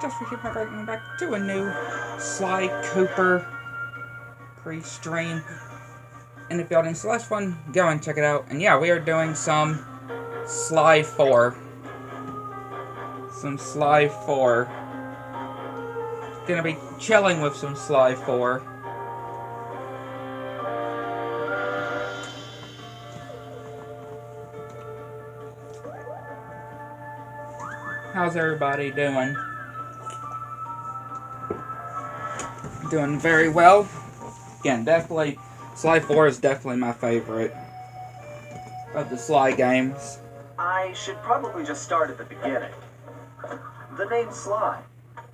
just received my welcome back to a new Sly Cooper pre-stream in the building. So last one, go and check it out. And yeah, we are doing some Sly 4. Some Sly 4. Gonna be chilling with some Sly 4. How's everybody doing? Doing very well. Again, definitely, Sly 4 is definitely my favorite of the Sly games. I should probably just start at the beginning. The name Sly.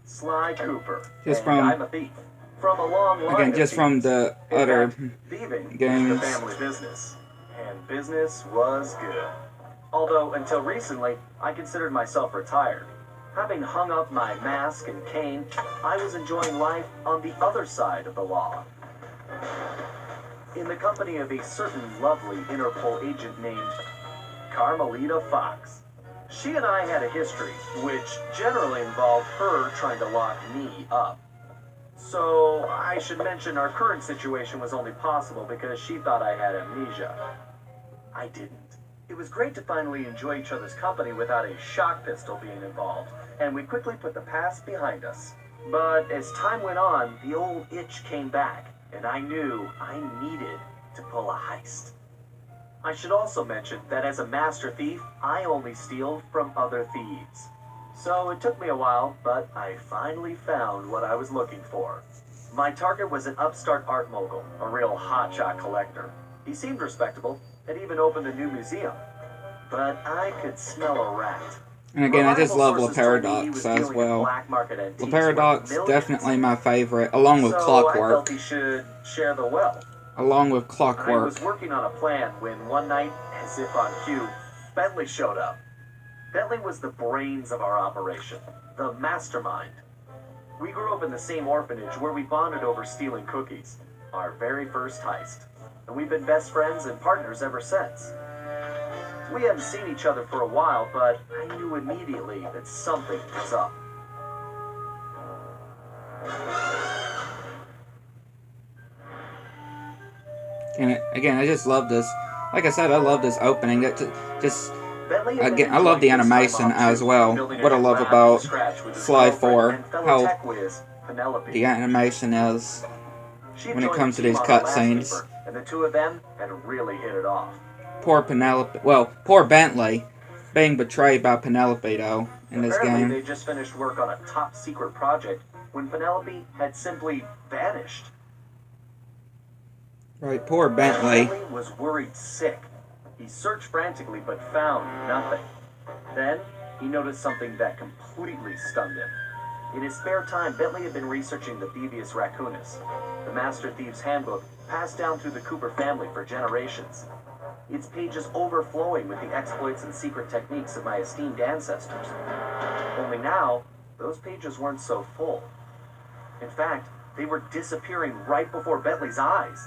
Sly Cooper. Just from, I'm a thief. From a long line again, just from the other thieving games. is the family business. And business was good. Although, until recently, I considered myself retired. Having hung up my mask and cane, I was enjoying life on the other side of the law. In the company of a certain lovely Interpol agent named Carmelita Fox. She and I had a history, which generally involved her trying to lock me up. So, I should mention our current situation was only possible because she thought I had amnesia. I didn't. It was great to finally enjoy each other's company without a shock pistol being involved, and we quickly put the past behind us. But as time went on, the old itch came back, and I knew I needed to pull a heist. I should also mention that as a master thief, I only steal from other thieves. So it took me a while, but I finally found what I was looking for. My target was an upstart art mogul, a real hotshot collector. He seemed respectable, and even opened a new museum. But I could smell a rat. And again, I just love La Paradox as well. La Paradox, definitely my favorite, along with Clockwork. I felt he should share the wealth. Along with I Clockwork. was working on a plan when one night, as if on cue, Bentley showed up. Bentley was the brains of our operation, the mastermind. We grew up in the same orphanage where we bonded over stealing cookies, our very first heist. And we've been best friends and partners ever since. We hadn't seen each other for a while, but I knew immediately that something was up. And again, I just love this. Like I said, I love this opening. That just again, I love the animation as well. What I love about Sly 4, how the animation is when it comes to these cutscenes. And the two of them had really hit it off. Poor Penelope. Well, poor Bentley being betrayed by Penelope, though, in this game. They just finished work on a top secret project when Penelope had simply vanished. Right, poor Bentley. Bentley was worried sick. He searched frantically but found nothing. Then he noticed something that completely stunned him. In his spare time, Bentley had been researching the Thievius Raccoonus, the Master Thief's handbook passed down through the Cooper family for generations. Its pages overflowing with the exploits and secret techniques of my esteemed ancestors. Only now, those pages weren't so full. In fact, they were disappearing right before Bentley's eyes.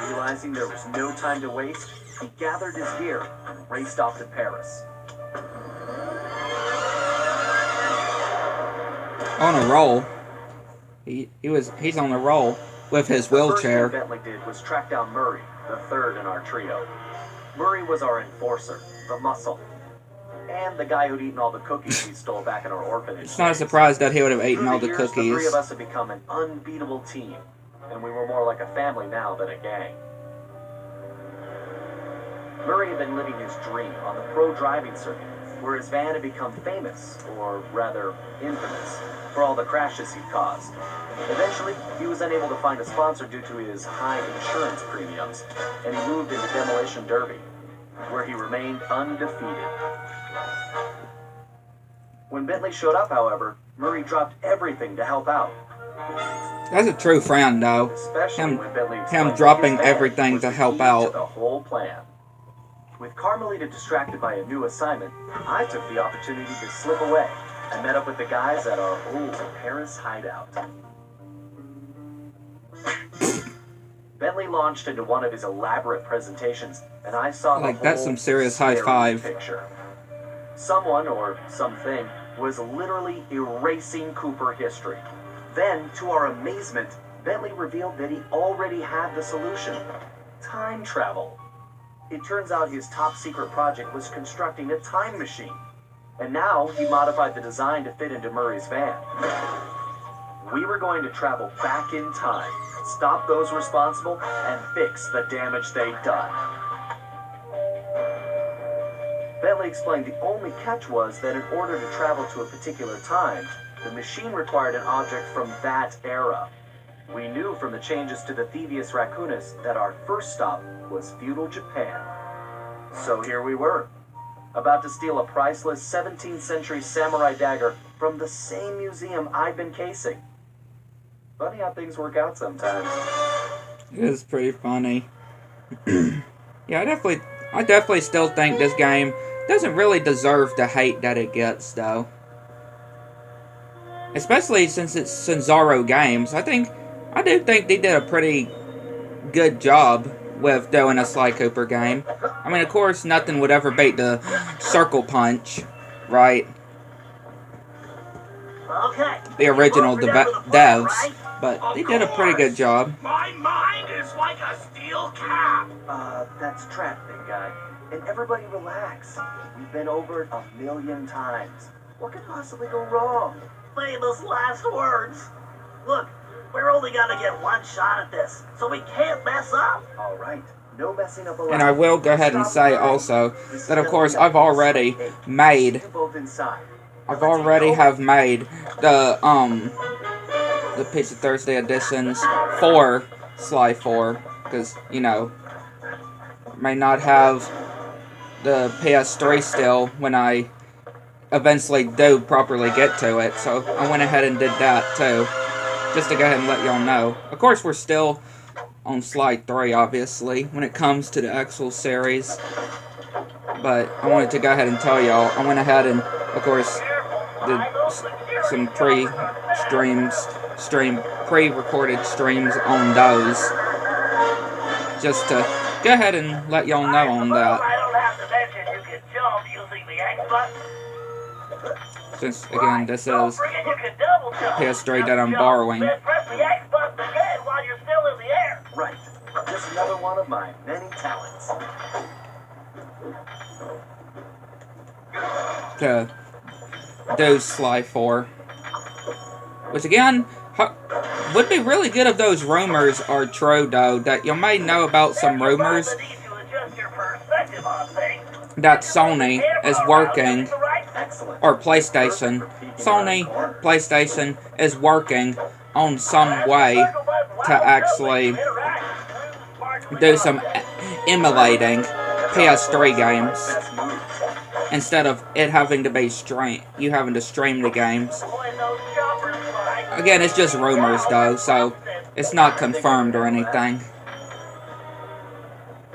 Realizing there was no time to waste, he gathered his gear and raced off to Paris. On a roll. He's on a roll with his wheelchair. The first thing Bentley did was track down Murray, the third in our trio. Murray was our enforcer, the muscle, and the guy who'd eaten all the cookies we stole back in our orphanage. It's not a surprise that he would have eaten all the cookies. The three of us had become an unbeatable team, and we were more like a family now than a gang. Murray had been living his dream on the pro driving circuit, where his van had become famous, or rather infamous, for all the crashes he'd caused. Eventually, he was unable to find a sponsor due to his high insurance premiums, and he moved into Demolition Derby, where he remained undefeated. When Bentley showed up, however, Murray dropped everything to help out. That's a true friend, though. Him dropping everything to help out. The whole plan. With Carmelita distracted by a new assignment, I took the opportunity to slip away and met up with the guys at our old Paris hideout. Bentley launched into one of his elaborate presentations, and I saw like that's some serious high five. Picture. Someone or something was literally erasing Cooper history. Then, to our amazement, Bentley revealed that he already had the solution: time travel. It turns out his top secret project was constructing a time machine. And now he modified the design to fit into Murray's van. We were going to travel back in time, stop those responsible, and fix the damage they'd done. Bentley explained the only catch was that in order to travel to a particular time, the machine required an object from that era. We knew from the changes to the Thieves Raccoonus that our first stop was feudal Japan. So here we were, about to steal a priceless 17th century samurai dagger from the same museum I'd been casing. Funny how things work out sometimes. It is pretty funny. Yeah, I definitely still think this game doesn't really deserve the hate that it gets, though. Especially since it's Sanzaro Games. I do think they did a pretty good job with doing a Sly Cooper game. I mean, of course, nothing would ever beat the Circle Punch, right? Okay. The original devs, but they did a pretty good job. My mind is like a steel cap. That's trap, big guy. And everybody relax. We've been over it 1,000,000 times. What could possibly go wrong? Famous last words. Look, we're only gonna get one shot at this, so we can't mess up. All right. No messing up allowed. And I will go ahead and say also that, of course, I've already made the Pizza Thursday editions for Sly 4, because, you know, may not have the PS3 still when I eventually do properly get to it, so I went ahead and did that too, just to go ahead and let y'all know. Of course, we're still on Sly 3, obviously, when it comes to the actual series, but I wanted to go ahead and tell y'all, I went ahead and, of course, did some pre-recorded streams on those, just to go ahead and let y'all know on that. I don't have to mention you can jump using the X button. Since, again, this is You can double jump. PS3 that I'm borrowing. Then press the X button again while you're still in the air. Right. Just another one of my many talents. To do Sly 4. Which, again, would be really good if those rumors are true, though. That you may know about some rumors that Sony is working, or PlayStation, PlayStation is working on some way to actually do some emulating PS3 games instead of it having to be you having to stream the games. Again, it's just rumors though, so it's not confirmed or anything.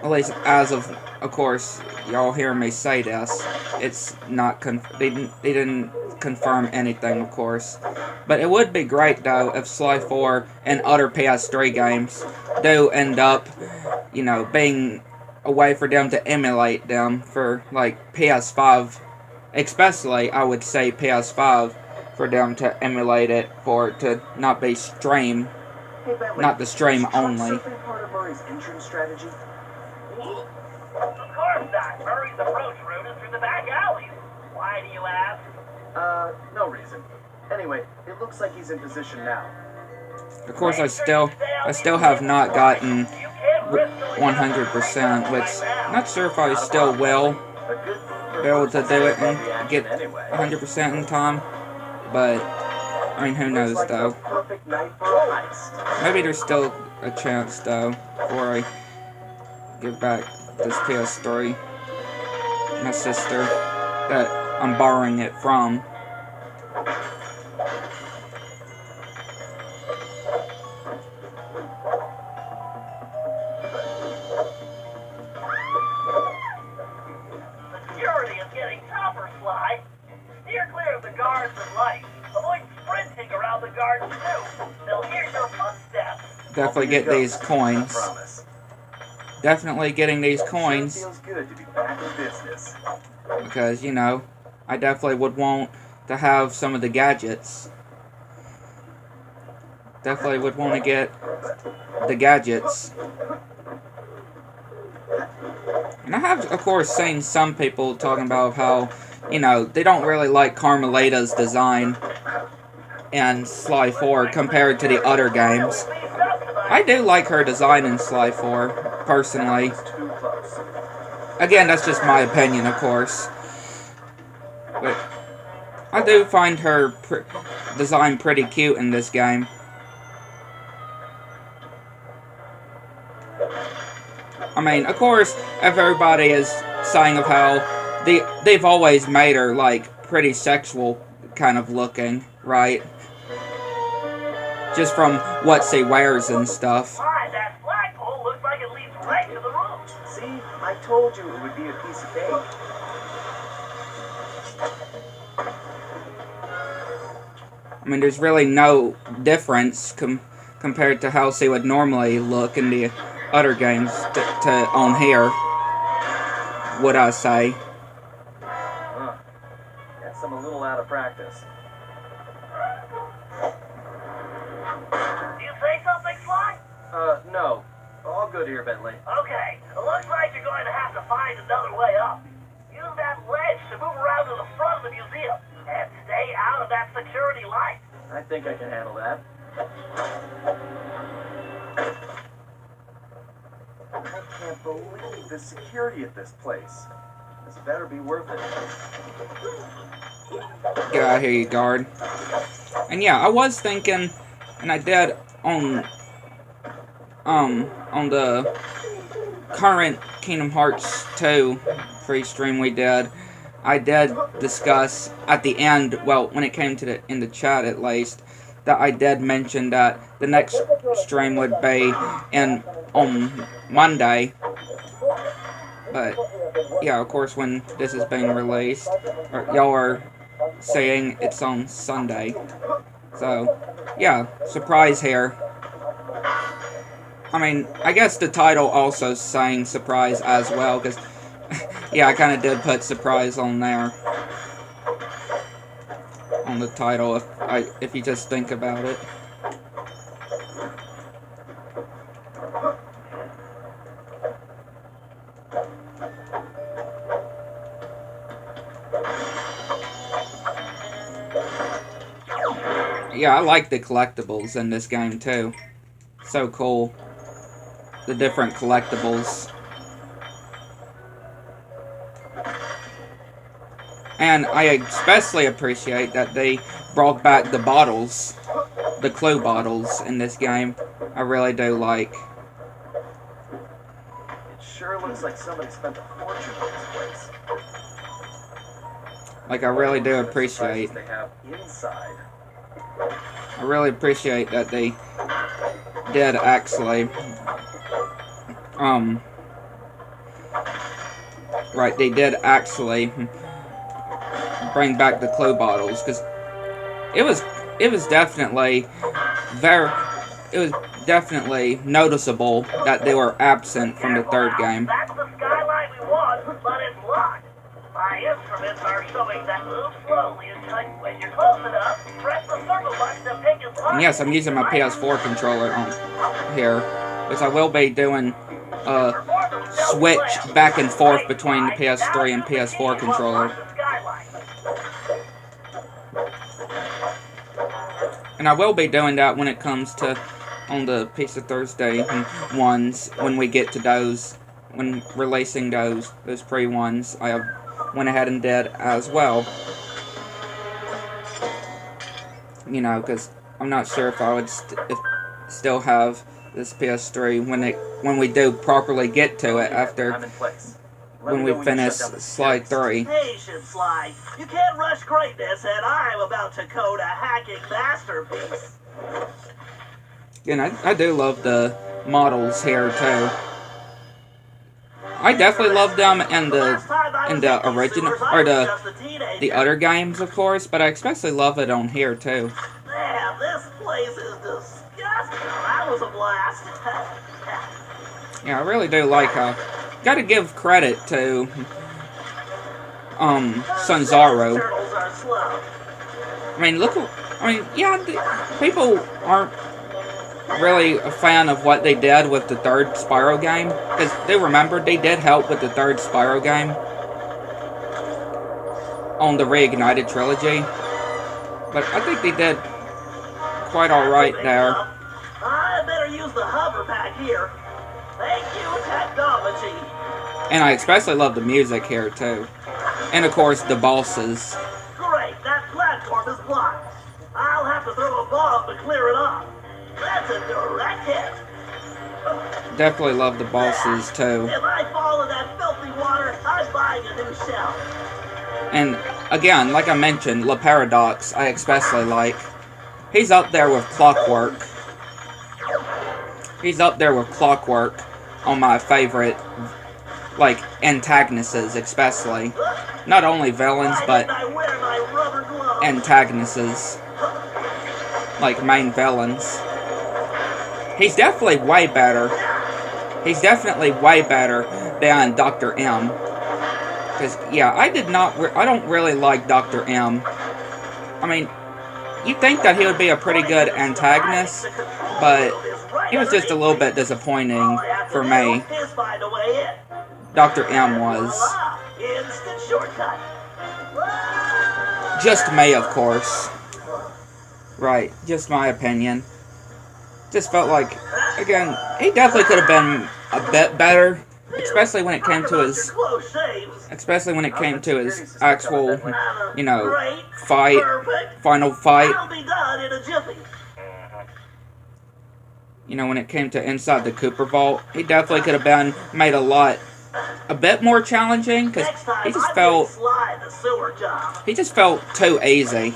At least as of course, y'all hear me say this. It's not they didn't confirm anything, of course. But it would be great though if Sly 4 and other PS3 games do end up, you know, being a way for them to emulate them for like PS5, especially I would say PS5, for them to emulate it for it to not be stream, not the stream only. Part of Murray's entrance strategy. Of course not. Murray's approach route is through the back alleys. Why do you ask? No reason. Anyway, it looks like he's in position now. Of course, I still have not gotten 100%, which I'm not sure if I still will be able to do it and get 100% in time. But I mean, who knows though? Maybe there's still a chance though before I give back this PS3 my sister that I'm borrowing it from. Security is getting tougher, Sly. Steer clear of the guards and lights. Avoid sprinting around the guards too. They'll hear your footsteps. Definitely get these coins. Definitely getting these coins. Feels good to be back in business. Because, you know, I definitely would want to have some of the gadgets. Definitely would want to get the gadgets. And I have, of course, seen some people talking about how, you know, they don't really like Carmelita's design in Sly 4 compared to the other games. I do like her design in Sly 4, personally. Again, that's just my opinion, of course. But I do find her design pretty cute in this game. I mean, of course, everybody is saying of how they've always made her, like, pretty sexual kind of looking, right? Just from what she wears and stuff. My, that flagpole looks like it leads right to the roof. See, I told you it would be a piece of cake. I mean, there's really no difference compared to how she would normally look in the other games to on here, would I say. Guess I'm a little out of practice. Do you say something, Sly? No. All good here, Bentley. Okay, it looks like you're going to have to find another way up. Use that ledge to move around to the front of the museum, and stay out of that security light. I think I can handle that. I can't believe the security at this place. This better be worth it. Get out of here, you guard. And yeah, I was thinking, and I did on the current Kingdom Hearts 2 PreStream we did, I did discuss at the end, well, when it came to in the chat at least, that I did mention that the next stream would be on Monday. But yeah, of course, when this is being released, y'all are saying it's on Sunday. So yeah, surprise here. I mean, I guess the title also saying surprise as well, because yeah, I kind of did put surprise on there on the title if you just think about it. Yeah, I like the collectibles in this game too. So cool. The different collectibles. And I especially appreciate that they brought back the bottles, the clue bottles in this game. I really do like. It sure looks like somebody spent a fortune on this place. Like, I really do appreciate. They have inside. I really appreciate that they did actually, right, they did actually bring back the clue bottles, because it was definitely noticeable that they were absent from the third game. That's the skyline we want, but it's locked. My instruments are showing that move slowly until when you're close enough, press the circle button to pick his And yes, I'm using my PS4 controller on here, because I will be doing a switch back and forth between the PS3 and PS4 controller. And I will be doing that when it comes to on the Pizza Thursday ones, when we get to those, when releasing those pre-ones, I have went ahead and did as well. You know, because I'm not sure if I would still have this PS3 when we do properly get to it after when we finish Slide 3. Patience, Sly. You can't rush greatness, and I'm about to code a hacking masterpiece. And I do love the models here too. I definitely love them in the original or the other games, of course, but I especially love it on here too. Man, this place is disgusting. That was a blast. Yeah, I really do like how. Gotta give credit to Sunzaro. I mean, yeah, people aren't really a fan of what they did with the third Spyro game, because they remember they did help with the third Spyro game on the Reignited trilogy, but I think they did quite alright there. I better use the hover pack here. Thank you, technology. And I especially love the music here too, and of course the bosses. Great, that platform is blocked. I'll have to throw a bomb to clear it off. That's a direct hit. Definitely love the bosses too. If I fall in that filthy water, I'm buying a new shell. And again, like I mentioned, Le Paradox I especially like. He's up there with Clockwork. He's up there with Clockwork on my favorite, like, antagonists, especially. Not only villains, but antagonists. Like, main villains. He's definitely way better. He's definitely way better than Dr. M. Because, yeah, I don't really like Dr. M. I mean, you'd think that he would be a pretty good antagonist, but he was just a little bit disappointing for me. Dr. M was. Just me, of course. Right, just my opinion. Just felt like, again, he definitely could have been a bit better, especially when it came to his actual, you know, final fight. You know, when it came to inside the Cooper Vault, he definitely could have been made a bit more challenging, because he just felt too easy,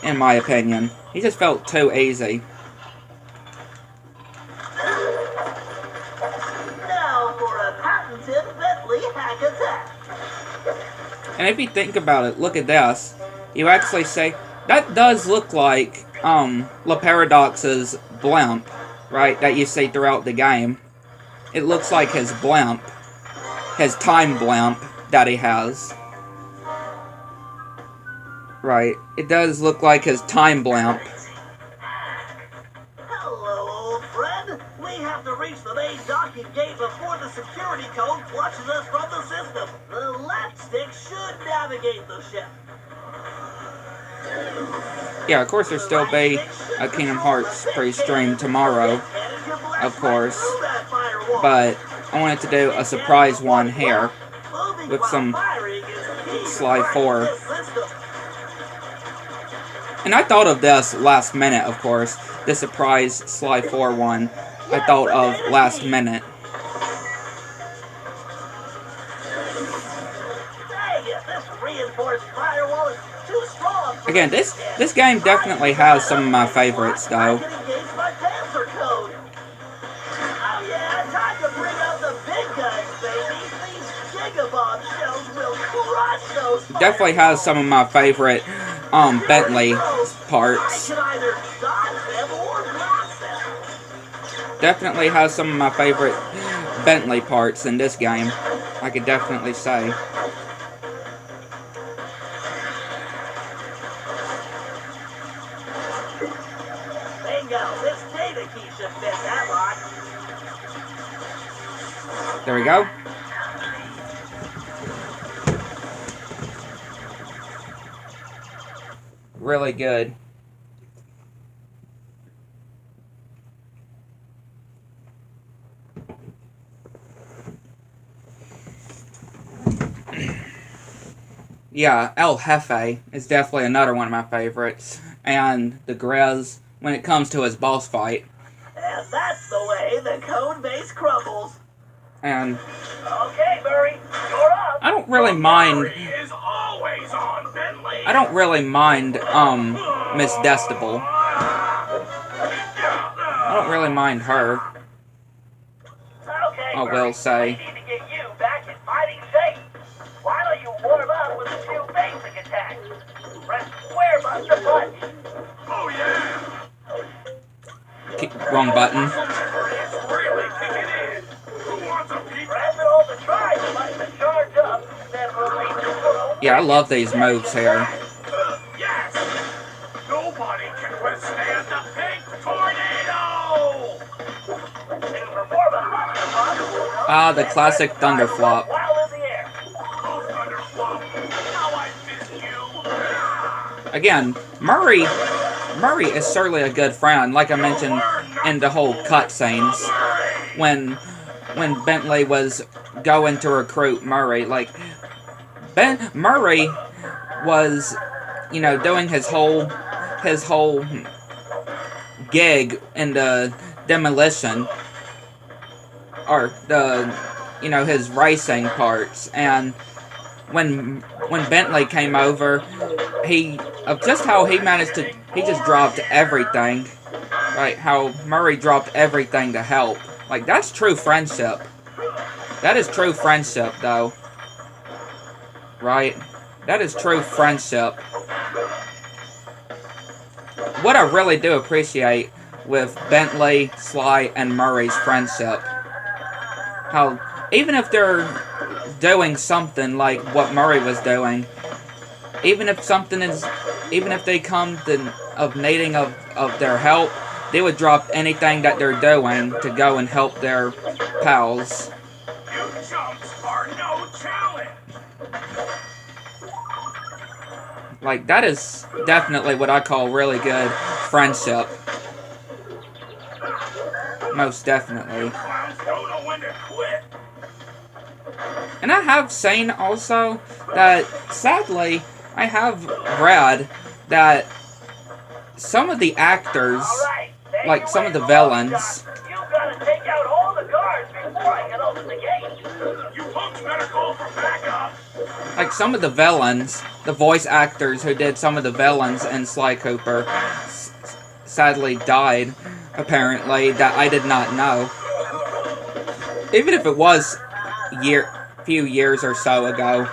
in my opinion. He just felt too easy. Now for a patented Bentley hack attack. And if you think about it, look at this. You actually say, that does look like, Le Paradox's blimp, right, that you see throughout the game. It looks like his blimp. His time blimp that he has. Right, it does look like his time blimp. Hello, old friend. We have to reach the main docking gate before the security code flushes us from the system. The left stick should navigate the ship. Yeah, of course there'll still be a Kingdom Hearts PreStream tomorrow, of course. But I wanted to do a surprise one here with some Sly 4. And I thought of this last minute, of course. The surprise Sly 4 one I thought of last minute. Again, this game definitely has some of my favorites, though. Definitely has some of my favorite Bentley parts. Definitely has some of my favorite Bentley parts in this game, I could definitely say. There we go. Really good. Yeah, El Jefe is definitely another one of my favorites. And the Grez, when it comes to his boss fight. And that's the way the code base crumbles. And okay, Murray, you're up. I don't really mind. Is always on, Bentley. I don't really mind Miss Destable. I don't really mind her. Okay, I will say. We need to get you back in fighting shape. Why don't you warm up with a few basic attacks? Press square button to punch. Oh yeah. Wrong button. It's really kicking in. Who wants a piece? Press it on the try button to charge up, then release the throw. Yeah, I love these moves here. Yes. Nobody can withstand the pink tornado! To perform a thunderflop, Ah, the classic thunderflop. while in the air. Oh, Thunderflop! How I missed you! Again, Murray is certainly a good friend, like I mentioned in the whole cutscenes. When Bentley was going to recruit Murray, like, Murray was, you know, doing his whole gig in the demolition, or the, you know, his racing parts, and when Bentley came over, he just dropped everything, right? How Murray dropped everything to help. Like, that's true friendship. That is true friendship, though. Right? That is true friendship. What I really do appreciate with Bentley, Sly, and Murray's friendship, how even if they're doing something like what Murray was doing, even if they come of needing of their help, they would drop anything that they're doing to go and help their pals. You chumps are no challenge! Like, that is definitely what I call really good friendship. Most definitely. Clowns don't know when to quit! And I have seen also that, sadly, I have read that some of the actors, like some of the villains, You've got to take out all the guards before I can open the gate. You punks better call for backup! like some of the villains, the voice actors who did some of the villains in Sly Cooper, sadly died, apparently, that I did not know. Even if it was few years or so ago,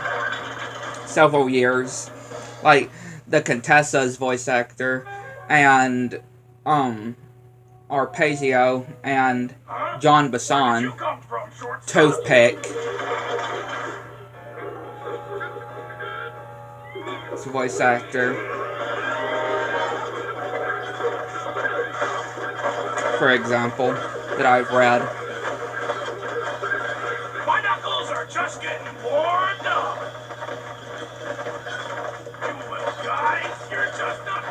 several years, like the Contessa's voice actor, and Arpeggio, and John Bassan, Toothpick, his voice actor, for example, that I've read. My knuckles are just getting warmed up! You little guys, you're just not...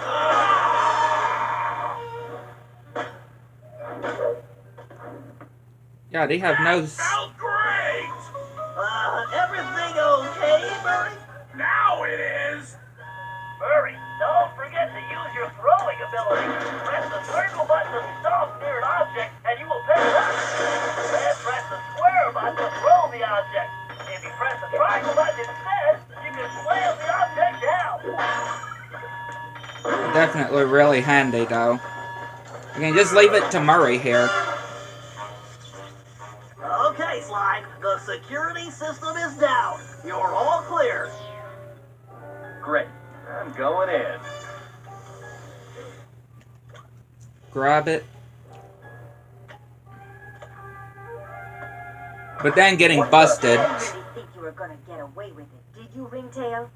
Yeah, they have no... Felt great! Everything okay, Murray? Now it is! Murray, don't forget to use your throwing ability. Press the circle button to stop near an object, and you will pick it up. Then press the square button to throw the object. If you press the triangle button instead, you can slam the object down. Definitely really handy, though. You can just leave it to Murray here. Okay, Sly, the security system is down. You're all clear. Great. I'm going in. Grab it. But then getting busted. I didn't really think you were gonna get away with it, did you, Ringtail?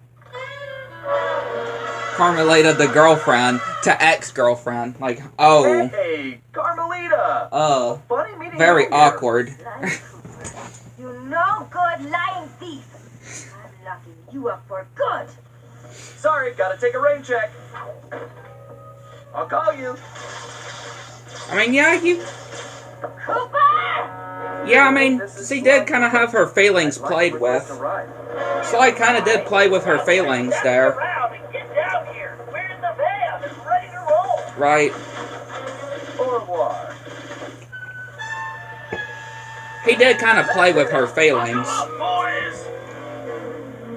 Carmelita, the girlfriend, to ex-girlfriend. Like, oh. Hey, Carmelita! Funny meeting Very you here. awkward. Sly Cooper, you no good lying thief. I'm locking you up for good. Sorry, gotta take a rain check. I'll call you. I mean, yeah, Cooper! I mean, she did kind of have her feelings played with. Sly kind of did play with her feelings there. Around and get down here. We're in the van. It's ready to roll. Right. Au revoir. He did kind of play with her feelings. Up, boys!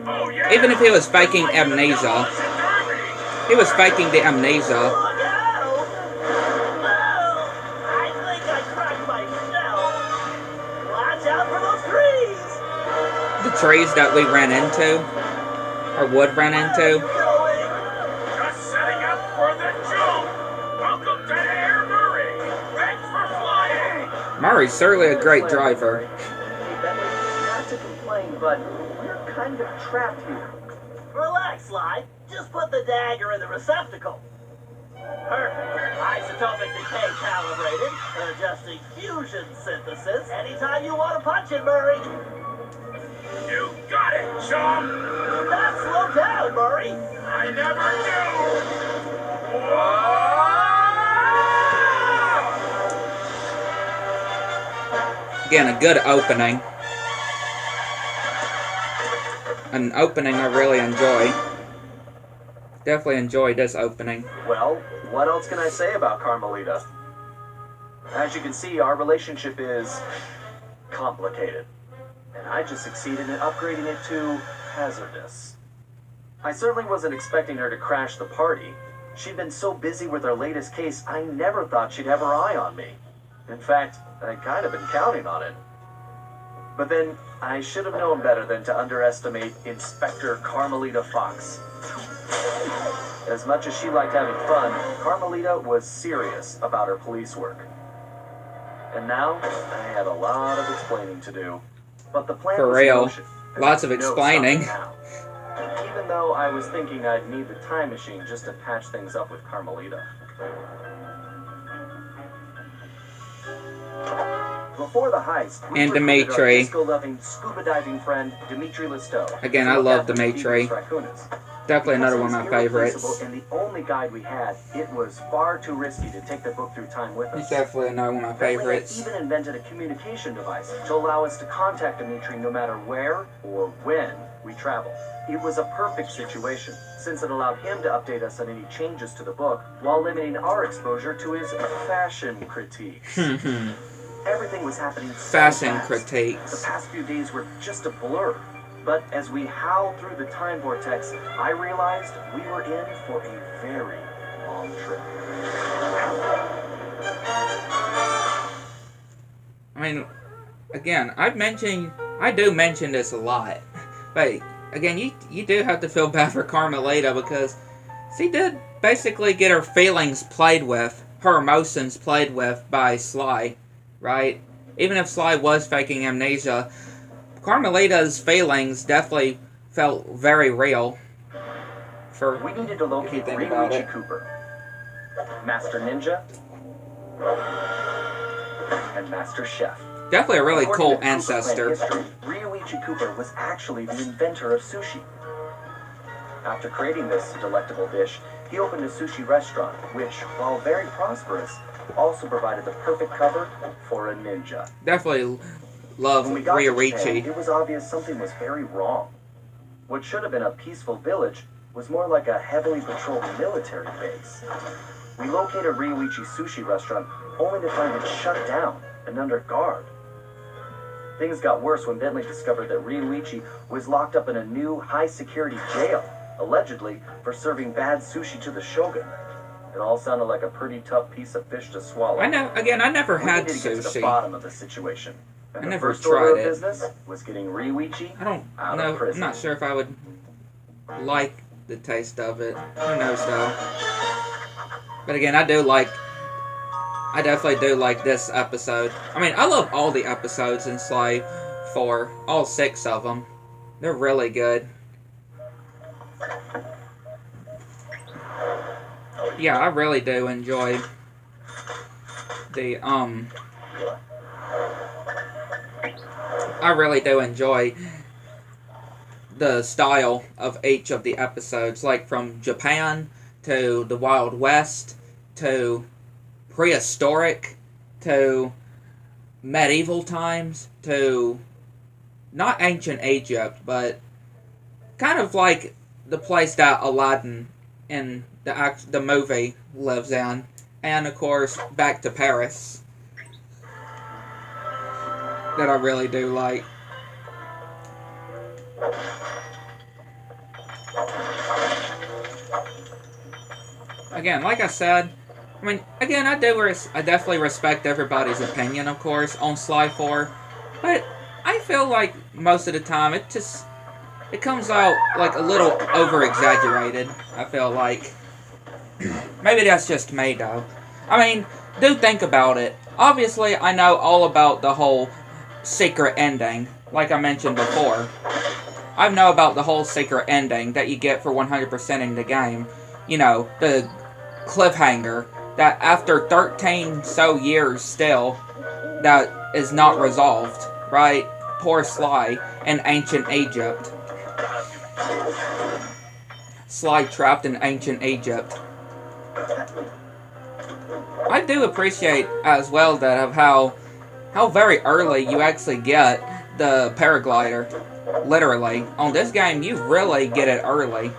Oh, yeah! Even if he was faking amnesia. He was faking the amnesia. Look out! Oh, I think I cracked myself. Watch out for those trees. The trees that we ran into, or would run into. Just setting up for the jump! Welcome to Air Murray! Thanks for flying! Murray's certainly a great driver. Hey, Bentley, not to complain, but we're kind of trapped here. Relax, Sly. Just put the dagger in the receptacle. Perfect. Isotopic decay calibrated. Adjusting fusion synthesis. Anytime you want to punch it, Murray. You got it, chum! Do not slow down, Murray. I never do! Whoa! Again, a good opening. An opening I really enjoy. Definitely enjoyed this opening. Well, what else can I say about Carmelita? As you can see, our relationship is complicated. And I just succeeded in upgrading it to hazardous. I certainly wasn't expecting her to crash the party. She'd been so busy with her latest case, I never thought she'd have her eye on me. In fact, I'd kind of been counting on it. But then, I should have known better than to underestimate Inspector Carmelita Fox. As much as she liked having fun, Carmelita was serious about her police work. And now, I had a lot of explaining to do. But the plan For was real. in motion. Lots of No stopping explaining. now. Even though I was thinking I'd need the time machine just to patch things up with Carmelita. Before the heist, we And recruited our Dimitri. disco-loving scuba diving friend Dimitri Listow. Again, to I look love after Dimitri. Thieves Raccoonus. Definitely another Because one of he my was favorites. irreplaceable and the only guide we had, it was far too risky to take the book through time with He's us. definitely another one of my Bentley had favorites. even invented a communication device to allow us to contact Dimitri no matter where or when we traveled. It was a perfect situation, since it allowed him to update us on any changes to the book, while limiting our exposure to his fashion critiques. Everything was happening so Fashion fast. The critiques. past few days were just a blur. But as we howled through the time vortex, I realized we were in for a very long trip. I mean, again, I do mention this a lot, but again, you do have to feel bad for Carmelita because she did basically get her feelings played with, her emotions played with by Sly, right? Even if Sly was faking amnesia, Carmelita's feelings definitely felt very real. We needed to locate think about Ryuichi it. Cooper, Master Ninja, and Master Chef. Definitely a really According cool to Cooper clan ancestor. history, Ryuichi Cooper was actually the inventor of sushi. After creating this delectable dish, he opened a sushi restaurant, which, while very prosperous, also provided the perfect cover for a ninja. Definitely love When we got to Japan, Ryuichi. it was obvious something was very wrong. What should have been a peaceful village was more like a heavily patrolled military base. We located Ryuichi Sushi Restaurant only to find it shut down and under guard. Things got worse when Bentley discovered that Ryuichi was locked up in a new high-security jail, allegedly for serving bad sushi to the shogun. It all sounded like a pretty tough piece of fish to swallow. I never We had needed to get to the sushi. bottom of the situation. And I the never first order tried of it. business was getting Ryuichi I don't out know. of prison. I'm not sure if I would like the taste of it. Who knows though? But again, I definitely do like this episode. I mean, I love all the episodes in Sly 4. All 6 of them. They're really good. Yeah, I really do enjoy the, I really do enjoy the style of each of the episodes, like from Japan to the Wild West to prehistoric to medieval times to not ancient Egypt, but kind of like the place that Aladdin in the movie lives in, and of course back to Paris, that I really do like. Again, like I said, I mean, again, I definitely respect everybody's opinion, of course, on Sly 4, but I feel like most of the time it comes out like a little over-exaggerated, I feel like. Maybe that's just me, though. I mean, do think about it. Obviously, I know all about the whole secret ending, like I mentioned before. I know about the whole secret ending that you get for 100%ing the game. You know, the cliffhanger that after 13 so years still, that is not resolved, right? Poor Sly in ancient Egypt. Sly trapped in ancient Egypt. I do appreciate as well that of how very early you actually get the paraglider. Literally. On this game, you really get it early.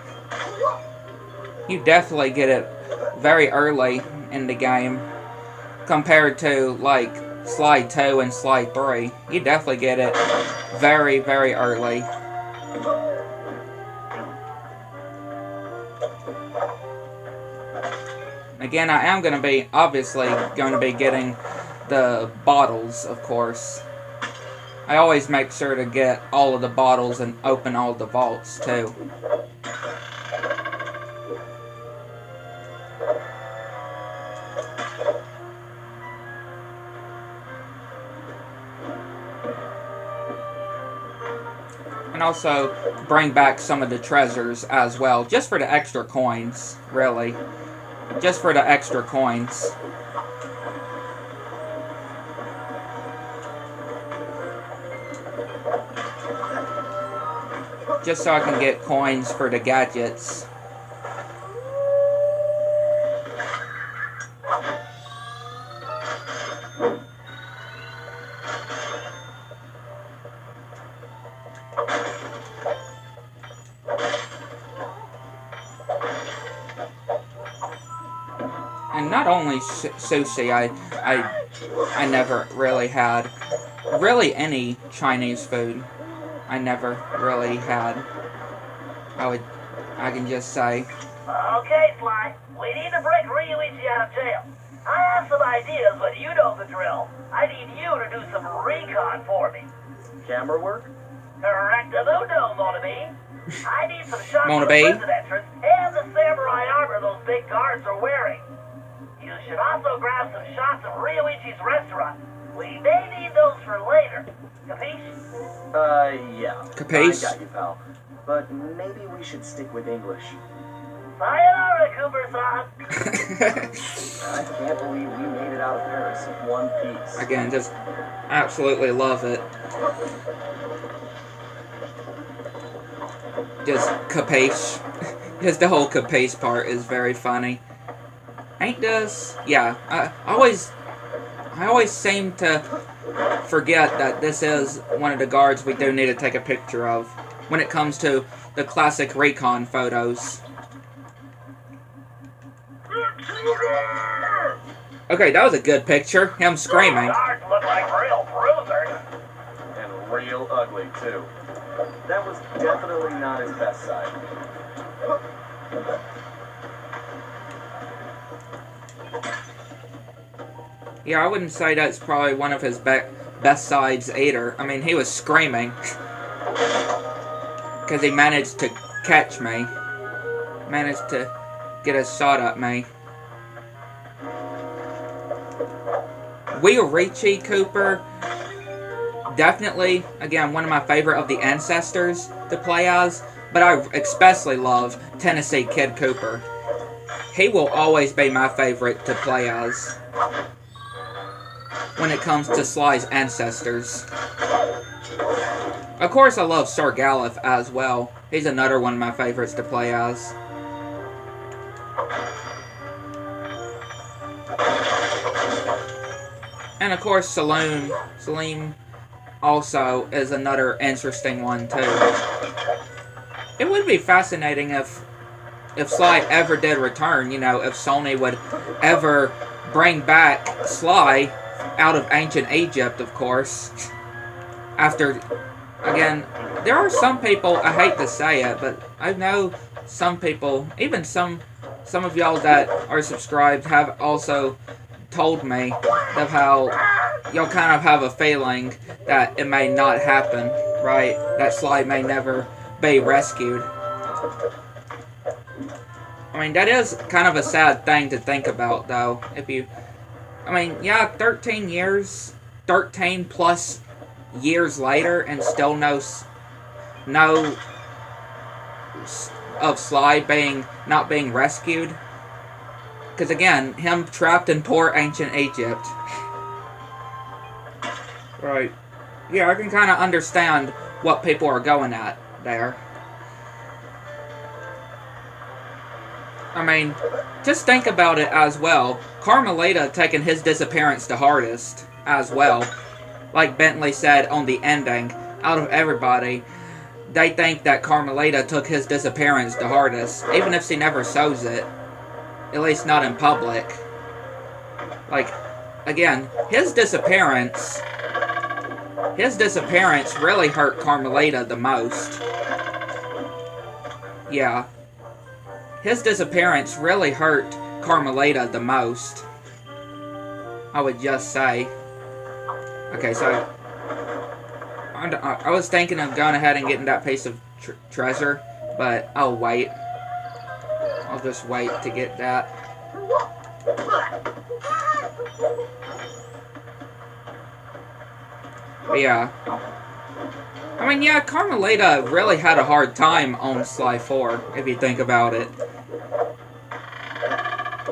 You definitely get it very early in the game compared to, like, Slide 2 and Slide 3. You definitely get it very, very early. Again, I am going to be, obviously, going to be getting the bottles, of course. I always make sure to get all of the bottles and open all the vaults, too. And also bring back some of the treasures as well, just for the extra coins, really. Just for the extra coins. Just so I can get coins for the gadgets. And not only sushi, I never really had really any Chinese food. I never really had. I can just say. Okay, Sly. We need to break Ryuichi out of jail. I have some ideas, but you know the drill. I need you to do some recon for me. Camera work? Correctamundo, mon ami. I need some shots Mon of the ami? prison entrance and the samurai armor those big guards are wearing. You should also grab some shots of Ryuichi's restaurant. We may need those for later. Capiche? Yeah. Capiche? I got you, pal. But maybe we should stick with English. Sayonara, Cooper-san. I can't believe we made it out of Paris in one piece. Again, just absolutely love it. Just capiche. Just the whole capiche part is very funny. Ain't this? Yeah, I always seem to forget that this is one of the guards we do need to take a picture of when it comes to the classic recon photos. Okay, that was a good picture. Him screaming. Guards look like real bruisers. And real ugly, too. That was definitely not his best side. Yeah, I wouldn't say that's probably one of his best sides either. I mean, he was screaming. Because he managed to catch me. Managed to get a shot at me. Ryuichi Cooper, definitely, again, one of my favorite of the ancestors to play as. But I especially love Tennessee Kid Cooper. He will always be my favorite to play as when it comes to Sly's ancestors. Of course, I love Sir Galif as well. He's another one of my favorites to play as. And of course, Salim also is another interesting one too. It would be fascinating if Sly ever did return, you know, if Sony would ever bring back Sly out of ancient Egypt, of course. After, again, there are some people, I hate to say it, but I know some people, even some of y'all that are subscribed have also told me of how y'all kind of have a feeling that it may not happen, right? That Sly may never be rescued. I mean, that is kind of a sad thing to think about, though. I mean, yeah, 13 plus years later, and still no of Sly not being rescued. Because again, him trapped in poor ancient Egypt. Right. Yeah, I can kind of understand what people are going at there. I mean, just think about it as well. Carmelita taking his disappearance the hardest as well. Like Bentley said on the ending, out of everybody, they think that Carmelita took his disappearance the hardest, even if she never shows it. At least not in public. Like, again, his disappearance really hurt Carmelita the most. Yeah. His disappearance really hurt Carmelita the most. I would just say. Okay, so I was thinking of going ahead and getting that piece of treasure, but I'll wait. I'll just wait to get that. But yeah. I mean, yeah, Carmelita really had a hard time on Sly 4, if you think about it.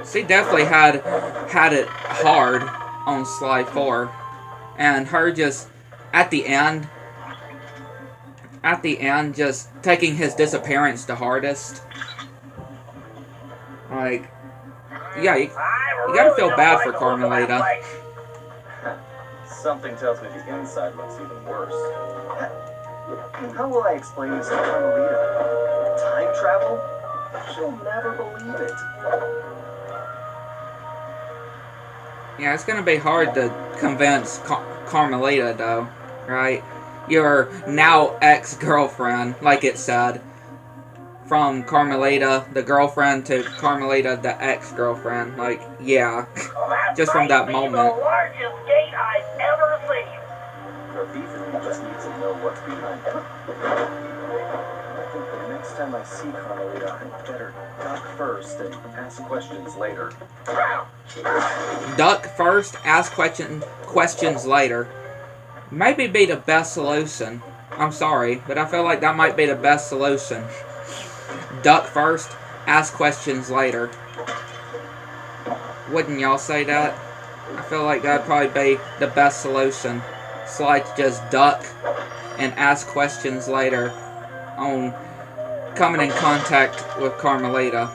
She definitely had it hard on Sly 4. And her just, at the end, just taking his disappearance the hardest. Like, yeah, you gotta feel bad for Carmelita. Something tells me the inside looks even worse. How will I explain this to Carmelita? Time travel? She'll never believe it. Yeah, it's gonna be hard to convince Carmelita, though, right? Your now ex-girlfriend, like it said. From Carmelita, the girlfriend, to Carmelita, the ex-girlfriend. Like, yeah. Just from that moment. The largest gate I've ever seen. Or Beaver just needs to know what's behind it. I think the next time I see Carmelita, I better duck first and ask questions later. Duck first, ask questions later. Maybe be the best solution. I'm sorry, but I feel like that might be the best solution. Duck first, ask questions later. Wouldn't y'all say that? I feel like that'd probably be the best solution. Sly to just duck and ask questions later on coming in contact with Carmelita.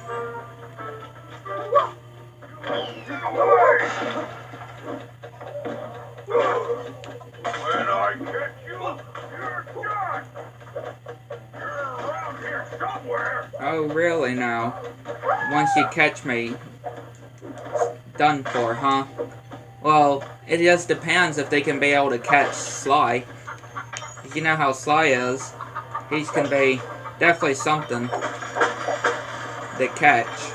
When I catch you, you're done. You're around here somewhere. Oh, really now? Once you catch me, done for, huh? Well, it just depends if they can be able to catch Sly. You know how Sly is. He can be definitely something to catch.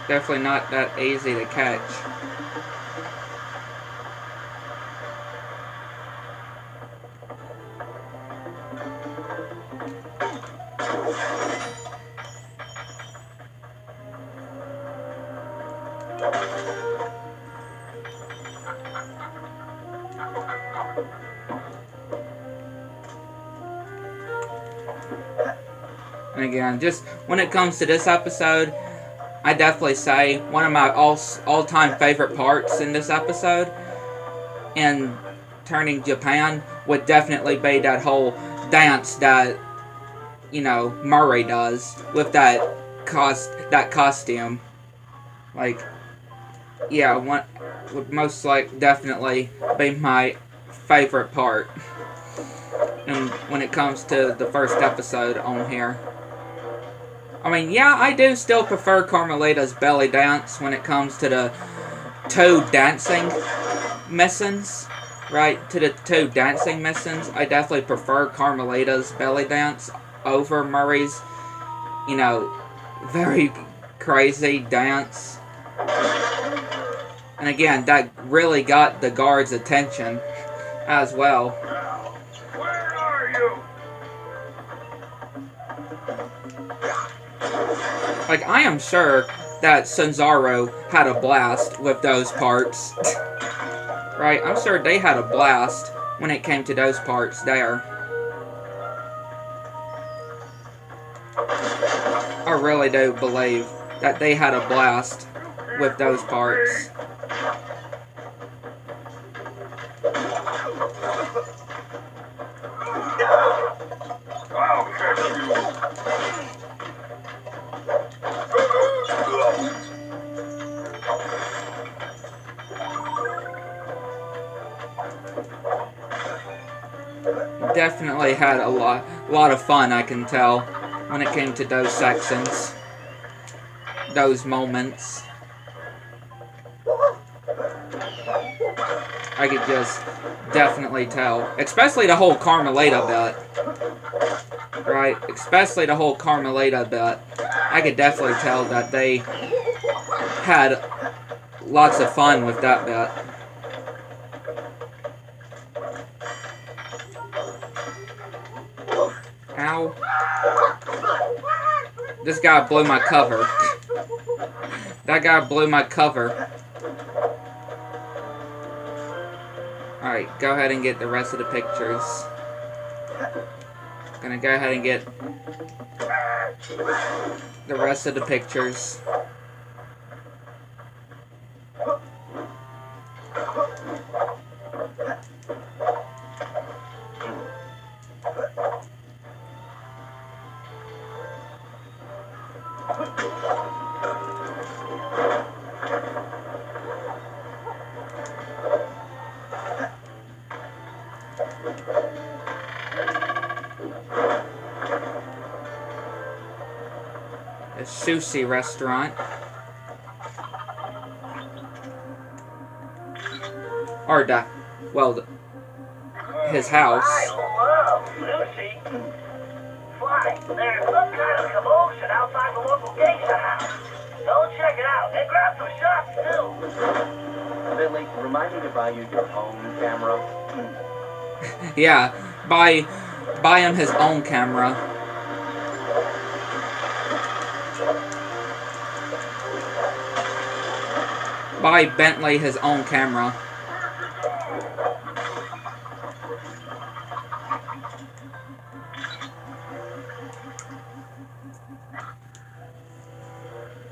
Definitely not that easy to catch. And again, just when it comes to this episode, I definitely say one of my all-time favorite parts in this episode in turning Japan would definitely be that whole dance that, you know, Murray does with that costume. Like, yeah, one would most definitely be my favorite part. And when it comes to the first episode on here. I mean, yeah, I do still prefer Carmelita's belly dance when it comes to the two dancing missions, right? To the two dancing missions, I definitely prefer Carmelita's belly dance over Murray's, you know, very crazy dance. And again, that really got the guards' attention as well. Now, where are you? Like, I am sure that Sanzaro had a blast with those parts. Right? I'm sure they had a blast when it came to those parts there. I really do believe that they had a blast with those parts. I'll catch you. Definitely had a lot of fun, I can tell, when it came to those sections, those moments. I could just definitely tell, especially the whole Carmelita bit, right? Especially the whole Carmelita bit. I could definitely tell that they had lots of fun with that bit. Ow. This guy blew my cover. That guy blew my cover. Alright, go ahead and get the rest of the pictures. Gonna go ahead and get the rest of the pictures. A sushi restaurant. Or his house. I love sushi. Fly, there's some kind of commotion outside the local geisha house. Go check it out and grab some shots too. Bentley, remind me to buy you your own camera. Yeah, buy him his own camera. Buy Bentley his own camera.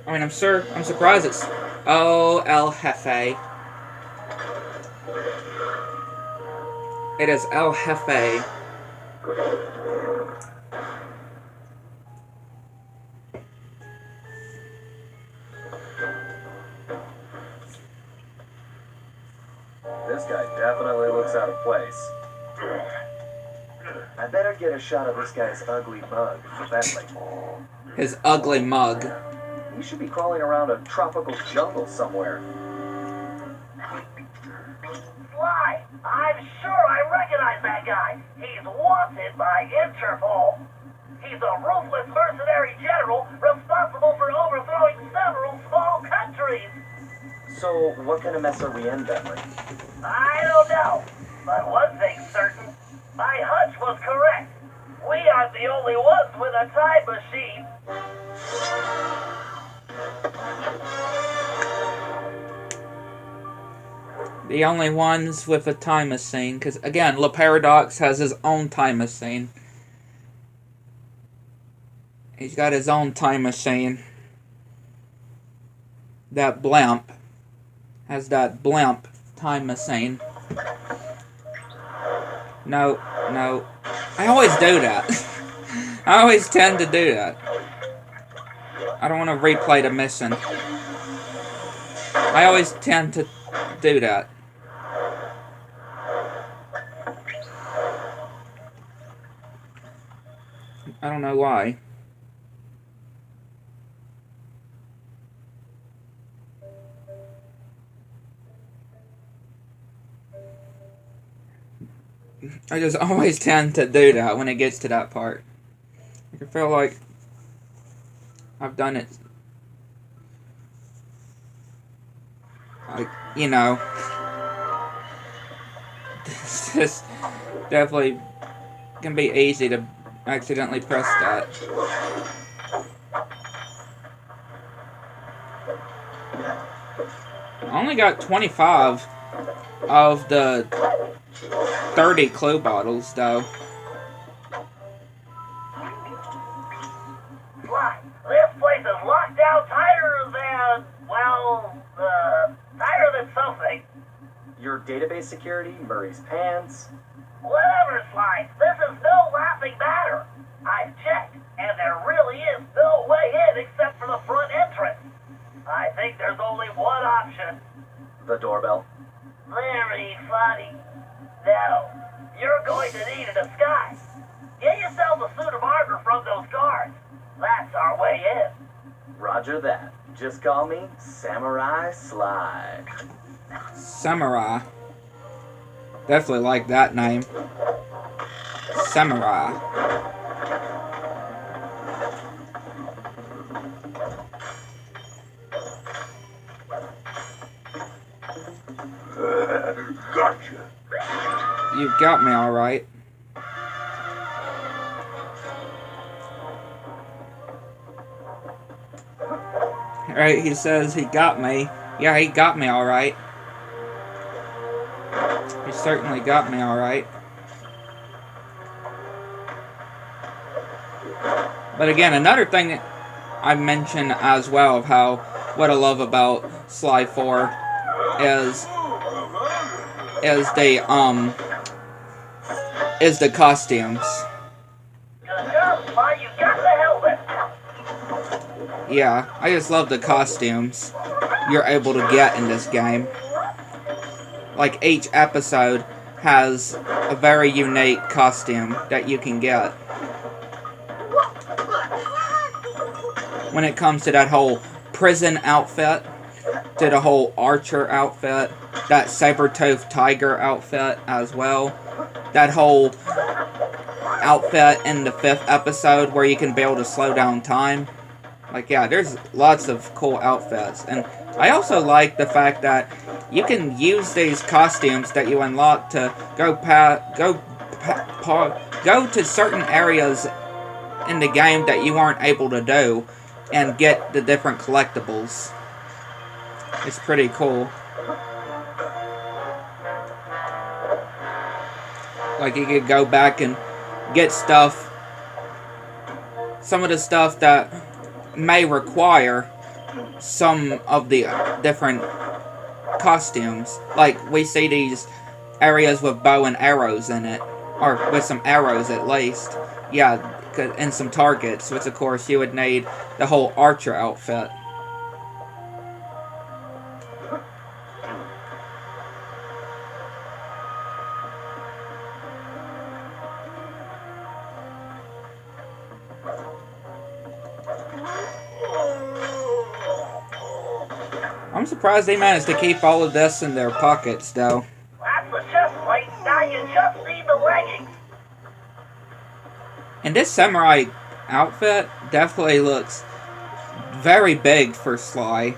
I mean, I'm surprised it's El Jefe. It is El Jefe. This guy definitely looks out of place. I better get a shot of this guy's ugly mug, Bentley. His ugly mug. He should be crawling around a tropical jungle somewhere. Fly, I'm sure I recognize that guy. He's wanted by Interpol. He's a ruthless mercenary general responsible for overthrowing several small countries. So, what kind of mess are we in, Bentley? I don't know, but one thing's certain. My hunch was correct. We aren't the only ones with a time machine. The only ones with a time machine, because again, Le Paradox has his own time machine. He's got his own time machine. That blimp has that blimp time machine. No. I always do that. I always tend to do that. I don't want to replay the mission. I always tend to do that. I don't know why. I just always tend to do that when it gets to that part. I feel like I've done it. Like, you know. It's just definitely can be easy to accidentally press that. I only got 25 of the 30 clue bottles, though. Sly, this place is locked down tighter than, well, tighter than something. Your database security, Murray's pants. Whatever, Sly, this is no laughing matter. I've checked, and there really is no way in except for the front entrance. I think there's only one option. The doorbell. Very funny. Now, you're going to need a disguise. Get yourself a suit of armor from those guards. That's our way in. Roger that. Just call me Samurai Sly. Samurai. Definitely like that name. Samurai. Gotcha. You've got me alright. Alright, he says he got me. Yeah, he got me alright. He certainly got me alright. But again, another thing that I mentioned as well of how what I love about Sly 4 is the costumes. Good job, Sly, you got the helmet. Yeah, I just love the costumes you're able to get in this game. Like, each episode has a very unique costume that you can get. When it comes to that whole prison outfit, to the whole archer outfit, that saber-toothed tiger outfit as well, that whole outfit in the 5th episode where you can be able to slow down time. Like, yeah, there's lots of cool outfits. And I also like the fact that you can use these costumes that you unlock to go to certain areas in the game that you aren't able to do and get the different collectibles. It's pretty cool. Like, you could go back and get stuff, some of the stuff that may require some of the different costumes. Like, we see these areas with bow and arrows in it, or with some arrows at least. Yeah, and some targets, which of course you would need the whole archer outfit. I'm surprised they managed to keep all of this in their pockets, though. That's the chest plate. Now you just need the leggings. And this samurai outfit definitely looks very big for Sly.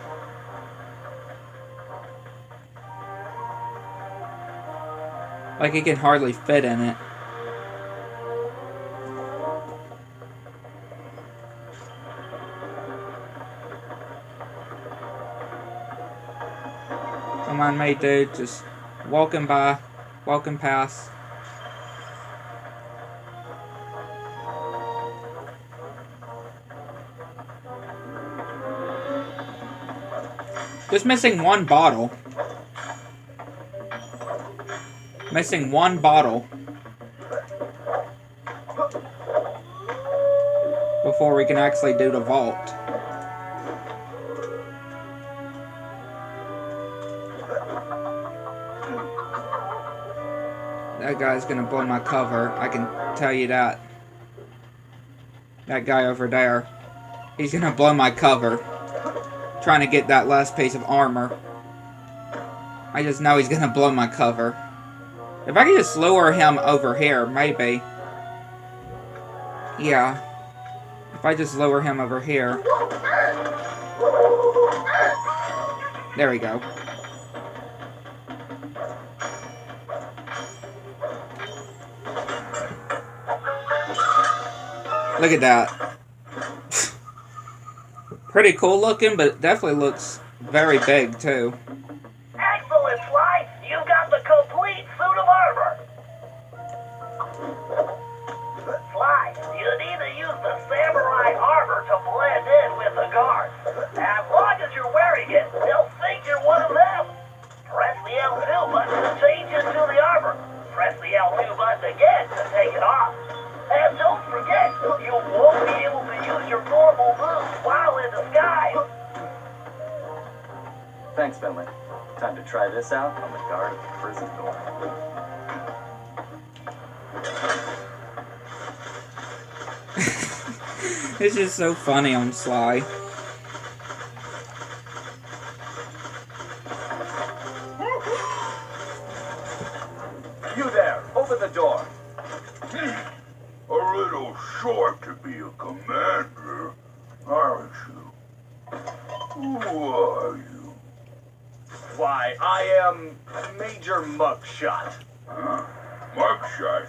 Like he can hardly fit in it. Come on, mate, dude. Just walking by, walking past. Just missing one bottle. Missing one bottle. Before we can actually do the vault. That guy's gonna blow my cover, I can tell you that. That guy over there. He's gonna blow my cover. Trying to get that last piece of armor. I just know he's gonna blow my cover. If I could just lure him over here, maybe. Yeah. If I just lure him over here. There we go. Look at that. Pretty cool looking, but it definitely looks very big, too. Excellent, Sly. You got the complete suit of armor. Try this out on the guard of the prison door. It's just so funny on Sly. You there, open the door. A little short to be a commander, aren't you? Who are you? Why, I am Major Mugshot. Huh? Mugshot?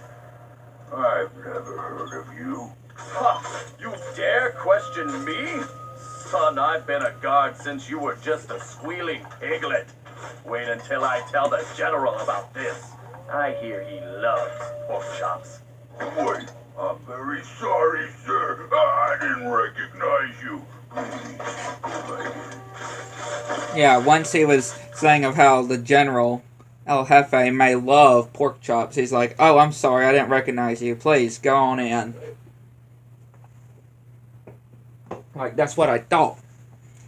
I've never heard of you. Huh, you dare question me? Son, I've been a guard since you were just a squealing piglet. Wait until I tell the general about this. I hear he loves pork chops. Wait, I'm very sorry, sir. I didn't recognize you. Please, go back in. Yeah, once he was saying of how the General, El Jefe, may love pork chops, he's like, oh, I'm sorry, I didn't recognize you. Please, go on in. Like, that's what I thought.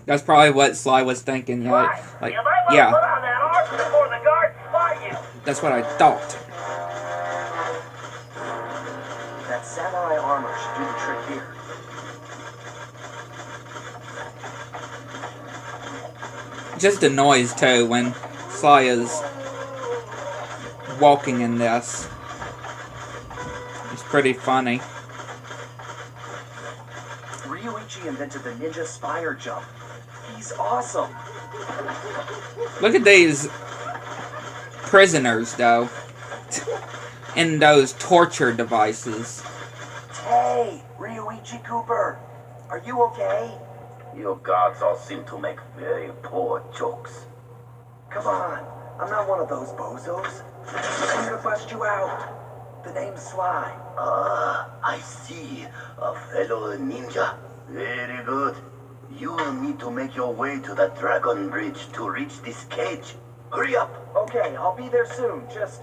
That's probably what Sly was thinking. You know, like, You might want to yeah, put on that armor before the guards spot you. that's what I thought. That samurai armor should do the trick here. Just the noise, too, when Sly is walking in this. It's pretty funny. Ryuichi invented the ninja spire jump. He's awesome. Look at these prisoners, though, in those torture devices. Hey, Ryuichi Cooper. Are you okay? You guards all seem to make very poor jokes. Come on. I'm not one of those bozos. I'm here to bust you out. The name's Sly. Ah, I see. A fellow ninja. Very good. You will need to make your way to the Dragon Bridge to reach this cage. Hurry up! Okay, I'll be there soon. Just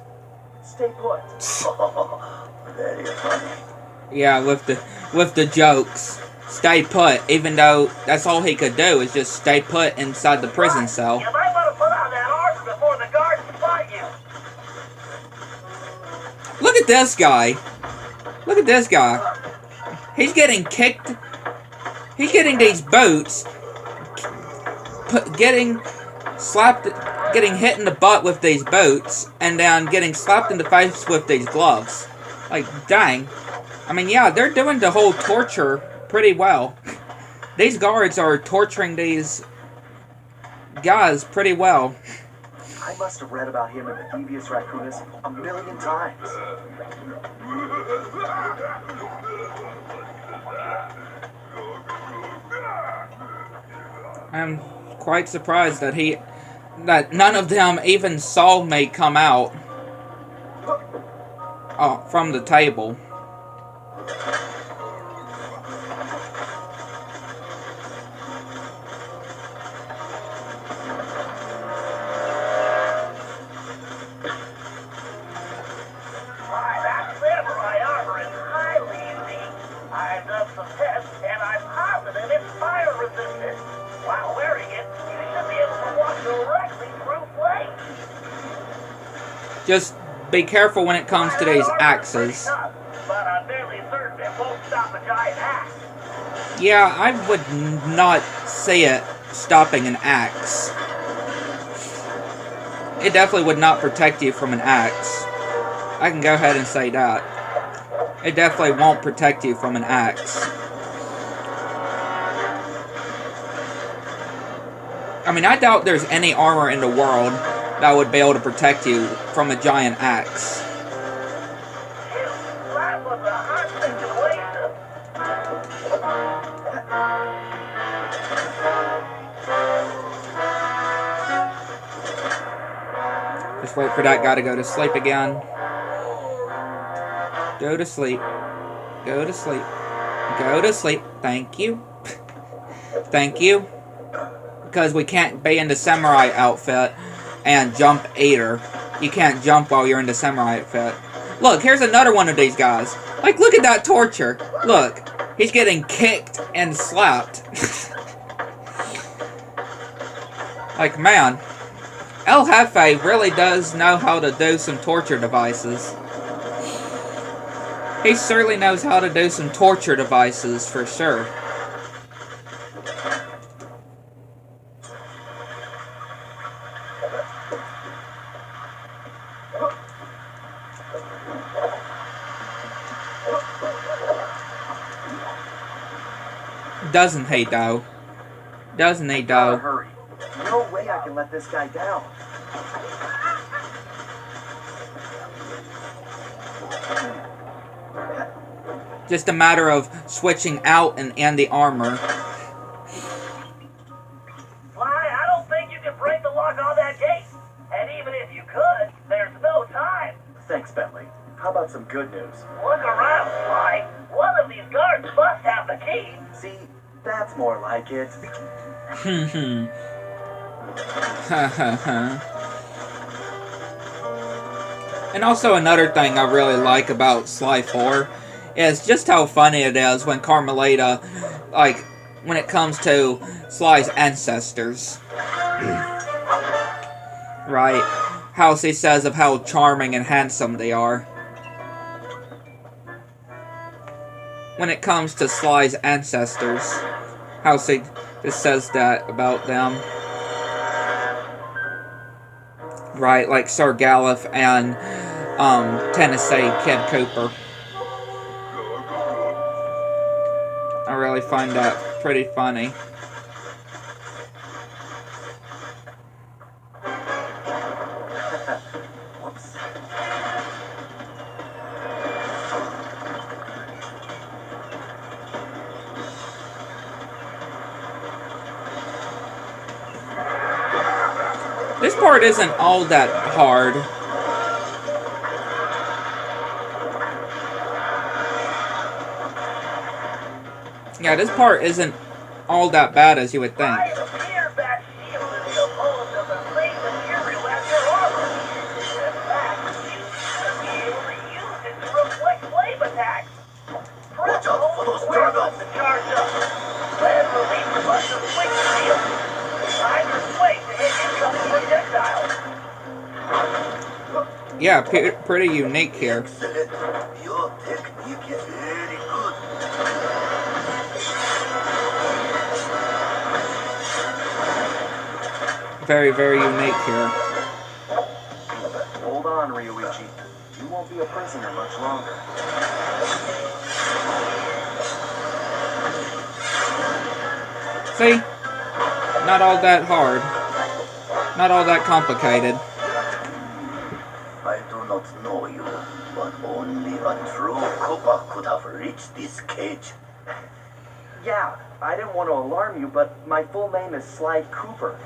stay put. Very funny. Yeah, with the jokes. Stay put, even though that's all he could do is just stay put inside the prison cell. You might want to put on that armor before the guards spot you. Look at this guy. Look at this guy. He's getting kicked. He's getting these boots. Getting slapped. Getting hit in the butt with these boots. And then getting slapped in the face with these gloves. Like, dang. I mean, yeah, they're doing the whole torture pretty well. These guards are torturing these guys pretty well. I must have read about him in the Devious Raccoonus a million times. I'm quite surprised that none of them even saw me come out from the table. Why, that samurai armor is highly unique. I've done some tests, and I'm positive it's fire resistant. While wearing it, you should be able to walk directly through flames. Just be careful when it comes to these axes. But I'm fairly certain it won't stop a giant axe. Yeah, I would not see it stopping an axe. It definitely would not protect you from an axe. I can go ahead and say that. It definitely won't protect you from an axe. I mean, I doubt there's any armor in the world that would be able to protect you from a giant axe. That was a hot situation. Just wait for that guy to go to sleep again. Go to sleep. Go to sleep. Go to sleep. Thank you. Thank you. Because we can't be in the samurai outfit and jump either. You can't jump while you're in the samurai outfit. Look, here's another one of these guys. Like, look at that torture. Look. He's getting kicked and slapped. Like, man. El Jefe really does know how to do some torture devices. He certainly knows how to do some torture devices, for sure. Doesn't he, though? Doesn't he, Gotta though? hurry. No way I can let this guy down. Just a matter of switching out and the armor. Why, I don't think you can break the lock on that gate. And even if you could, there's no time. Thanks, Bentley. How about some good news? Look around, Sly. One of these guards must have the key. See, that's more like it. And also another thing I really like about Sly 4 is just how funny it is when Carmelita, like, when it comes to Sly's ancestors. Right? How she says of how charming and handsome they are. When it comes to Sly's ancestors, how she just says that about them. Right, like Sir Galliff and Tennessee Kid Cooper. I really find that pretty funny. Whoops. This part isn't all that hard. Yeah, this part isn't all that bad as you would think. It appears that shield is composed of the same material as your armor. In fact, you should be able to use it to reflect flame attacks. Press Watch out for those square dragons. button to charge up. Then release the button to swing the shield. Time your swing to hit incoming projectiles. Yeah, pretty unique here. Excellent. Your technique is very good. Very, very unique here. Hold on, Ryuichi. You won't be a prisoner much longer. See? Not all that hard. Not all that complicated. I do not know you, but only a true Koopa could have reached this cage. Yeah, I didn't want to alarm you, but my full name is Sly Cooper.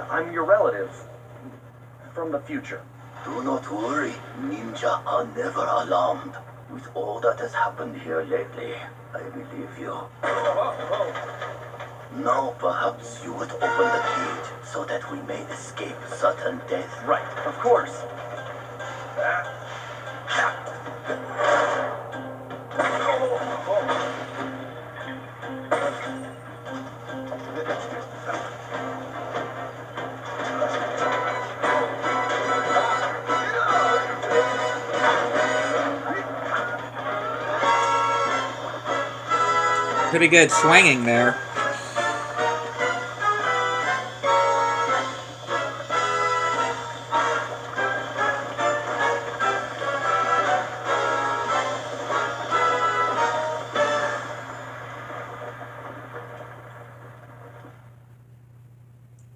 I'm your relative. From the future. Do not worry, ninja are never alarmed. With all that has happened here lately, I believe you. Now perhaps you would open the cage so that we may escape certain death. Right, of course. Pretty good swinging there.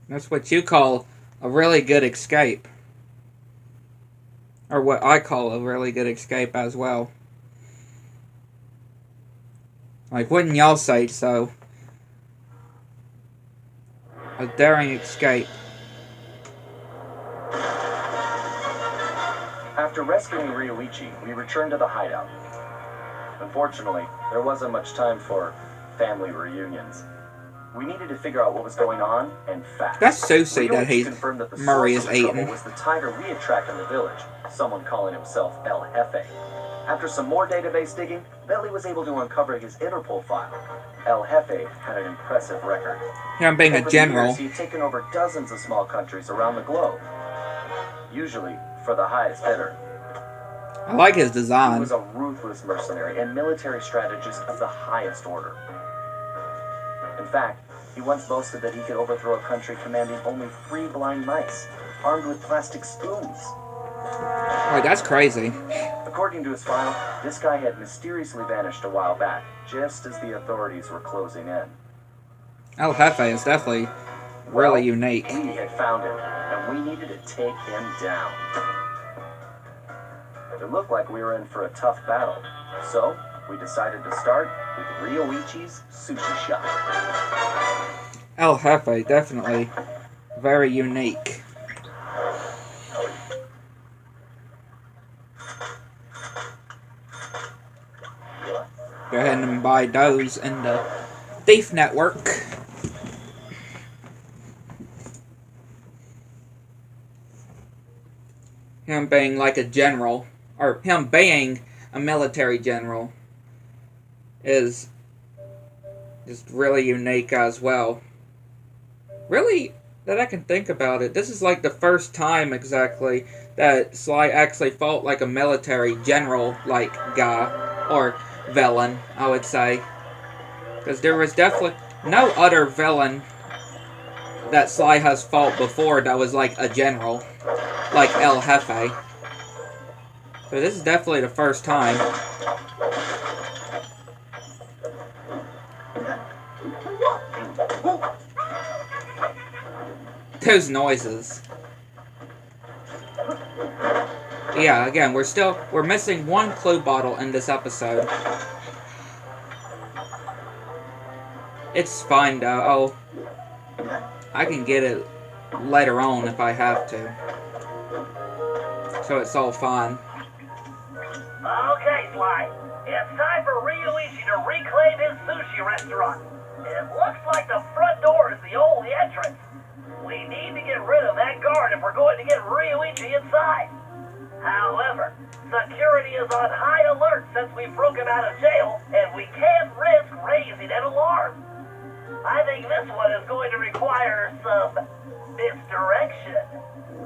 That's what you call a really good escape. Or what I call a really good escape as well. Like, wouldn't y'all say so? A daring escape. After rescuing Ryuichi, we returned to the hideout. Unfortunately, there wasn't much time for family reunions. We needed to figure out what was going on, and fast. That's Susie that Ryuichi confirmed that the Murray source is of the trouble eating. was the tiger we had tracked in the village, someone calling himself El Jefe. After some more database digging, Bentley was able to uncover his Interpol file. El Jefe had an impressive record. Yeah, I'm being a Over the general. years, he had taken over dozens of small countries around the globe, usually for the highest bidder. I like his He design. was a ruthless mercenary and military strategist of the highest order. In fact, he once boasted that he could overthrow a country commanding only 3 blind mice, armed with plastic spoons. Like, that's crazy. According to his file, this guy had mysteriously vanished a while back, just as the authorities were closing in. El Jefe is definitely really unique. We had found him, and we needed to take him down. It looked like we were in for a tough battle, so we decided to start with Ryoichi's sushi shop. El Jefe, definitely very unique. Go ahead and buy those in the Thief Network. Him being like a general, or him being a military general, is just really unique as well. Really, that I can think about it, this is like the first time exactly that Sly actually fought like a military general like guy, or villain, I would say. Because there was definitely no other villain that Sly has fought before that was like a general, like El Jefe. So this is definitely the first time. Those noises. Yeah, again, we're missing one clue bottle in this episode. It's fine though. I can get it later on if I have to. So it's all fine. Okay, Sly. It's time for Ryoichi to reclaim his sushi restaurant. It looks like the front door is the only entrance. We need to get rid of that guard if we're going to get Ryoichi inside. However, security is on high alert since we broke him out of jail, and we can't risk raising an alarm. I think this one is going to require some misdirection.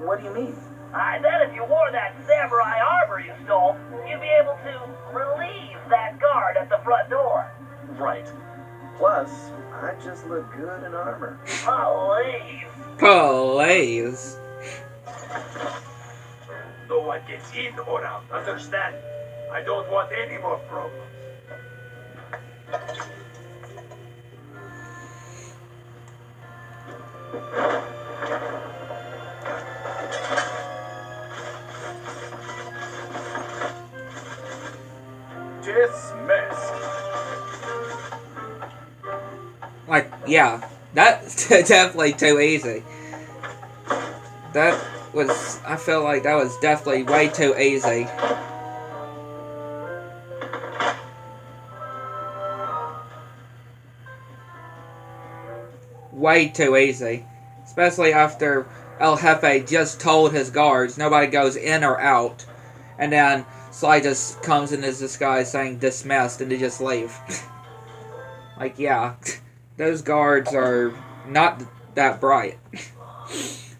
What do you mean? I bet if you wore that samurai armor you stole, you'd be able to relieve that guard at the front door. Right. Plus, I just look good in armor. Please. Please. No one gets in or out, understand? I don't want any more problems. Dismissed. Like, yeah, that's definitely too easy. I feel like that was definitely way too easy. Way too easy. Especially after El Jefe just told his guards nobody goes in or out. And then Sly just comes in his disguise saying dismissed and they just leave. Like, yeah, those guards are not that bright,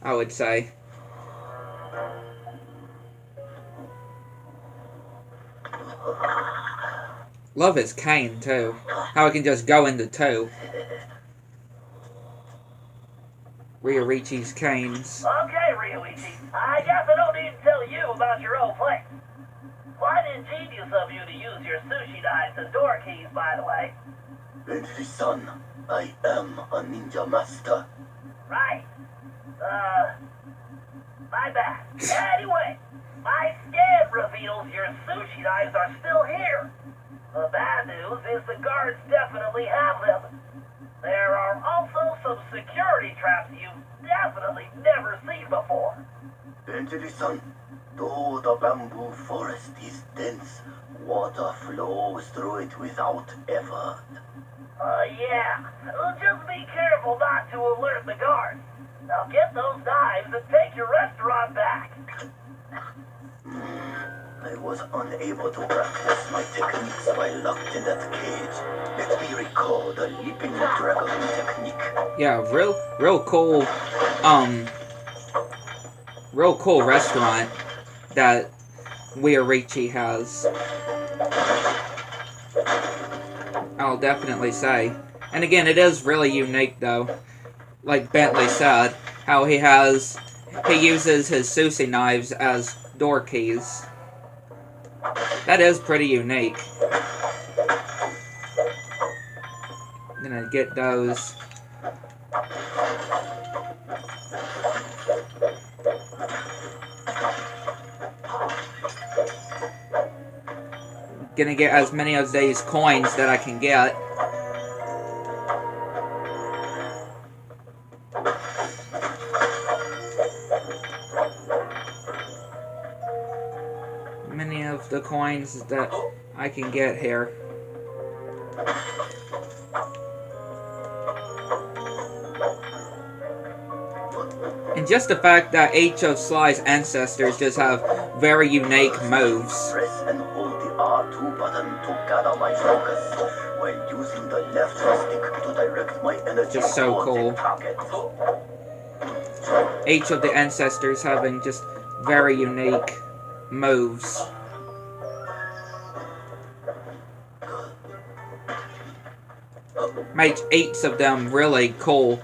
I would say. Love his cane, too. How it can just go into two. Ryoichi's canes. Okay, Ryoichi. I guess I don't need to tell you about your old place. Quite ingenious of you to use your sushi knives and door keys, by the way. Benji-san, I am a ninja master. Right. My bad. Anyway, my scan reveals your sushi knives are still here. The bad news is the guards definitely have them. There are also some security traps you've definitely never seen before. Benji-san, though the bamboo forest is dense, water flows through it without effort. Yeah. Just be careful not to alert the guards. Now get those knives and take your restaurant back. I was unable to practice my techniques while locked in that cage. Let me recall the leaping dragon technique. Yeah, real cool, real cool restaurant that Wearichi has. I'll definitely say. And again, it is really unique though. Like Bentley said, how he uses his sushi knives as door keys. That is pretty unique. I'm gonna get those. Gonna get as many of these coins that I can get. Many of the coins that I can get here. And just the fact that each of Sly's ancestors just have very unique moves. Press and hold the R2 button to gather my focus, while using the left stick to direct my energy Just so toward cool. the target. Each of the ancestors having just very unique moves. Makes each of them really cool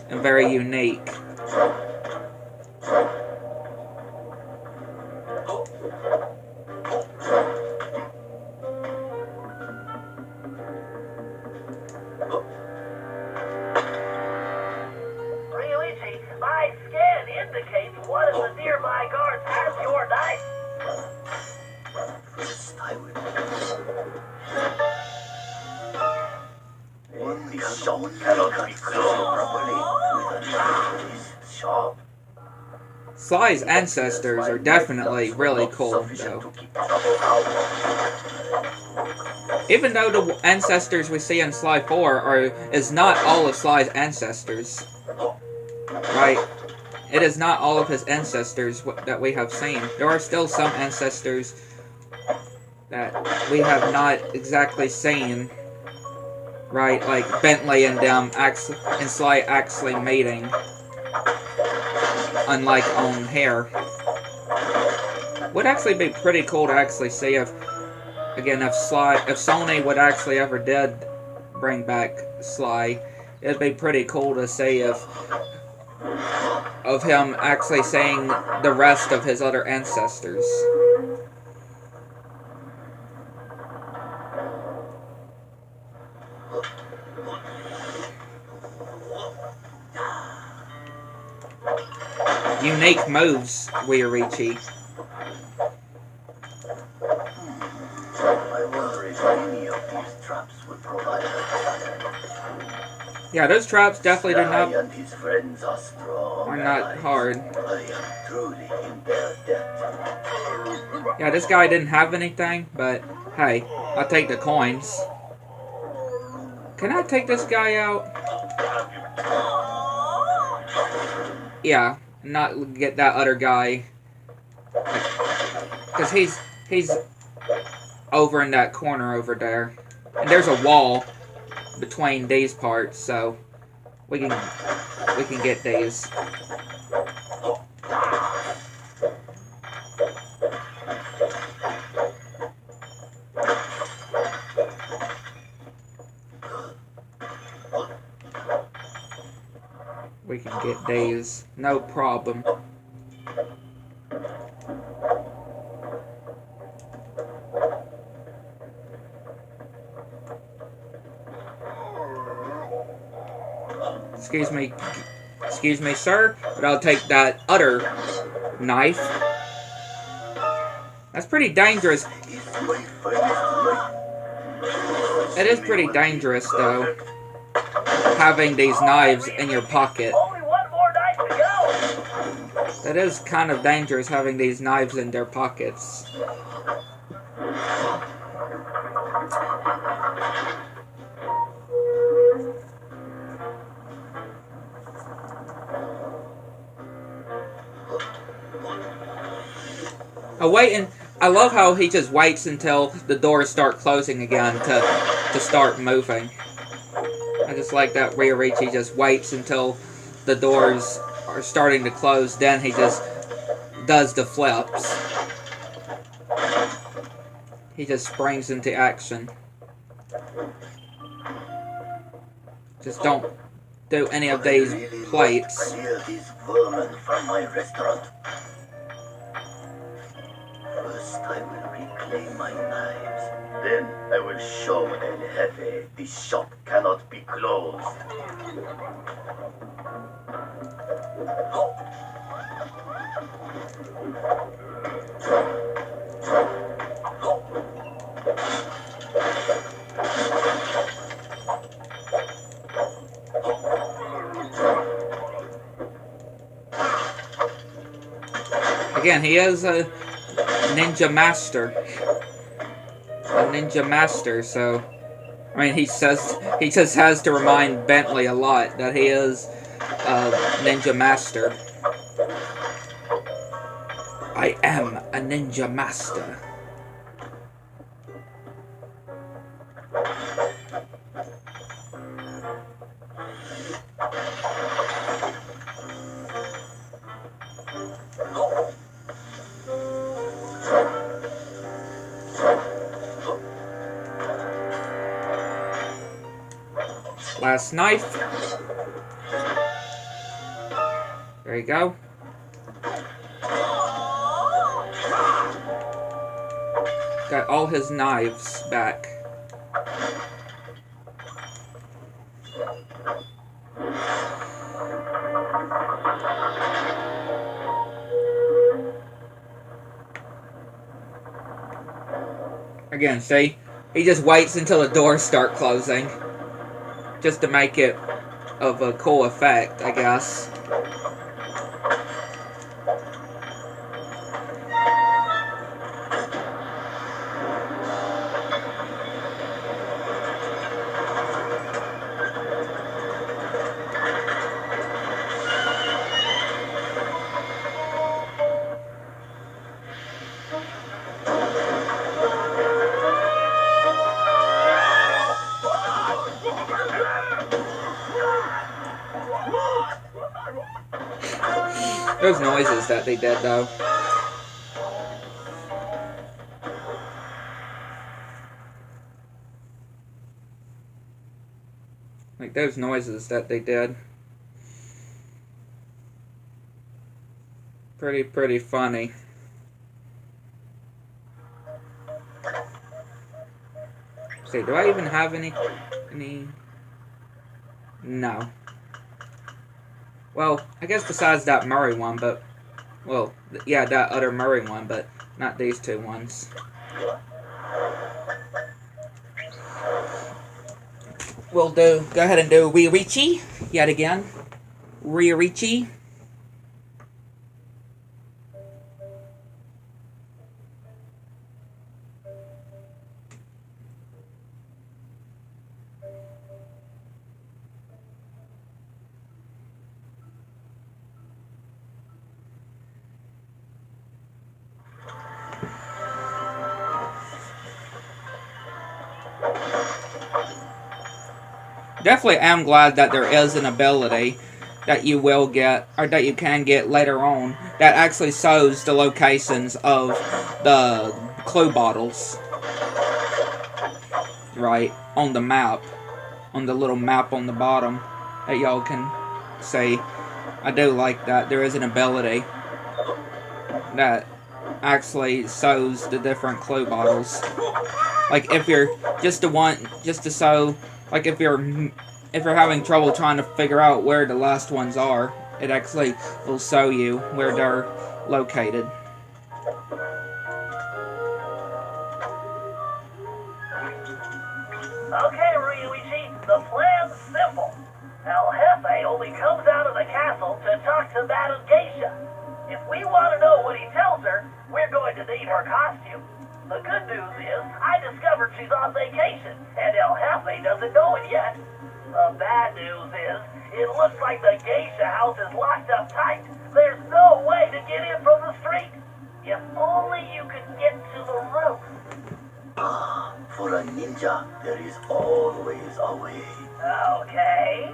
and very unique. Ryuichi, my scan indicates one of the nearby guards has your knife. First, I will. Only someone cannot be close properly with a knife that is sharp. Sly's ancestors are definitely really cool, though. Even though the ancestors we see in Sly 4 is not all of Sly's ancestors. Right? It is not all of his ancestors that we have seen. There are still some ancestors that we have not exactly seen. Right? Like Bentley and them and Sly actually mating. Unlike on Hair. Would actually be pretty cool to actually see if Sony would actually ever did bring back Sly. It'd be pretty cool to see of him actually seeing the rest of his other ancestors. Unique moves, Wearichi. I wonder if any of these traps would provide a challenge. Yeah, those traps definitely do Sly not and his friends are strong. are not allies. hard. I am truly in their debt. Yeah, this guy didn't have anything, but hey, I'll take the coins. Can I take this guy out? Yeah, not get that other guy. Because he's over in that corner over there. And there's a wall between these parts, so we can get these. We can get these, no problem. Excuse me, sir, but I'll take that other knife. That's pretty dangerous. It is pretty dangerous, though, having these knives in your pocket. Only one more knife to go. That is kind of dangerous, having these knives in their pockets. I love how he just waits until the doors start closing again to start moving. I just like that Ryuichi just waits until the doors are starting to close, then he just does the flips. He just springs into action. Just don't do any of these plates. Clear these vermin from my restaurant. First, I will reclaim my knives. Then, I will show El Jefe the shop cannot be closed. Again, he is a ninja master. A ninja master, so I mean he just has to remind Bentley a lot that he is a ninja master. I am a ninja master. Last knife. There you go. Got all his knives back. Again, see? He just waits until the doors start closing. Just to make it of a cool effect, I guess. Those noises that they did, though. Like, those noises that they did. Pretty funny. See, do I even have any... No. Well, I guess besides that Murray one, but... Well, yeah, that other Murray one, but not these two ones. We'll go ahead and do Riorichi yet again. Riorichi. Definitely am glad that there is an ability that you will get, or that you can get later on, that actually shows the locations of the clue bottles. Right, on the map. On the little map on the bottom that y'all can see. I do like that. There is an ability that actually shows the different clue bottles. Like if you're just to show, like if you're having trouble trying to figure out where the last ones are, it actually will show you where they're located. Okay, Ryuichi, the plan's simple. El Jefe only comes out of the castle to talk to Madame Geisha. If we want to know what he tells her, we're going to need her costume. The good news is, I discovered she's on vacation, and El Jefe doesn't know it yet. The bad news is, it looks like the geisha house is locked up tight. There's no way to get in from the street. If only you could get to the roof. Ah, for a ninja, there is always a way. Okay.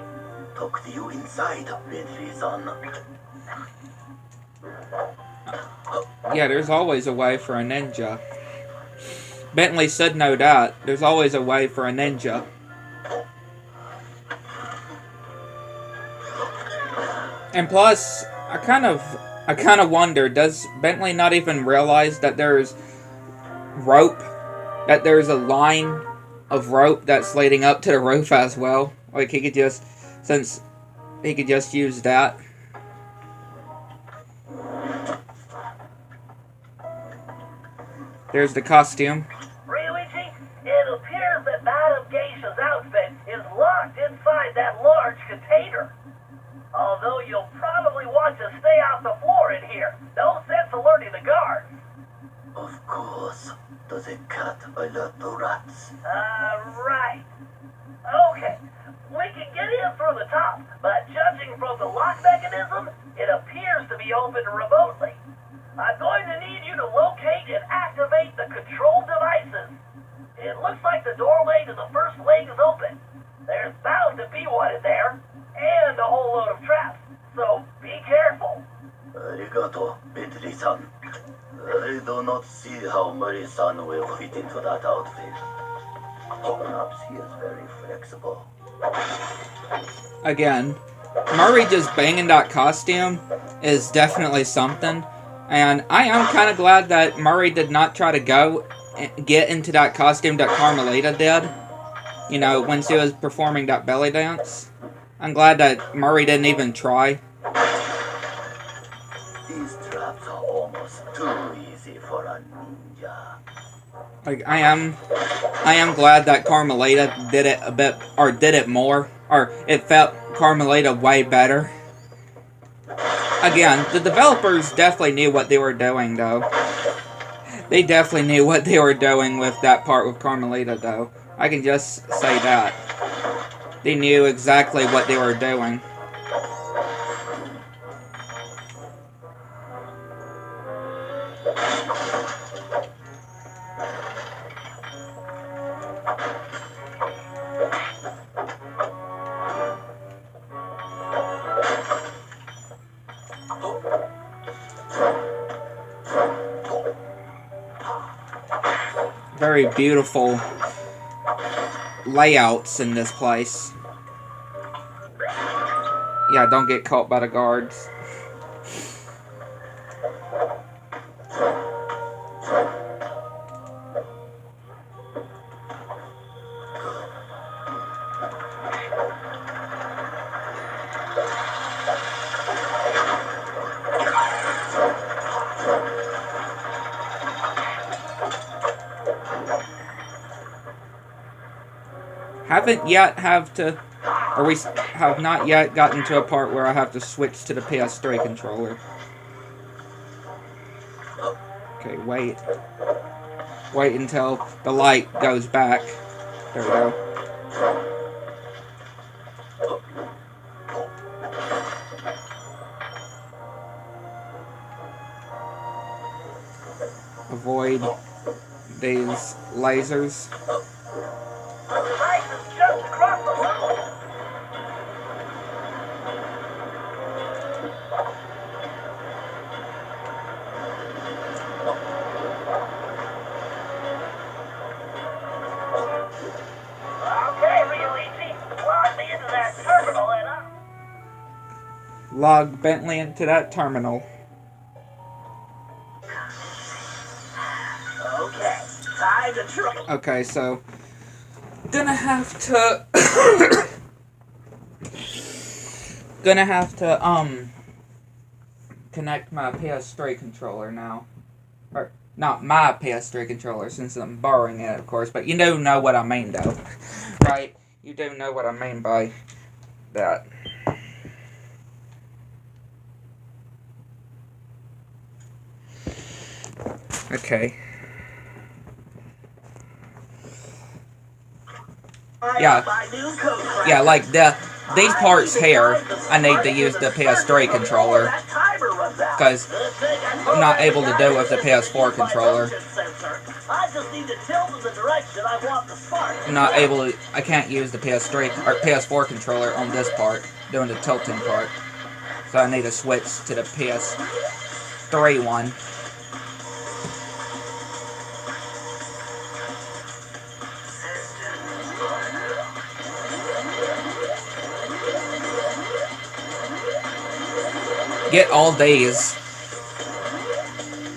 Talk to you inside, Bentley-san. Yeah, there's always a way for a ninja. Bentley said no doubt. There's always a way for a ninja. And plus, I kind of wonder, does Bentley not even realize that there's rope? That there's a line of rope that's leading up to the roof as well? Like, he could just, since he could just use that. There's the costume. Really, Chief? It appears that Madame Geisha's outfit is locked inside that large container. Although you'll probably want to stay off the floor in here. No sense alerting the guards. Of course. Does a cat alert the rats? Right. Okay. We can get in through the top, but judging from the lock mechanism, it appears to be opened remotely. I'm going to need you to locate and activate the control devices. It looks like the doorway to the first leg is open. There's bound to be one in there, and a whole load of traps, so be careful. Arigato, Bentley-san. I do not see how Murray-san will fit into that outfit. Perhaps he is very flexible. Again, Murray just banging that costume is definitely something. And I am kind of glad that Murray did not try to get into that costume that Carmelita did. You know, when she was performing that belly dance. I'm glad that Murray didn't even try. These traps are almost too easy for a ninja. Like, I am glad that Carmelita did it a bit, or did it more, or it felt Carmelita way better. Again, the developers definitely knew what they were doing, though. They definitely knew what they were doing with that part with Carmelita, though. I can just say that. They knew exactly what they were doing. Very beautiful layouts in this place. Yeah, don't get caught by the guards. Haven't yet have not yet gotten to a part where I have to switch to the PS3 controller. Okay, wait. Wait until the light goes back. There we go. Avoid these lasers. Log Bentley into that terminal. Okay, time to try. Okay, so gonna have to connect my PS3 controller now. Or not my PS3 controller, since I'm borrowing it, of course, but you do know what I mean, though. Right? You do know what I mean by that. Okay. Yeah, like these parts here, I need to use the PS3 controller, because I'm not able to do it with the PS4 controller. I can't use the PS3 or PS4 controller on this part, doing the tilting part. So I need to switch to the PS3 one. get all days.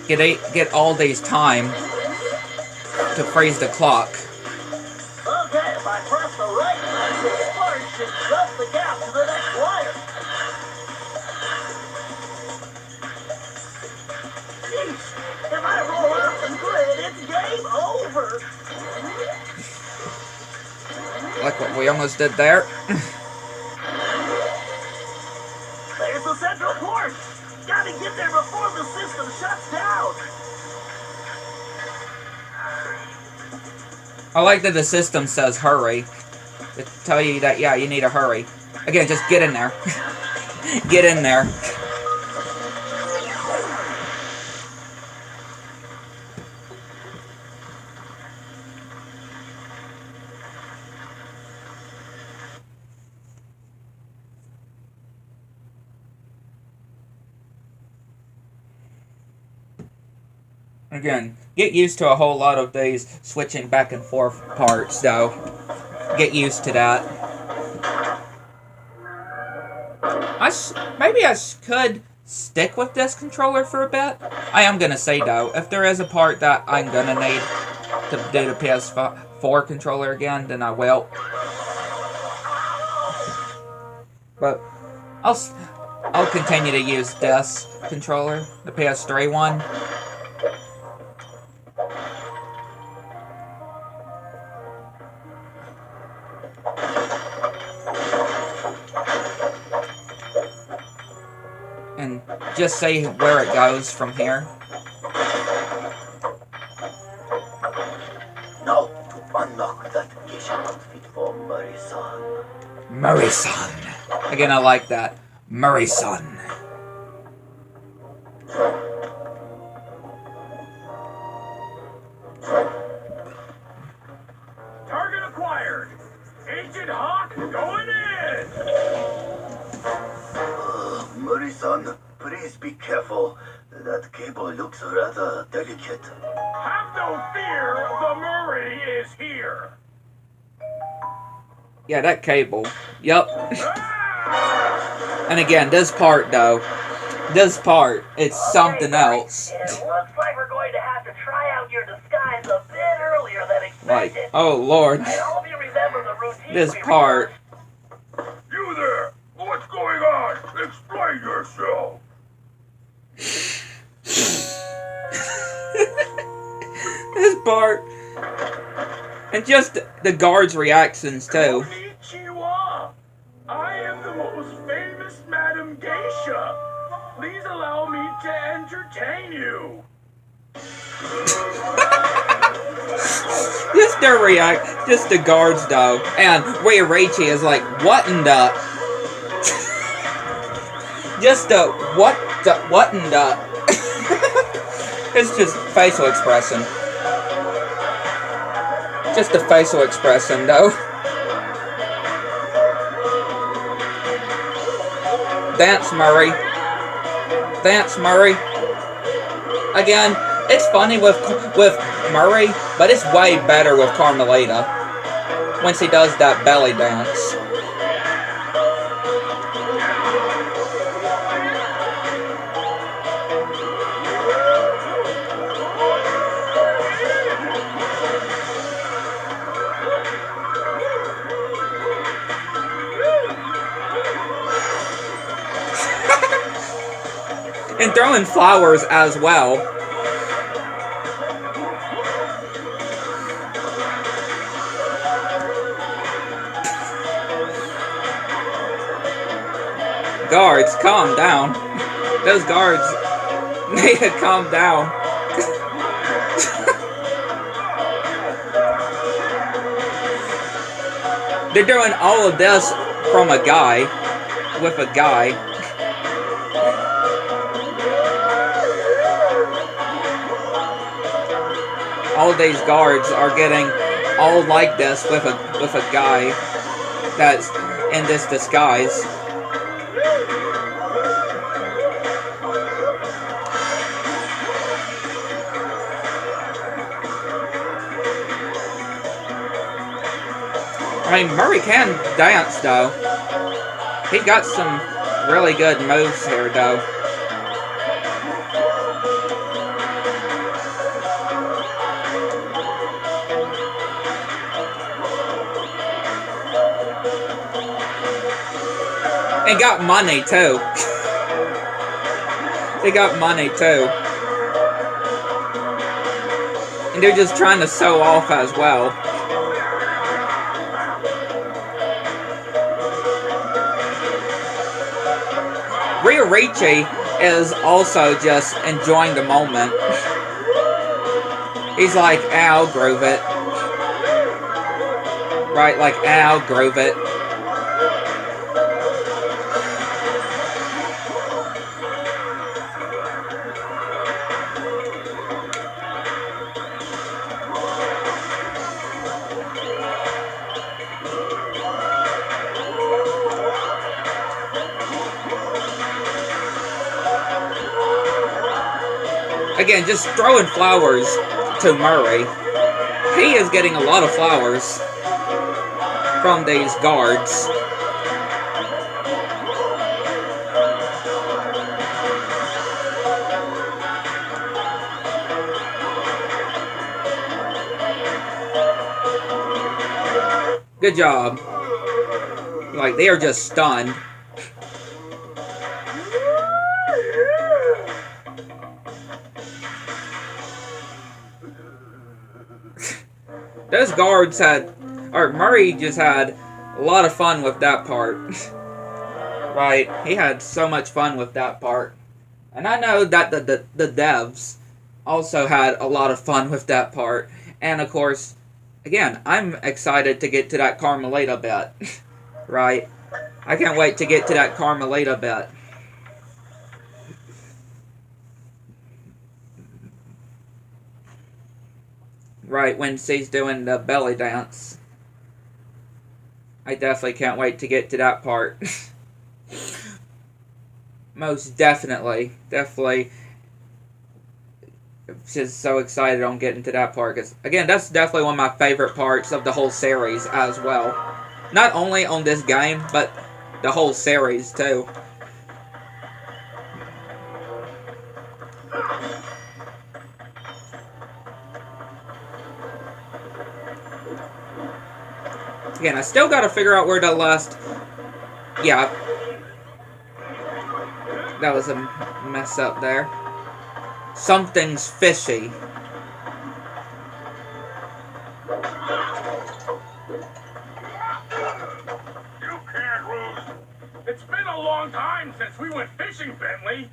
Get all days time to freeze the clock. Okay, if I press the right button, the spark should shut the gap to the next wire. Sheesh, if I roll off the grid, it's game over. Like what we almost did there. There's the central port. Gotta get there before the system shuts down. I like that the system says hurry. To tell you that, yeah, you need to hurry. Again, just get in there. Get in there. Again, get used to a whole lot of these switching back and forth parts, though. Get used to that. Maybe I could stick with this controller for a bit. I am gonna say, though, if there is a part that I'm gonna need to do the PS4 controller again, then I will. But I'll continue to use this controller, the PS3 one. And just say where it goes from here. Now, to unlock that geisha outfit for Murray-san. Murray-san. Again, I like that. Murray-san. Target acquired. Agent Hawk going in. Murray-san, please be careful. That cable looks rather delicate. Have no fear. The Murray is here. Yeah, that cable. Yup. And again, this part, though. This part, it's something else. It looks like we're going to have to try out your disguise a bit earlier than Like, expected. oh lord. I hope you remember the routine This we part. You there? What's going on? Explain yourself. This part. And just the guards' reactions, too. Konnichiwa. I am the most famous Madam Geisha. Please allow me to entertain you. Just their just the guards, though. And Reichi is like, what in the... Just the, what in the... It's just facial expression. Just the facial expression, though. Dance, Murray. Dance, Murray. Again, it's funny with Murray, but it's way better with Carmelita. Once he does that belly dance. And throwing flowers as well. Guards, calm down. Those guards need to calm down. They're doing all of this from a guy, with a guy. All these guards are getting all like this with a guy that's in this disguise. I mean, Murray can dance, though. He got some really good moves here, though. And got money, too. They got money, too. And they're just trying to show off as well. Ricci is also just enjoying the moment. He's like, I'll groove it. Right, like, I'll groove it. Again, just throwing flowers to Murray. He is getting a lot of flowers from these guards. Good job. Like, they are just stunned. Those guards had, or Murray just had a lot of fun with that part. Right, he had so much fun with that part. And I know that the devs also had a lot of fun with that part. And of course, again, I'm excited to get to that Carmelita bit. Right, I can't wait to get to that Carmelita bit. Right, when she's doing the belly dance. I definitely can't wait to get to that part. Most definitely. Definitely. Just so excited on getting to that part. Because, again, that's definitely one of my favorite parts of the whole series as well. Not only on this game, but the whole series, too. Again, I still gotta figure out where the last... Yeah. That was a mess up there. Something's fishy. You can't roost. It's been a long time since we went fishing, Bentley.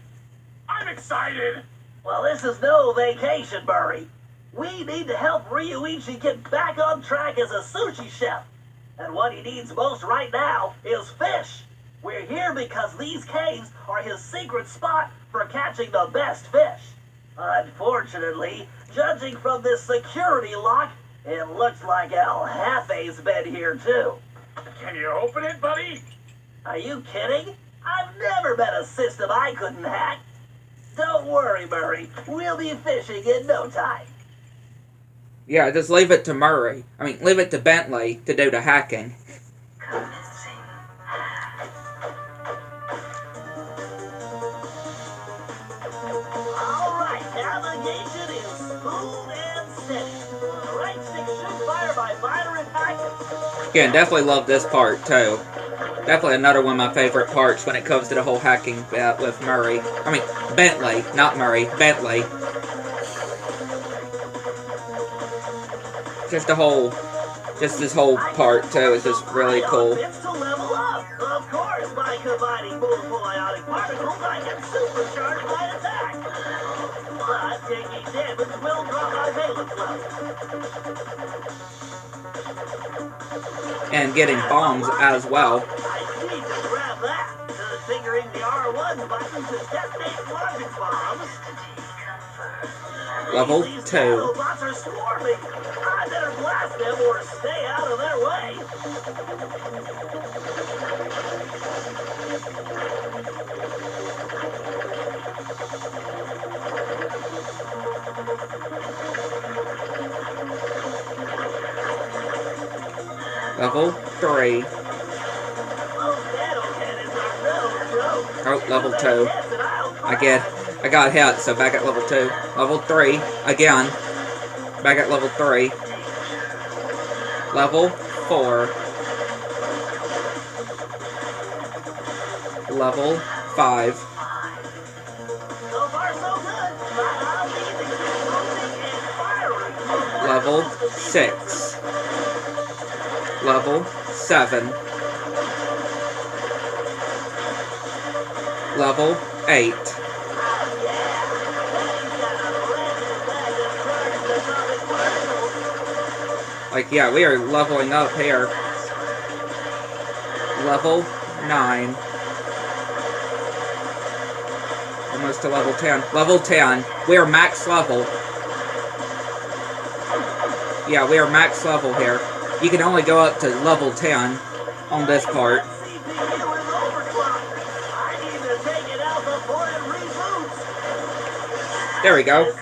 I'm excited. Well, this is no vacation, Murray. We need to help Ryuichi get back on track as a sushi chef. And what he needs most right now is fish. We're here because these caves are his secret spot for catching the best fish. Unfortunately, judging from this security lock, it looks like El Jefe's been here too. Can you open it, buddy? Are you kidding? I've never met a system I couldn't hack. Don't worry, Murray. We'll be fishing in no time. Yeah, just leave it to Murray. I mean, leave it to Bentley to do the hacking. Alright, navigation is smooth and steady. The right stick should fire by minor impactors. Again, definitely love this part, too. Definitely another one of my favorite parts when it comes to the whole hacking bit with Murray. I mean, Bentley, not Murray, Bentley. Just this whole part, too, is just really cool. It's to level up. Of course, by combining multiple ionic particles, I can supercharge my attack. But taking damage will drop my valence level. And getting bombs as well. I need to grab that. Fingering the R1 button to detonate logic bombs. Level These 2. nanobots are swarming. I better blast them or stay out of their way. Level 3. Oh, level 2. I got hit, so back at level 2. Level 3, again. Back at level 3. Level 4. level 5. So far, so good. Amazing, exploding, and firing. Level 6. Level 7. Level 8. Like, yeah, we are leveling up here. Level 9. Almost to level 10. Level 10. We are max level. Yeah, we are max level here. You can only go up to level 10 on this part. There we go.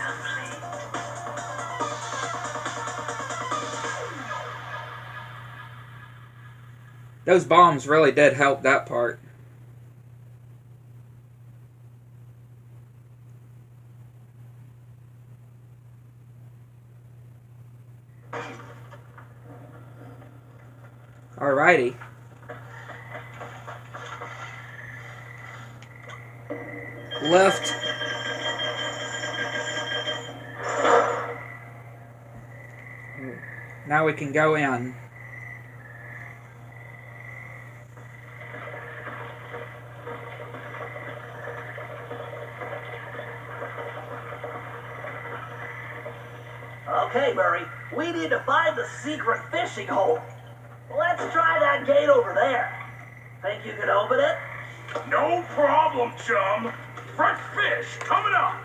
Those bombs really did help that part. Alrighty. Left. Now we can go in. Okay, Murray, we need to find the secret fishing hole. Let's try that gate over there. Think you can open it? No problem, chum. Fresh fish coming up.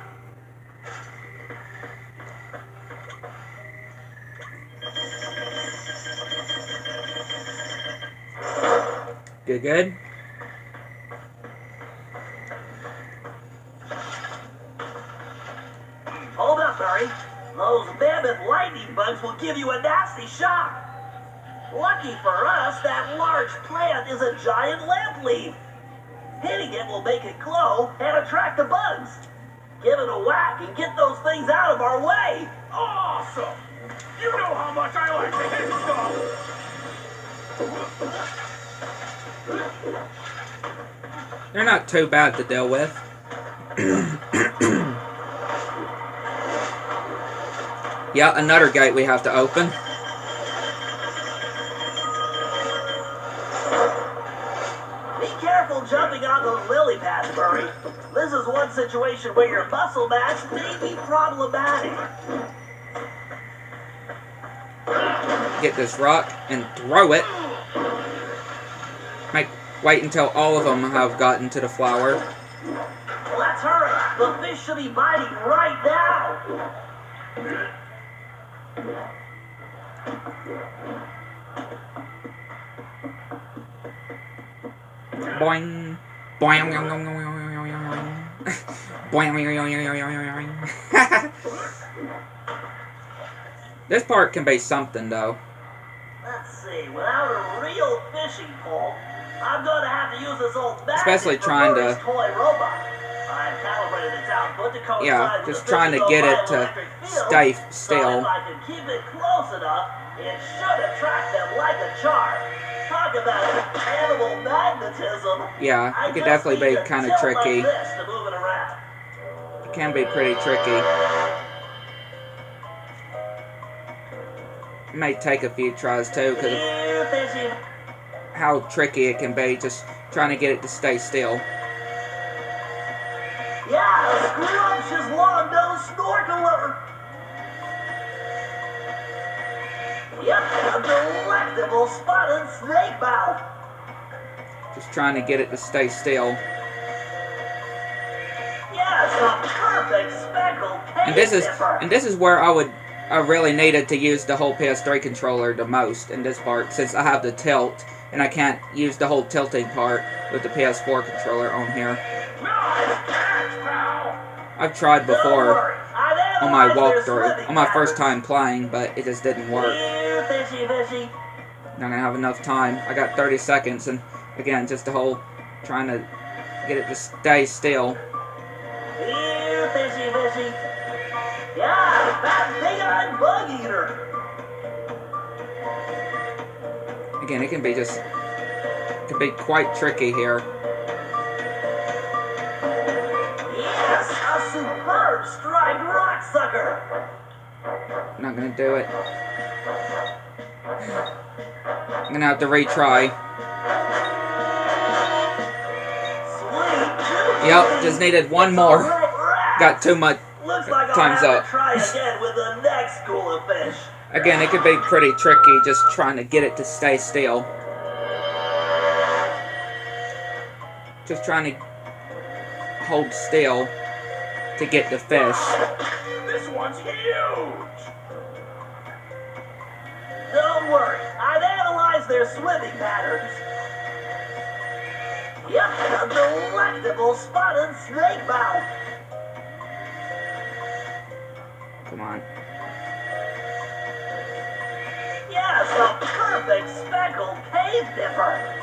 Good, good. Hold up, Murray. Those mammoth lightning bugs will give you a nasty shock. Lucky for us, that large plant is a giant lamp leaf. Hitting it will make it glow and attract the bugs. Give it a whack and get those things out of our way. Awesome. You know how much I like to hit stuff. They're not too bad to deal with. Yeah, another gate we have to open. Be careful jumping on those lily pads, Murray. This is one situation where your muscle mass may be problematic. Get this rock and throw it. Wait until all of them have gotten to the flower. Let's hurry. The fish should be biting right now. Boing. Boing. Boing. This part can be something, though. Let's see. Without a real fishing pole, I'm going to have to use this old Especially trying to... toy robot. I've calibrated its output to coincide Yeah, with just the trying to fishing get on it my to electric field. stay So still. if I can keep it close enough, it should attract them like a charm. Talk about animal magnetism. Yeah, it could definitely be kind of tricky. It can be pretty tricky. It may take a few tries too, because of how tricky it can be, just trying to get it to stay still. Yeah, scrumptious long-nosed snorkeler. Yep, a delectable spotted snake mouth. Just trying to get it to stay still. Yes, a perfect speckled cave dipper. And this is where I really needed to use the whole PS3 controller the most in this part, since I have the tilt and I can't use the whole tilting part with the PS4 controller on here. I've tried before on my walkthrough, on my first time playing, but it just didn't work. Not gonna have enough time. I got 30 seconds, and again, just the whole trying to get it to stay still. Yeah, that big-eyed bug eater. Again, it can be quite tricky here. superb striped rock sucker! Not gonna do it. I'm gonna have to retry. Sweet. Yep, just needed one more. Got too much. Looks like I'll Time's have up. to try again with the next school of fish. Again, it could be pretty tricky just trying to get it to stay still. Just trying to hold still to get the fish. This one's huge! Don't worry, I've analyzed their swimming patterns. Yep, a delectable spotted snake mouth. Come on. Yes, a perfect speckled cave dipper.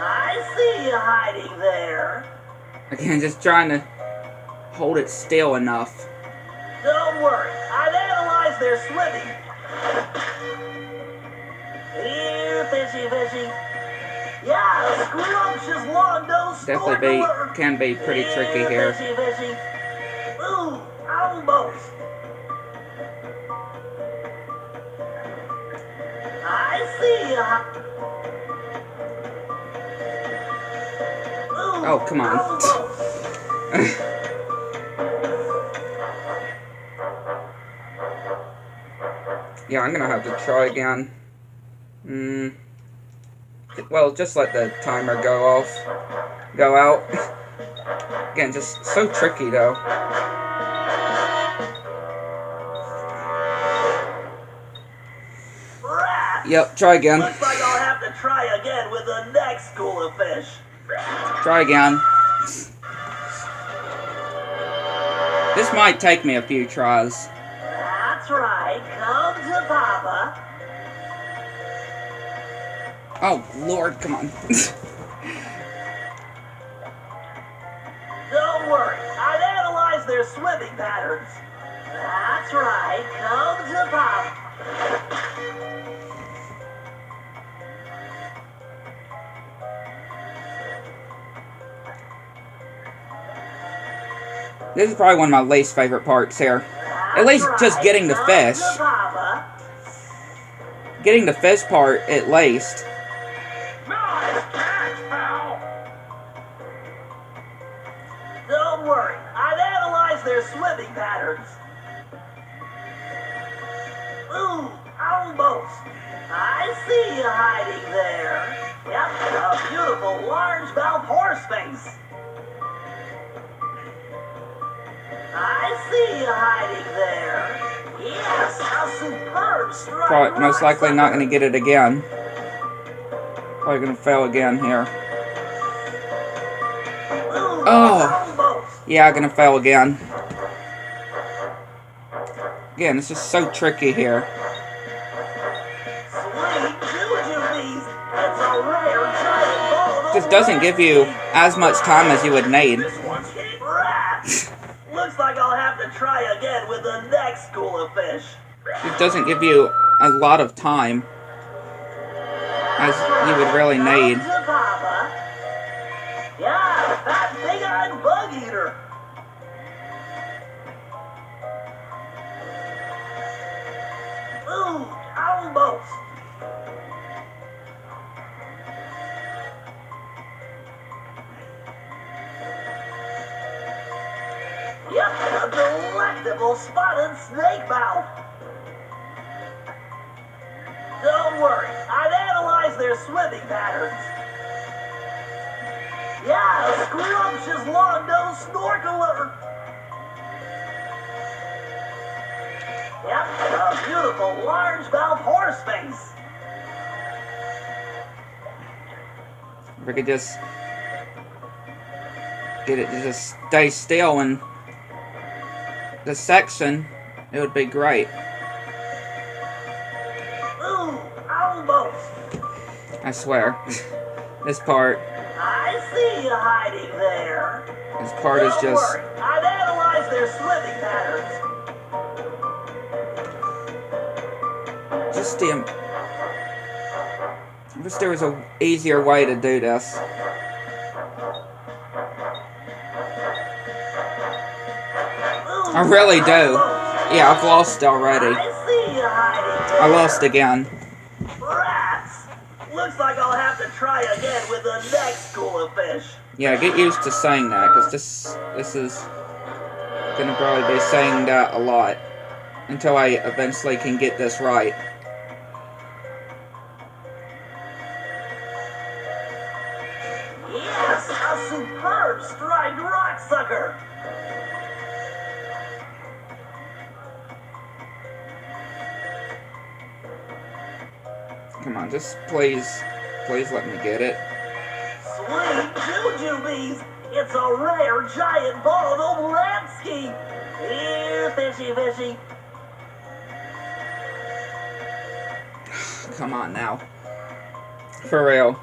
I see you hiding there. Again, just trying to hold it still enough. Don't worry, I've analyzed their swimming. Here, fishy, fishy. Yeah, a scrumptious long-nosed Definitely snorkeler. can be pretty tricky here. Fishy, fishy. Ooh, almost. I see ya. Ooh, Oh, come on. almost. Yeah, I'm gonna have to try again. Well, just let the timer go out. Again, just so tricky though. Rats. Yep, try again. Looks like I'll have to try again with the next school of fish. Try again. This might take me a few tries. That's right. Come to Papa. Oh, Lord, come on. Don't worry, I've analyzed their swimming patterns. That's right, come to Papa. This is probably one of my least favorite parts here. At least just getting the fish. Getting the fish part, at least. Nice catch, pal! Don't worry, I've analyzed their swimming patterns. Ooh, almost. I see you hiding there. Yep, a beautiful largemouth horse face. I see you hiding there. Yes, a superb striped Probably, most likely rock not going to get it again. Probably going to fail again here. Ooh, Oh. almost. Yeah, I'm going to fail again. Again, it's just so tricky here. Sweet juju bees. It's a rare giant ball of Just doesn't give you rat as much time as you would need. This one's seed. Rats. Looks like I'll have to try again with the next school of fish. It doesn't give you a lot of time as you would really need. Come to Papa. Yeah, fat big-eyed bug eater. Ooh, almost. Yep, a delectable spotted snake mouth. Don't worry, I've analyzed their swimming patterns. Yeah, a scrumptious long-nosed snorkeler. Yep, a beautiful largemouth horse face. If I could just get it to just stay still in the section, it would be great. Ooh, almost. I swear. This part I see you hiding there. is just Don't worry, I've analyzed their swimming patterns. I wish there was a easier way to do this. I really do. Yeah, I've lost already. I see you hiding there. I lost again. Rats! Looks like I'll have to try again with the next school of fish. Yeah, get used to saying that, because this is gonna probably be saying that a lot until I eventually can get this right. Yes, a superb striped rock sucker. Come on, just please let me get it. Sweet jujubes! It's a rare giant ball of Lansky. Here, fishy, fishy. Come on now. For real.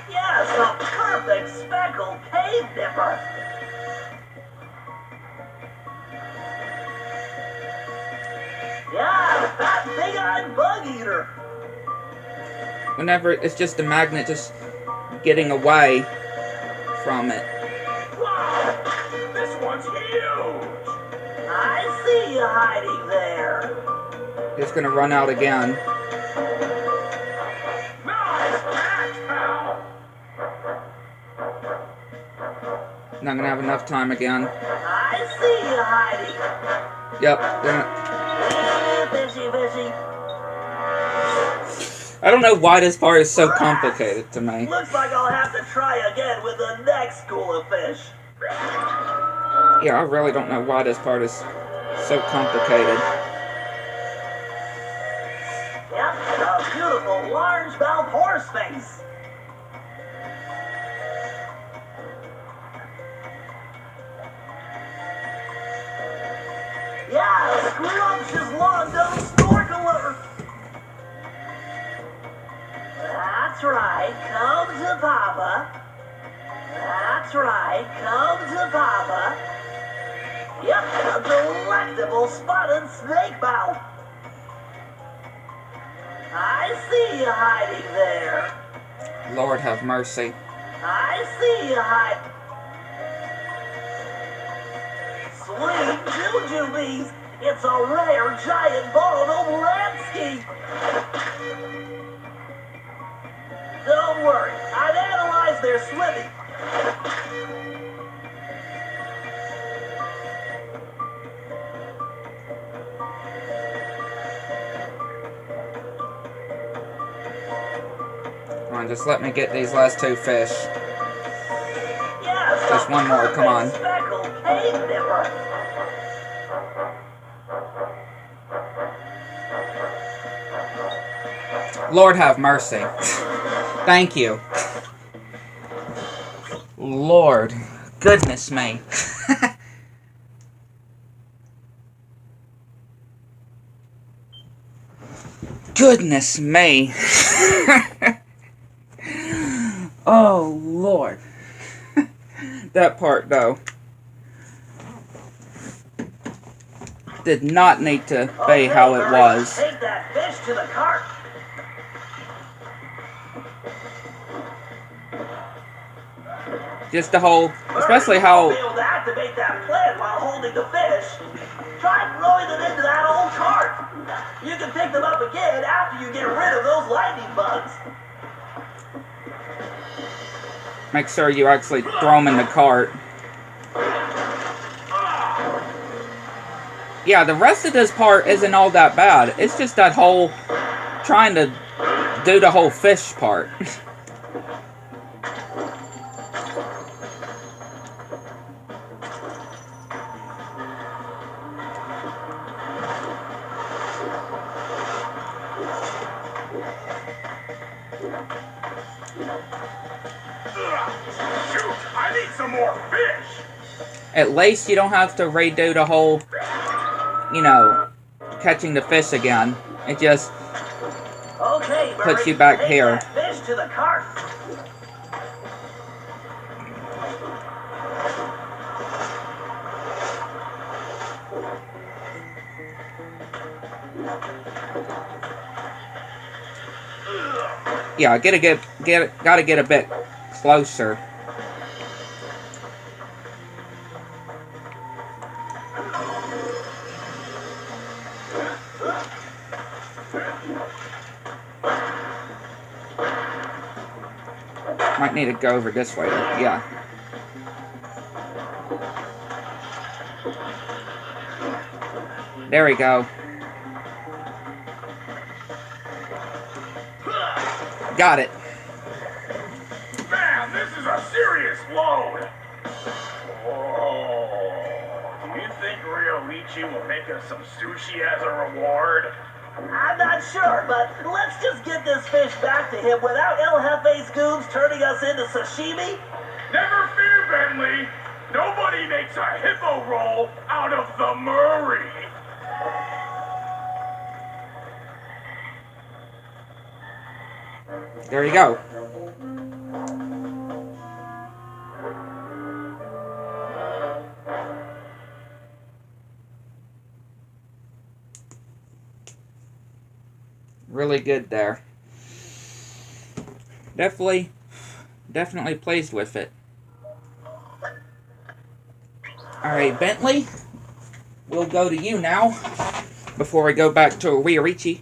Yes, a perfect speckled cave dipper. Yeah, that big-eyed bug eater. Whenever it's just the magnet just getting away from it. Wow! This one's huge! I see you hiding there. It's gonna run out again. Nice catch, pal! Not gonna have enough time again. I see you hiding. Yep. Here, fishy, fishy. I don't know why this part is so complicated to me. Looks like I'll have to try again with the next school of fish. Yeah, I really don't know why this part is so complicated. Yep, a beautiful large-mouthed horse face. Yeah, a scrumptious long-nosed snorkeler. That's right, come to Papa. That's right, come to Papa. Yep, a delectable spotted snake mouth. I see you hiding there. Lord have mercy. I see you hiding. Sweet jujubes! It's a rare giant ball of Lansky. Don't worry, I've analyzed their swimming. Come on, just let me get these last two fish. Yes, Just one more, come on. speckled cave dipper. Lord have mercy. Thank you. Lord. Goodness me. Goodness me. Oh, Lord. That part, though, did not need to be how it was. Take that fish to the cart. Just the whole, especially how, Be able to activate that plant while holding the fish. Try throwing them into that old cart. You can pick them up again after you get rid of those lightning bugs. make sure you actually throw them in the cart. Yeah, the rest of this part isn't all that bad. It's just that whole trying to do the whole fish part. Shoot, I need some more fish! At least you don't have to redo the whole, you know, catching the fish again. It just Okay, puts Murray, you back take here. that fish to the cart. Yeah, gotta get a bit closer. Might need to go over this way. Yeah. There we go. Got it. Man, this is a serious load. Oh, do you think Ryoichi will make us some sushi as a reward? I'm not sure, but let's just get this fish back to him without El Jefe's goons turning us into sashimi. Never fear, Bentley. Nobody makes a hippo roll out of the Murray. There you go. Really good there. Definitely pleased with it. Alright, Bentley. We'll go to you now. Before we go back to Ryoichi.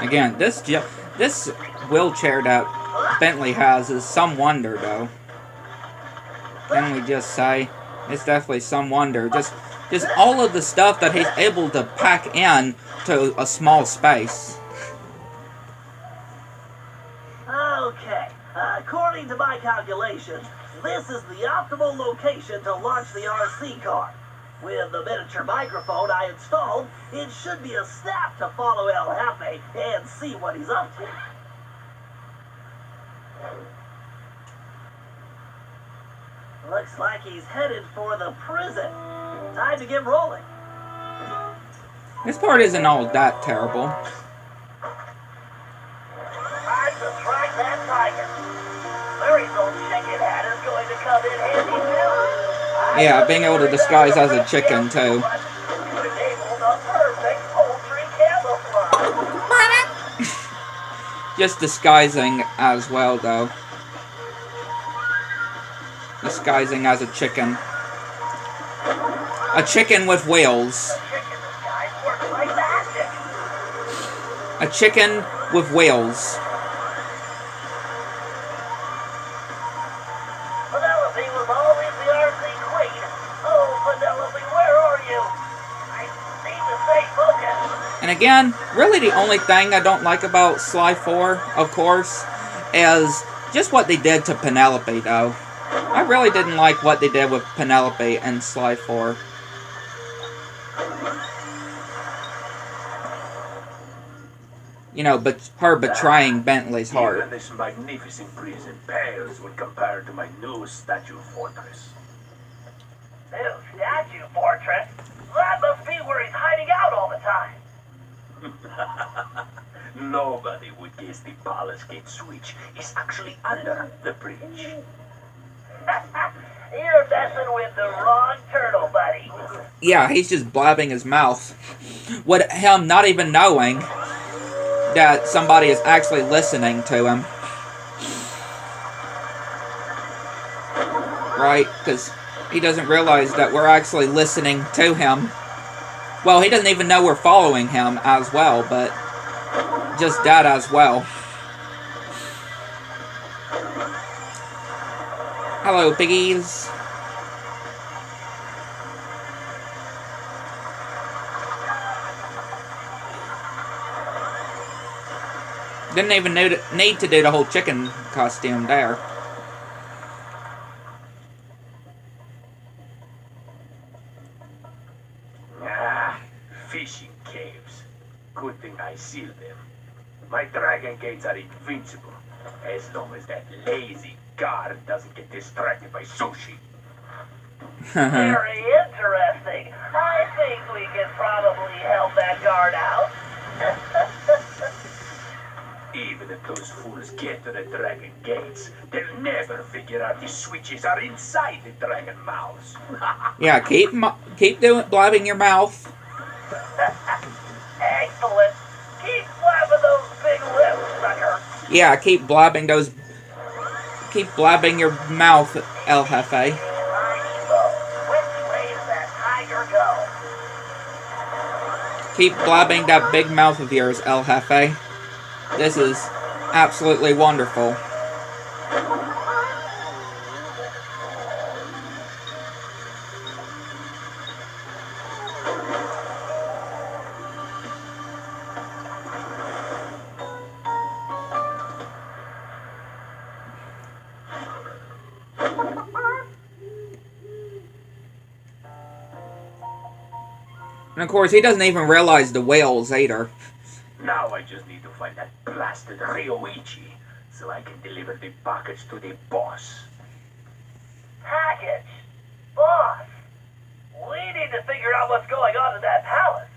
Again, this wheelchair that Bentley has is some wonder, though. Can we just say it's definitely some wonder? Just all of the stuff that he's able to pack in to a small space. Okay, according to my calculations, this is the optimal location to launch the RC car. With the miniature microphone I installed, it should be a snap to follow El Jefe and see what he's up to. Looks like he's headed for the prison. Time to get rolling. This part isn't all that terrible. Time to track that tiger. Larry's old chicken hat is going to come in handy too. Yeah, being able to disguise as a chicken, too. Just disguising as well, though. Disguising as a chicken. A chicken with wheels. A chicken with wheels. And again, really the only thing I don't like about Sly 4, of course, is just what they did to Penelope, though. I really didn't like what they did with Penelope and Sly 4. You know, but her betraying Bentley's heart. Even this magnificent prison pales when compared to my new statue fortress. New statue fortress? That must be where he's hiding out all the time. Nobody would guess the palace gate switch is actually under the bridge. You're messing with the wrong turtle, buddy. Yeah, he's just blabbing his mouth. With him not even knowing that somebody is actually listening to him. Right? Because he doesn't realize that we're actually listening to him. Well, he doesn't even know we're following him as well, but just that as well. Hello, piggies. Didn't even need to do the whole chicken costume there. fishing caves. Good thing I sealed them. My dragon gates are invincible, as long as that lazy guard doesn't get distracted by sushi. Very interesting. I think we can probably help that guard out. Even if those fools get to the dragon gates, they'll never figure out the switches are inside the dragon mouths. Yeah, keep blabbing your mouth. Excellent. Keep flapping those big lips, sucker. Yeah, keep blabbing your mouth, El Jefe. Which way does that tiger go? Keep blabbing that big mouth of yours, El Jefe. This is absolutely wonderful. And of course, he doesn't even realize the whales either. Now I just need to find that blasted Ryoichi, so I can deliver the package to the boss. Package? Boss? We need to figure out what's going on in that palace.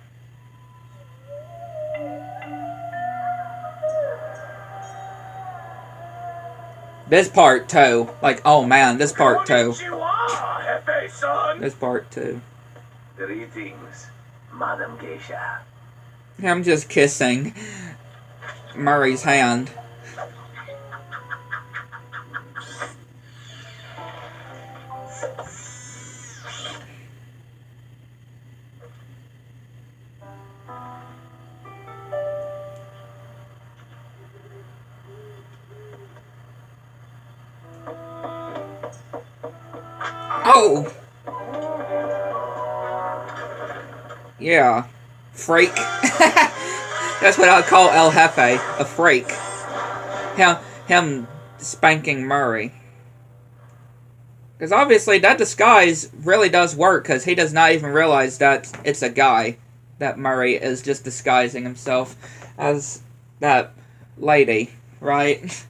This part too. Like, oh man, this part too. Konnichiwa, Hefe-san. This part too. Greetings, Madam Geisha. I'm just kissing Murray's hand. Oh! Yeah. Freak. That's what I'll call El Jefe. A freak. Him spanking Murray. Because obviously that disguise really does work, because he does not even realize that it's a guy. That Murray is just disguising himself as that lady, right?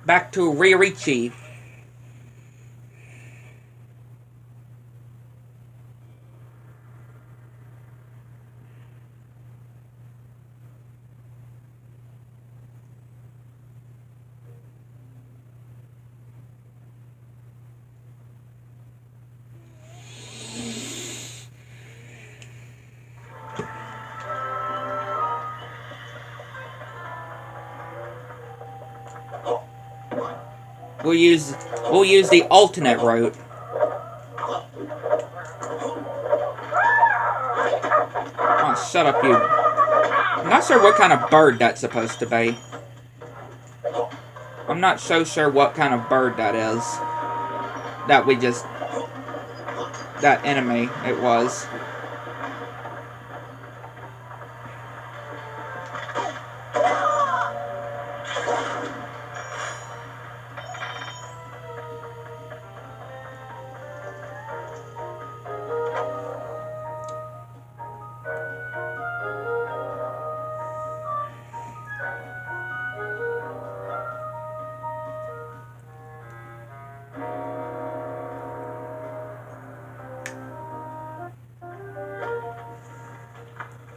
Back to Ryoichi. We'll use the alternate route. Oh, shut up, you. I'm not sure what kind of bird that's supposed to be. I'm not so sure what kind of bird that is. That enemy it was.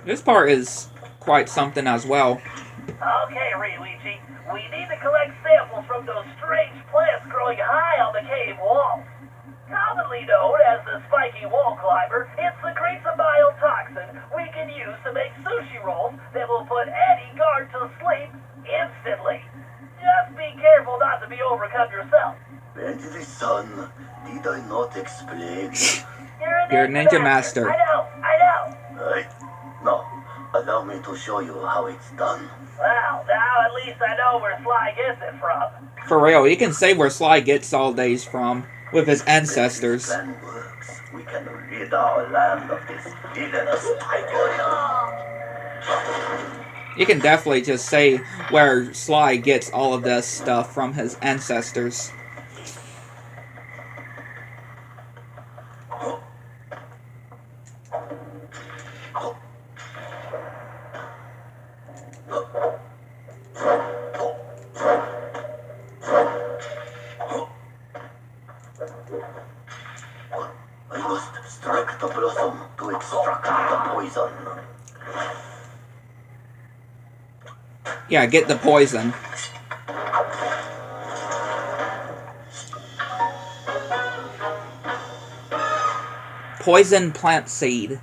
This part is quite something as well. Okay, Ryoichi, we need to collect samples from those strange plants growing high on the cave walls. Commonly known as the spiky wall climber, it secretes a biotoxin we can use to make sushi rolls that will put any guard to sleep instantly. Just be careful not to be overcome yourself. Bentley-san, did I not explain? You're a ninja master. I know. Right? Now, allow me to show you how it's done. Well, now at least I know where Sly gets it from. For real, you can say where Sly gets all these from, with his ancestors. If this plan works, we can rid our land of this villainous tiger. You can definitely just say where Sly gets all of this stuff from his ancestors. I must strike the blossom to extract the poison. Yeah, get the poison. Poison plant seed.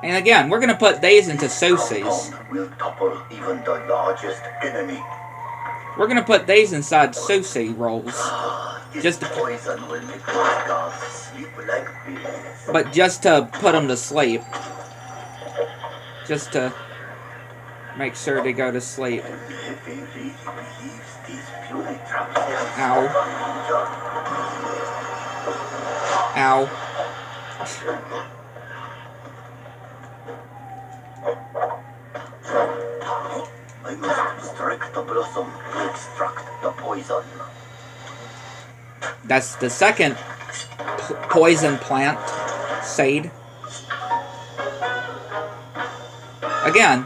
And again, we're gonna put these into sushis. Will topple even the largest enemy. We're gonna put these inside sushi rolls. Just the poison will make those guards sleep like bees. But just to put them to sleep. Just to make sure they go to sleep. Ow. Ow. I must strike the blossom to extract the poison. That's the second poison plant seed. Again,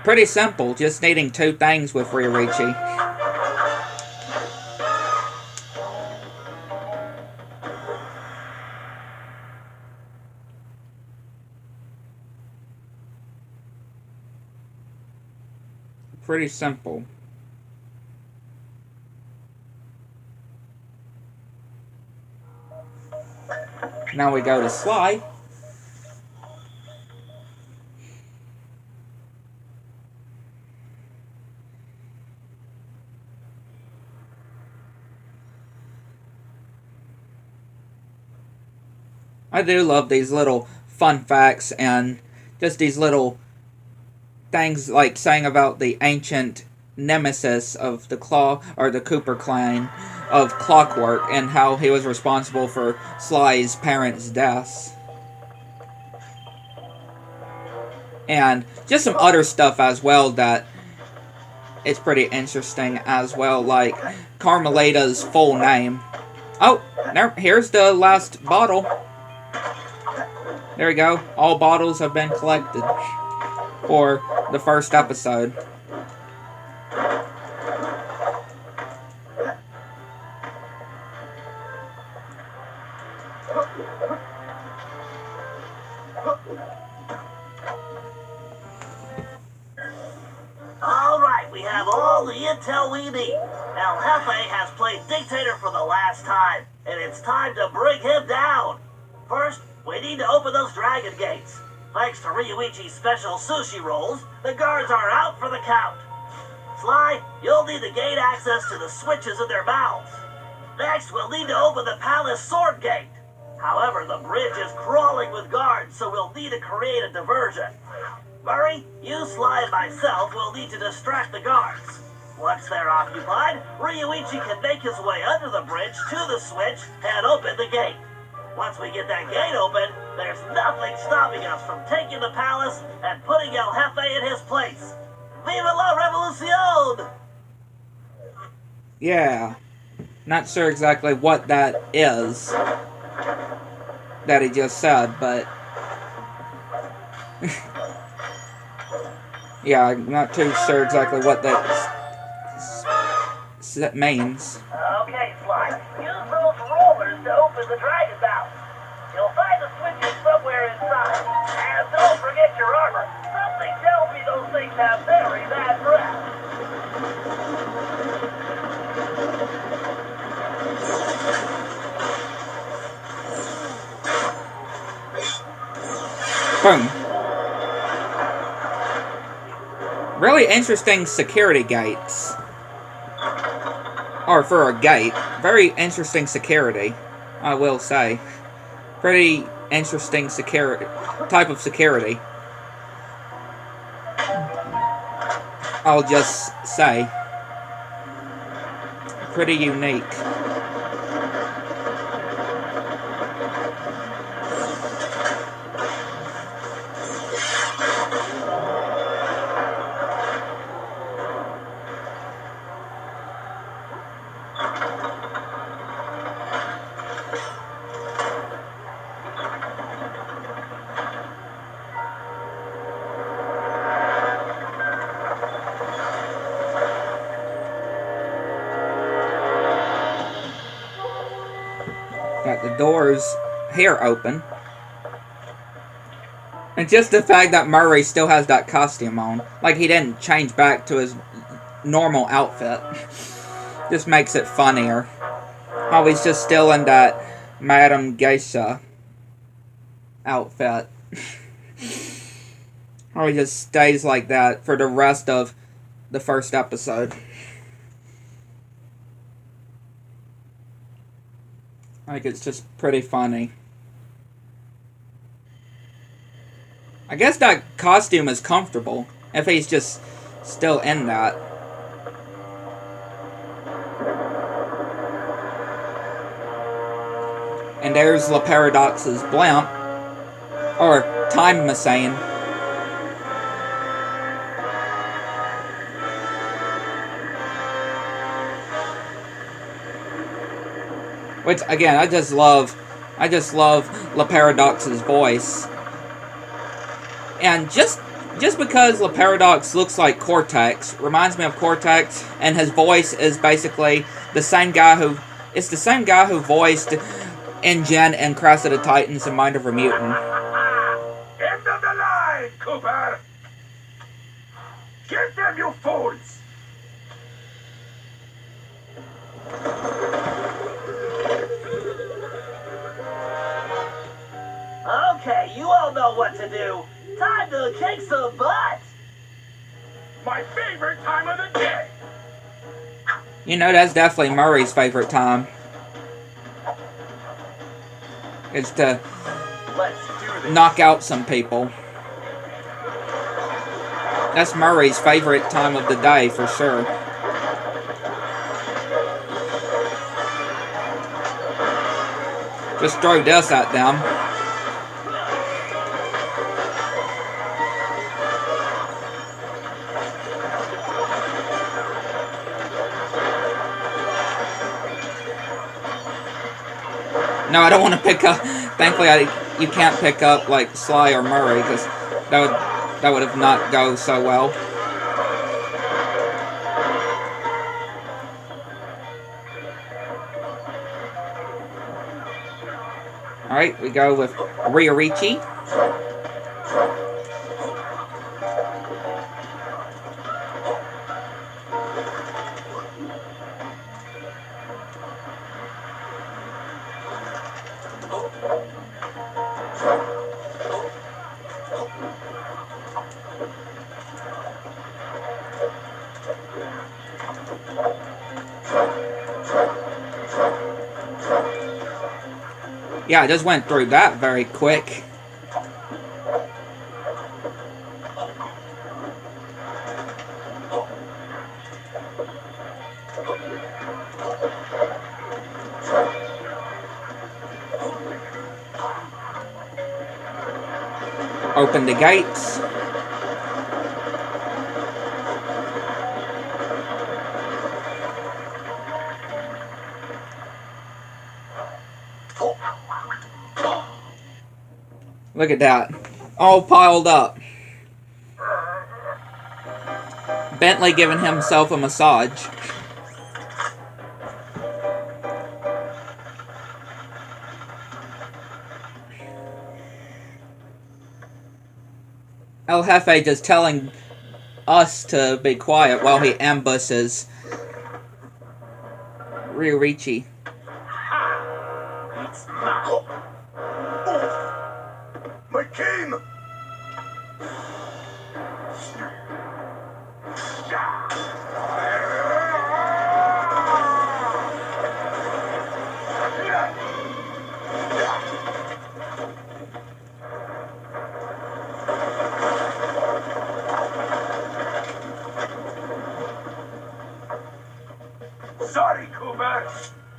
pretty simple, just needing 2 things with Ryuichi. Pretty simple. Now we go to Sly. I do love these little fun facts and just these little things like saying about the ancient nemesis of the Cooper clan of Clockwork and how he was responsible for Sly's parents' deaths. And just some other stuff as well that it's pretty interesting as well, like Carmelita's full name. Oh, here's the last bottle. There we go. All bottles have been collected for the first episode. Alright, we have all the intel we need. El Jefe has played dictator for the last time, and it's time to bring him down. First, we need to open those dragon gates. Thanks to Ryuichi's special sushi rolls, the guards are out for the count. Sly, you'll need to gain access to the switches in their mouths. Next, we'll need to open the palace sword gate. However, the bridge is crawling with guards, so we'll need to create a diversion. Murray, you, Sly, and myself will need to distract the guards. Once they're occupied, Ryuichi can make his way under the bridge to the switch and open the gate. Once we get that gate open, there's nothing stopping us from taking the palace and putting El Jefe in his place. Viva la revolucion! Yeah. Not sure exactly what that is that he just said, but yeah, I'm not too sure exactly what that means. Okay, Sly. Use those rollers to open the dragon mouth. You'll find the switches somewhere inside. And don't forget your armor. Something tells me those things have very bad breath. Boom. Really interesting security gates. Or for a gate. Very interesting security, I will say. Pretty interesting type of security. I'll just say. Pretty unique. got the doors here open. And just the fact that Murray still has that costume on. Like, he didn't change back to his normal outfit. Just makes it funnier. How he's just still in that Madame Geisha outfit. How he just stays like that for the rest of the first episode. Like, it's just pretty funny. I guess that costume is comfortable, if he's just still in that. And there's La Paradox's blimp, or time machine. Which, again, I just love La Paradox's voice. And just because La Paradox looks like Cortex, reminds me of Cortex, and his voice is basically the same guy who... It's the same guy who voiced InGen and Crash of the Titans and Mind of a Mutant. End of the line, Cooper! Get them, you fools! Okay, you all know what to do. Time to kick some butt. My favorite time of the day! You know, that's definitely Murray's favorite time. Is to Let's do this. knock out some people. That's Murray's favorite time of the day, for sure. Just throw this at them. No, I don't want to pick up... Thankfully, you can't pick up, like, Sly or Murray, because that would have not go so well. Alright, we go with Ryorichi. Yeah, I just went through that very quick. Open the gates. Look at that. All piled up. Bentley giving himself a massage. El Jefe just telling us to be quiet while he ambushes Ryorichi. It's mine. My cane! Sorry, Cooper.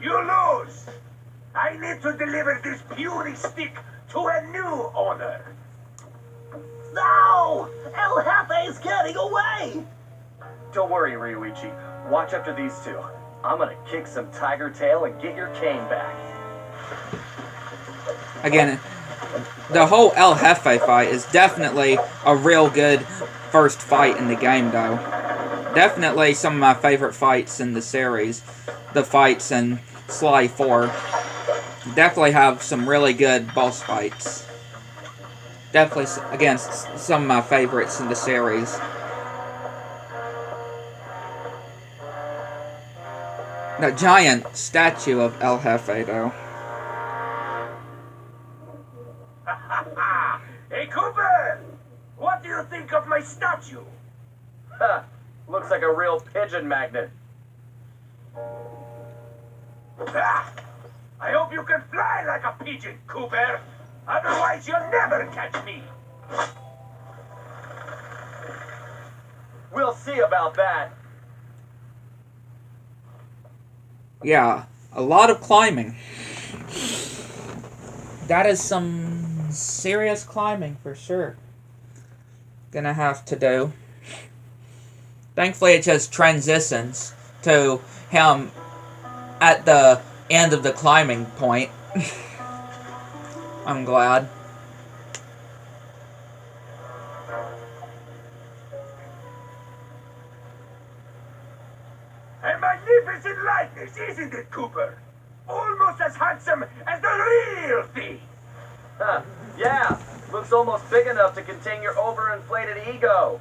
You lose. I need to deliver this puny stick to a new owner. No! El Jefe's getting away! Don't worry, Ryuichi. Watch after these two. I'm gonna kick some tiger tail and get your cane back. Again, the whole El Jefe fight is definitely a real good first fight in the game, though. Definitely some of my favorite fights in the series. The fights in Sly 4. definitely have some really good boss fights. Definitely against some of my favorites in the series. The giant statue of El Jefe, though. Hey, Cooper! What do you think of my statue? Ha! Looks like a real pigeon magnet. Ah, I hope you can fly like a pigeon, Cooper. Otherwise, you'll never catch me. We'll see about that. Yeah, a lot of climbing. That is some serious climbing for sure. Gonna have to do. Thankfully, it just transitions to him at the end of the climbing point. I'm glad. A magnificent likeness, isn't it, Cooper? Almost as handsome as the real Thief. Huh. Yeah, looks almost big enough to contain your overinflated ego.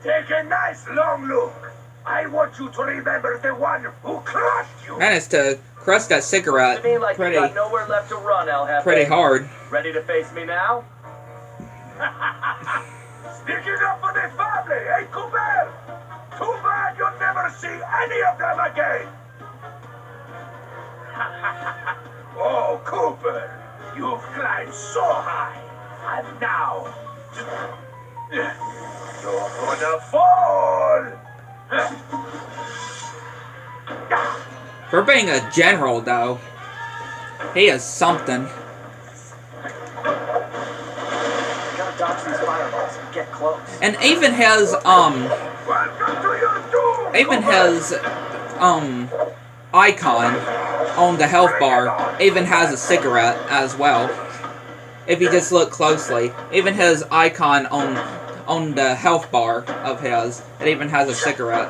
Take a nice long look. I want you to remember the one who crushed you. Managed to crush that cigarette To me, like pretty you got nowhere left to run, El Jefe. hard. Ready to face me now? Sticking up for the family, eh, Cooper? Too bad you'll never see any of them again. Oh, Cooper, you've climbed so high, and now you're gonna fall. For being a general, though, he is something. Gotta dodge these fireballs and get close. And even his Welcome to your doom. even his icon on the health bar even has a cigarette as well. If you just look closely, even his icon on the health bar of his, it even has a cigarette.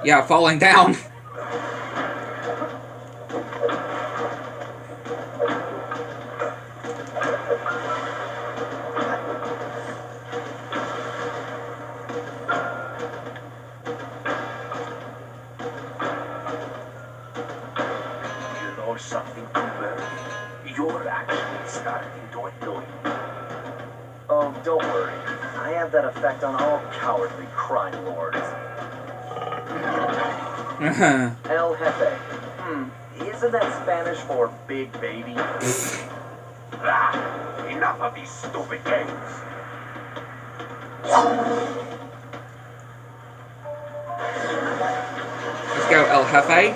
Yeah, falling down. You know something, Cooper? You're actually starting to annoy me. Oh, don't worry. I have that effect on all cowardly crime lords. El Jefe. Isn't that Spanish for big baby? Ah, enough of these stupid games. Let's go, El Jefe.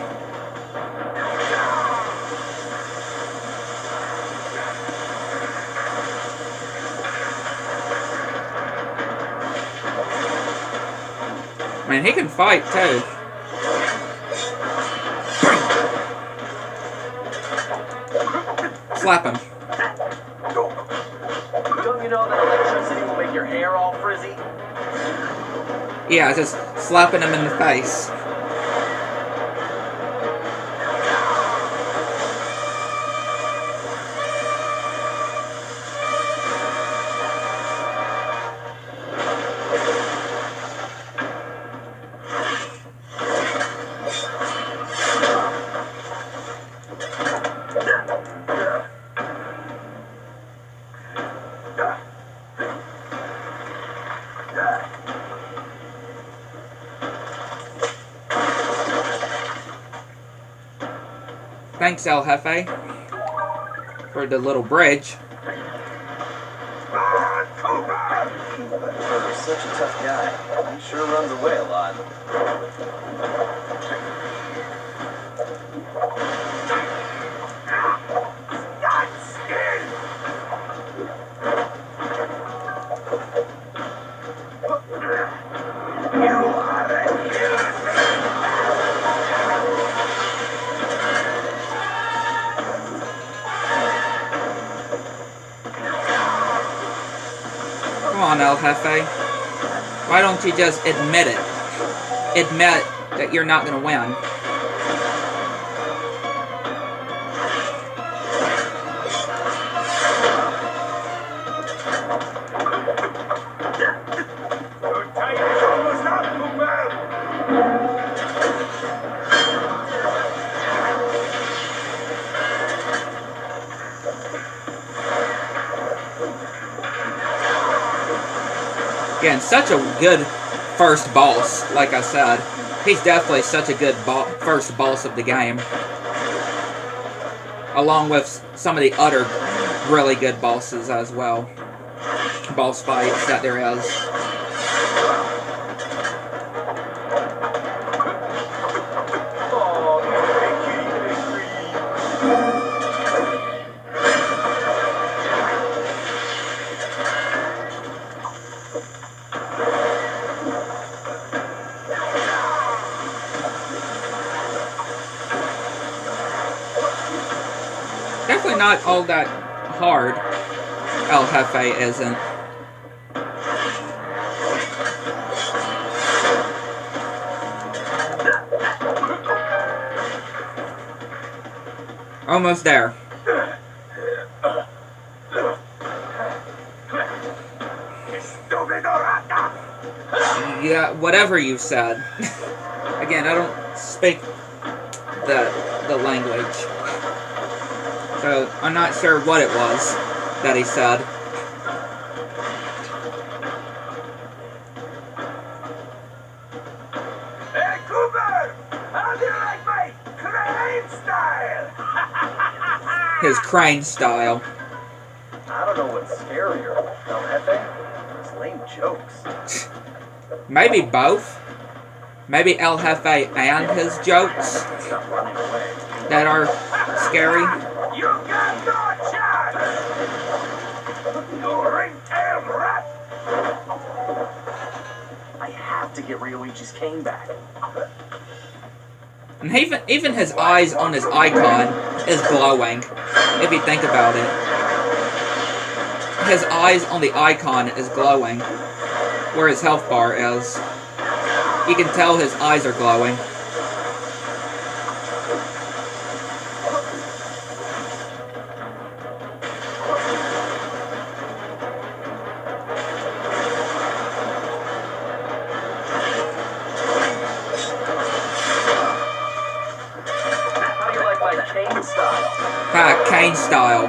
Man, he can fight too. Slap him. Don't you know that electricity will make your hair all frizzy? Yeah, just slapping him in the face. Thanks, El Jefe, for the little bridge. You're such a tough guy. He sure runs away a lot. Come on, El Jefe. Why don't you just admit it? Admit that you're not gonna win. Your time is almost up, Cooper! Again, such a good first boss, like I said. He's definitely such a good first boss of the game. Along with some of the other really good bosses as well. Boss fights that there is. Oh, Definitely not all that hard. El Jefe isn't. Almost there. Yeah, whatever you said. Again, I don't speak the language. So, I'm not sure what it was that he said. Hey, Cooper! How do you like my crane style? His crane style. I don't know what's scarier, El Jefe, or his lame jokes. Maybe both. Maybe El Jefe and his jokes Stop running away. that are scary. You got no chance! You ring-tailed rat! I have to get Ryoichi's cane back. And even his eyes on his icon is glowing, if you think about it. His eyes on the icon is glowing, where his health bar is. You can tell his eyes are glowing. How do you like my cane style? Ah, Kane style.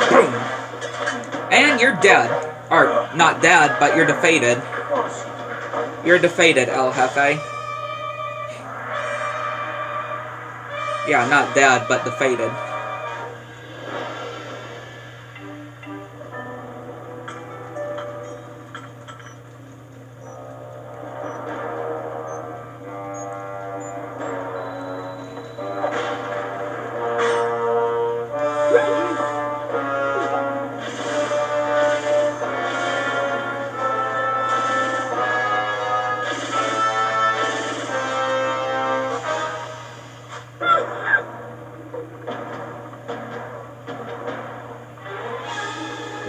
Boom. And you're dead. Or, not dead, but you're defeated. You're defeated, El Jefe. Yeah, not dead, but defeated.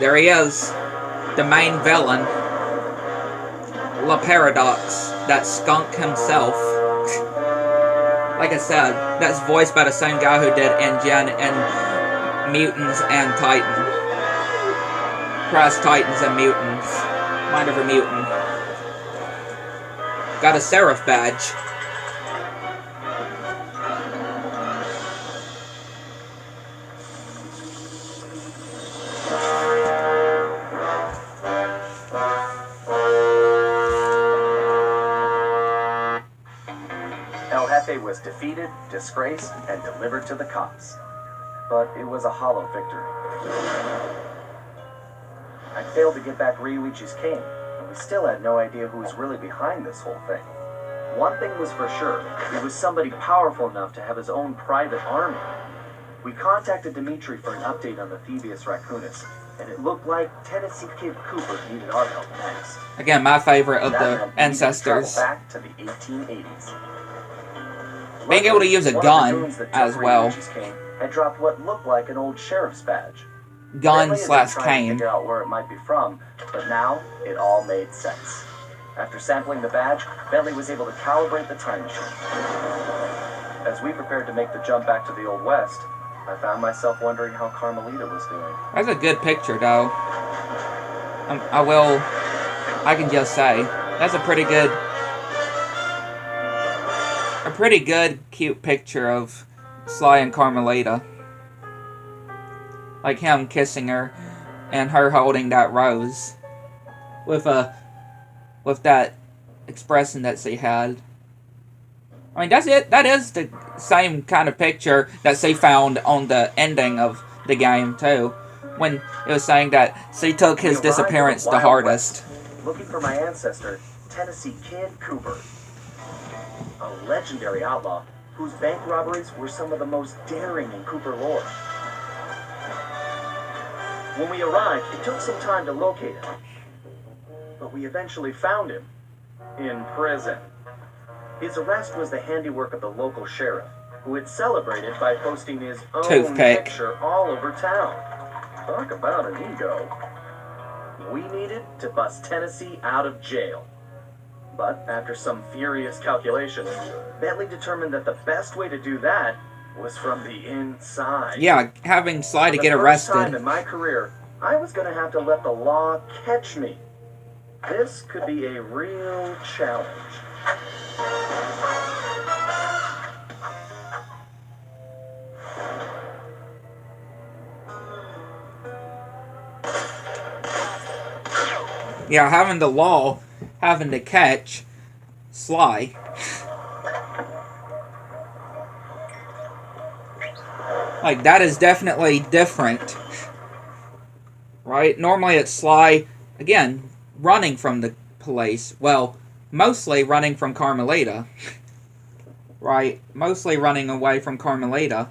There he is, the main villain, La Paradox, that skunk himself. Like I said, that's voiced by the same guy who did Engine and Mutants and Titan. Cross Titans and Mutants. Mind over Mutant. Got a Seraph badge. El Jefe was defeated, disgraced, and delivered to the cops. But it was a hollow victory. I failed to get back Ryoichi's cane, and we still had no idea who was really behind this whole thing. One thing was for sure, he was somebody powerful enough to have his own private army. We contacted Dimitri for an update on the Thieves raccoonus, and it looked like Tennessee Kid Cooper needed our help next. Again, my favorite of That the meant we needed to ancestors. travel back to the 1880s. Being able to use a One of the gun goons that as took well. Riucci's cane had dropped what looked like an old sheriff's badge. Gun Bentley had slash been trying to cane. figure out where it might be from, but now it all made sense. After sampling the badge, Bentley was able to calibrate the time machine. As we prepared to make the jump back to the Old West, I found myself wondering how Carmelita was doing. That's a good picture, though. I can just say, that's a pretty good, cute picture of Sly and Carmelita. Like him kissing her, and her holding that rose. With that expression that she had. I mean, that's it. That is the same kind of picture that she found on the ending of the game, too. When it was saying that she took his disappearance the hardest. Looking for my ancestor, Tennessee Kid Cooper. A legendary outlaw whose bank robberies were some of the most daring in Cooper lore. When we arrived, it took some time to locate him. But we eventually found him. In prison. His arrest was the handiwork of the local sheriff, who had celebrated by posting his own Toothpick. picture all over town. Talk about an ego. We needed to bust Tennessee out of jail. But after some furious calculations, Bentley determined that the best way to do that was from the inside. Yeah, having Sly to get For the first time arrested. in my career, I was going to have to let the law catch me. This could be a real challenge. Yeah, having the law, having to catch Sly. Like, that is definitely different. Right? Normally it's Sly, again, running from the police. Well, mostly running from Carmelita. Right? Mostly running away from Carmelita.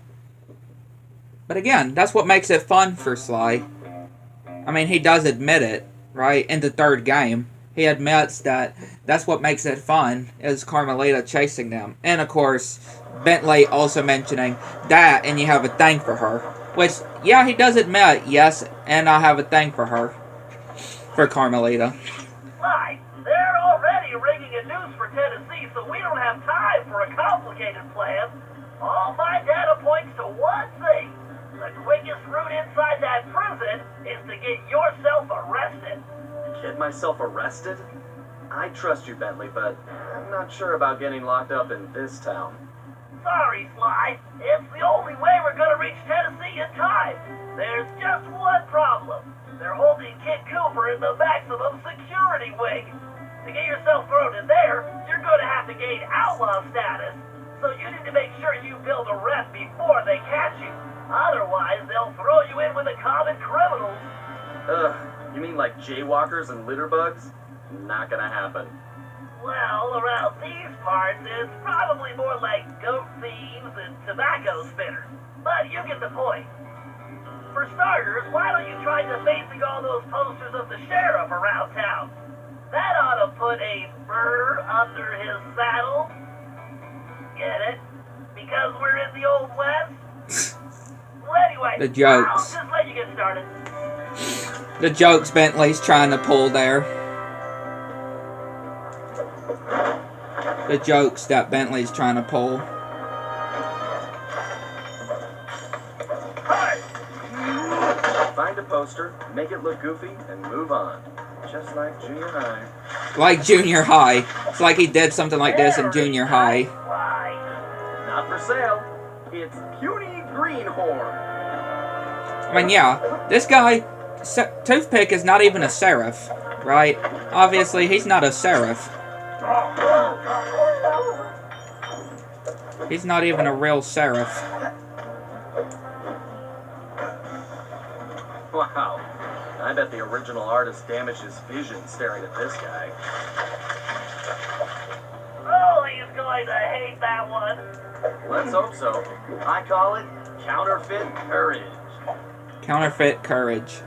But again, that's what makes it fun for Sly. I mean, he does admit it, right? In the third game. He admits that that's what makes it fun, is Carmelita chasing them. And of course, Bentley also mentioning that, and you have a thing for her. Which, yeah, he does admit, yes, and I have a thing for her. For Carmelita. Sly, they're already rigging a noose for Tennessee, so we don't have time for a complicated plan. All my data points to one thing. The quickest route inside that prison is to get yourself arrested. Get myself arrested? I trust you, Bentley, but I'm not sure about getting locked up in this town. Sorry, Sly. It's the only way we're gonna reach Tennessee in time. There's just one problem. They're holding Kid Cooper in the maximum security wing. To get yourself thrown in there, you're gonna have to gain outlaw status. So you need to make sure you build a rep before they catch you. Otherwise, they'll throw you in with the common criminals. Ugh, you mean like jaywalkers and litterbugs? Not gonna happen. Well, around these parts, it's probably more like goat thieves and tobacco spinners. But you get the point. For starters, why don't you try defacing all those posters of the sheriff around town? That ought to put a burr under his saddle. Get it? Because we're in the Old West? Well, anyway, The jokes. I'll just let you get started. The jokes Bentley's trying to pull there. The jokes that Bentley's trying to pull. Find a poster, make it look goofy, and move on. Just like junior high. Like junior high. It's like he did something like this in junior high. Why? Not for sale. It's puny greenhorn. I mean, yeah, this guy, Toothpick is not even a sheriff, right? Obviously, he's not a sheriff. He's not even a real sheriff. Wow. I bet the original artist damaged his vision staring at this guy. Oh, he's going to hate that one. Let's hope so. I call it counterfeit courage. Counterfeit courage.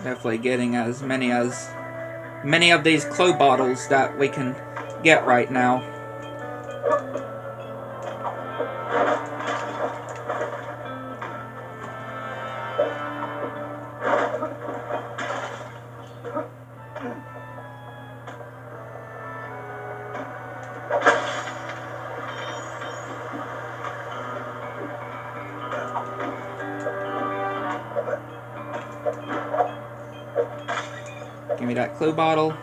Definitely getting as many of these clue bottles that we can get right now. Give me that clue bottle.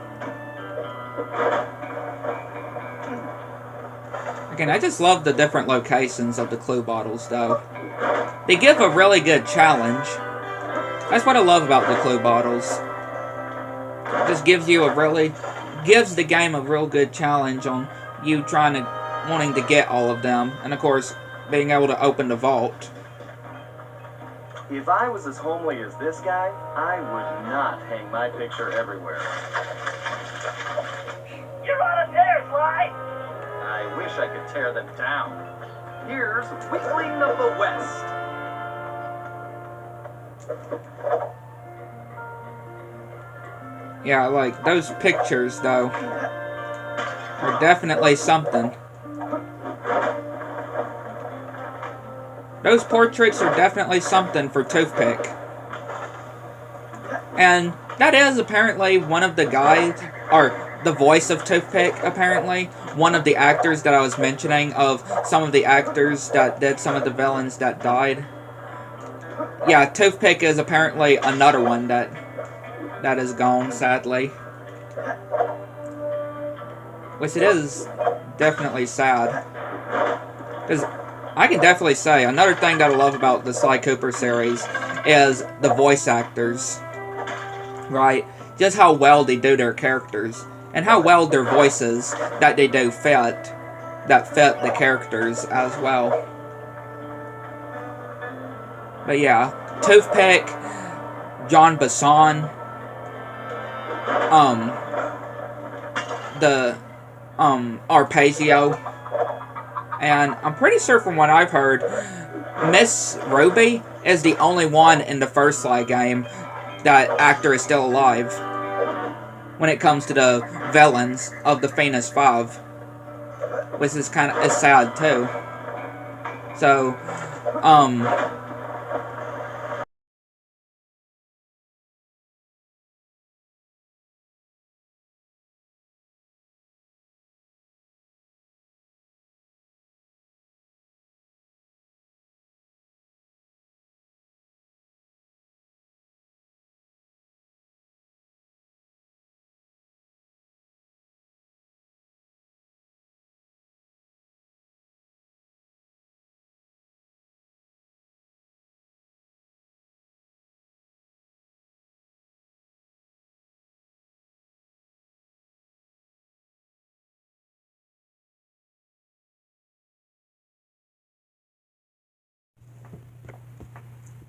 Again, I just love the different locations of the clue bottles, though. They give a really good challenge. That's what I love about the clue bottles. It just gives the game a real good challenge on you wanting to get all of them, and of course, being able to open the vault. If I was as homely as this guy, I would not hang my picture everywhere. You're on a tear, Sly! I wish I could tear them down. Here's Weakling of the West. Yeah, like, those pictures, though, are definitely something. Those portraits are definitely something for Toothpick. And that is apparently one of the guys, or the voice of Toothpick, apparently. One of the actors that I was mentioning, of some of the actors that did some of the villains that died. Yeah, Toothpick is apparently another one that is gone, sadly. Which it is definitely sad. Because I can definitely say, another thing that I love about the Sly Cooper series is the voice actors. Right? Just how well they do their characters. And how well their voices that they do fit the characters as well. But yeah, Toothpick, John Basson, Arpeggio, and I'm pretty sure from what I've heard, Miss Ruby is the only one in the first Sly game that actor is still alive when it comes to the villains of the Famous Five, which is is sad too. So,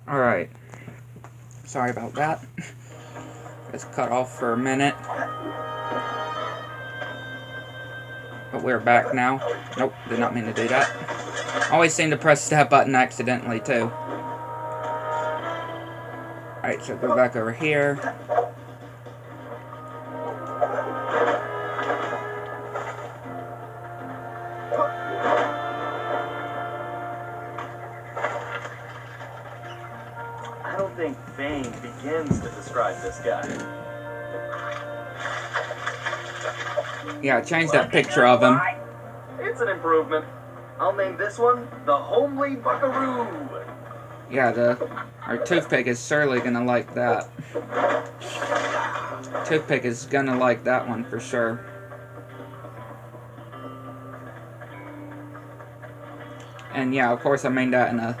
alright. Sorry about that. It's cut off for a minute. But we're back now. Nope, did not mean to do that. Always seem to press that button accidentally, too. Alright, so go back over here. I don't think fame begins to describe this guy. Yeah, change that picture of him. It's an improvement. I'll name this one the Homely Buckaroo. Yeah, our Toothpick is surely gonna like that. Toothpick is gonna like that one for sure. And yeah, of course I mean that in a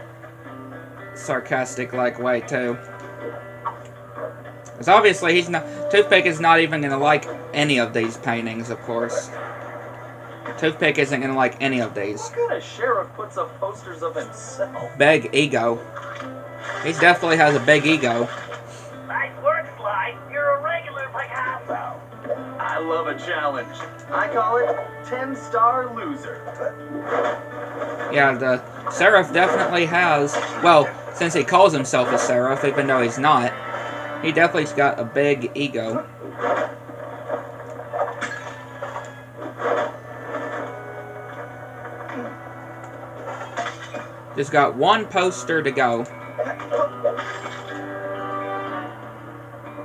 sarcastic-like way too. Because obviously he's not. Toothpick is not even gonna like any of these paintings, of course. Toothpick isn't gonna like any of these. What kind of sheriff puts up posters of himself? Big ego. He definitely has a big ego. Nice work, Sly. You're a regular Picasso. I love a challenge. I call it 10-star loser. Yeah, the Seraph definitely has. Well, since he calls himself a Seraph, even though he's not, he definitely's got a big ego. Just got one poster to go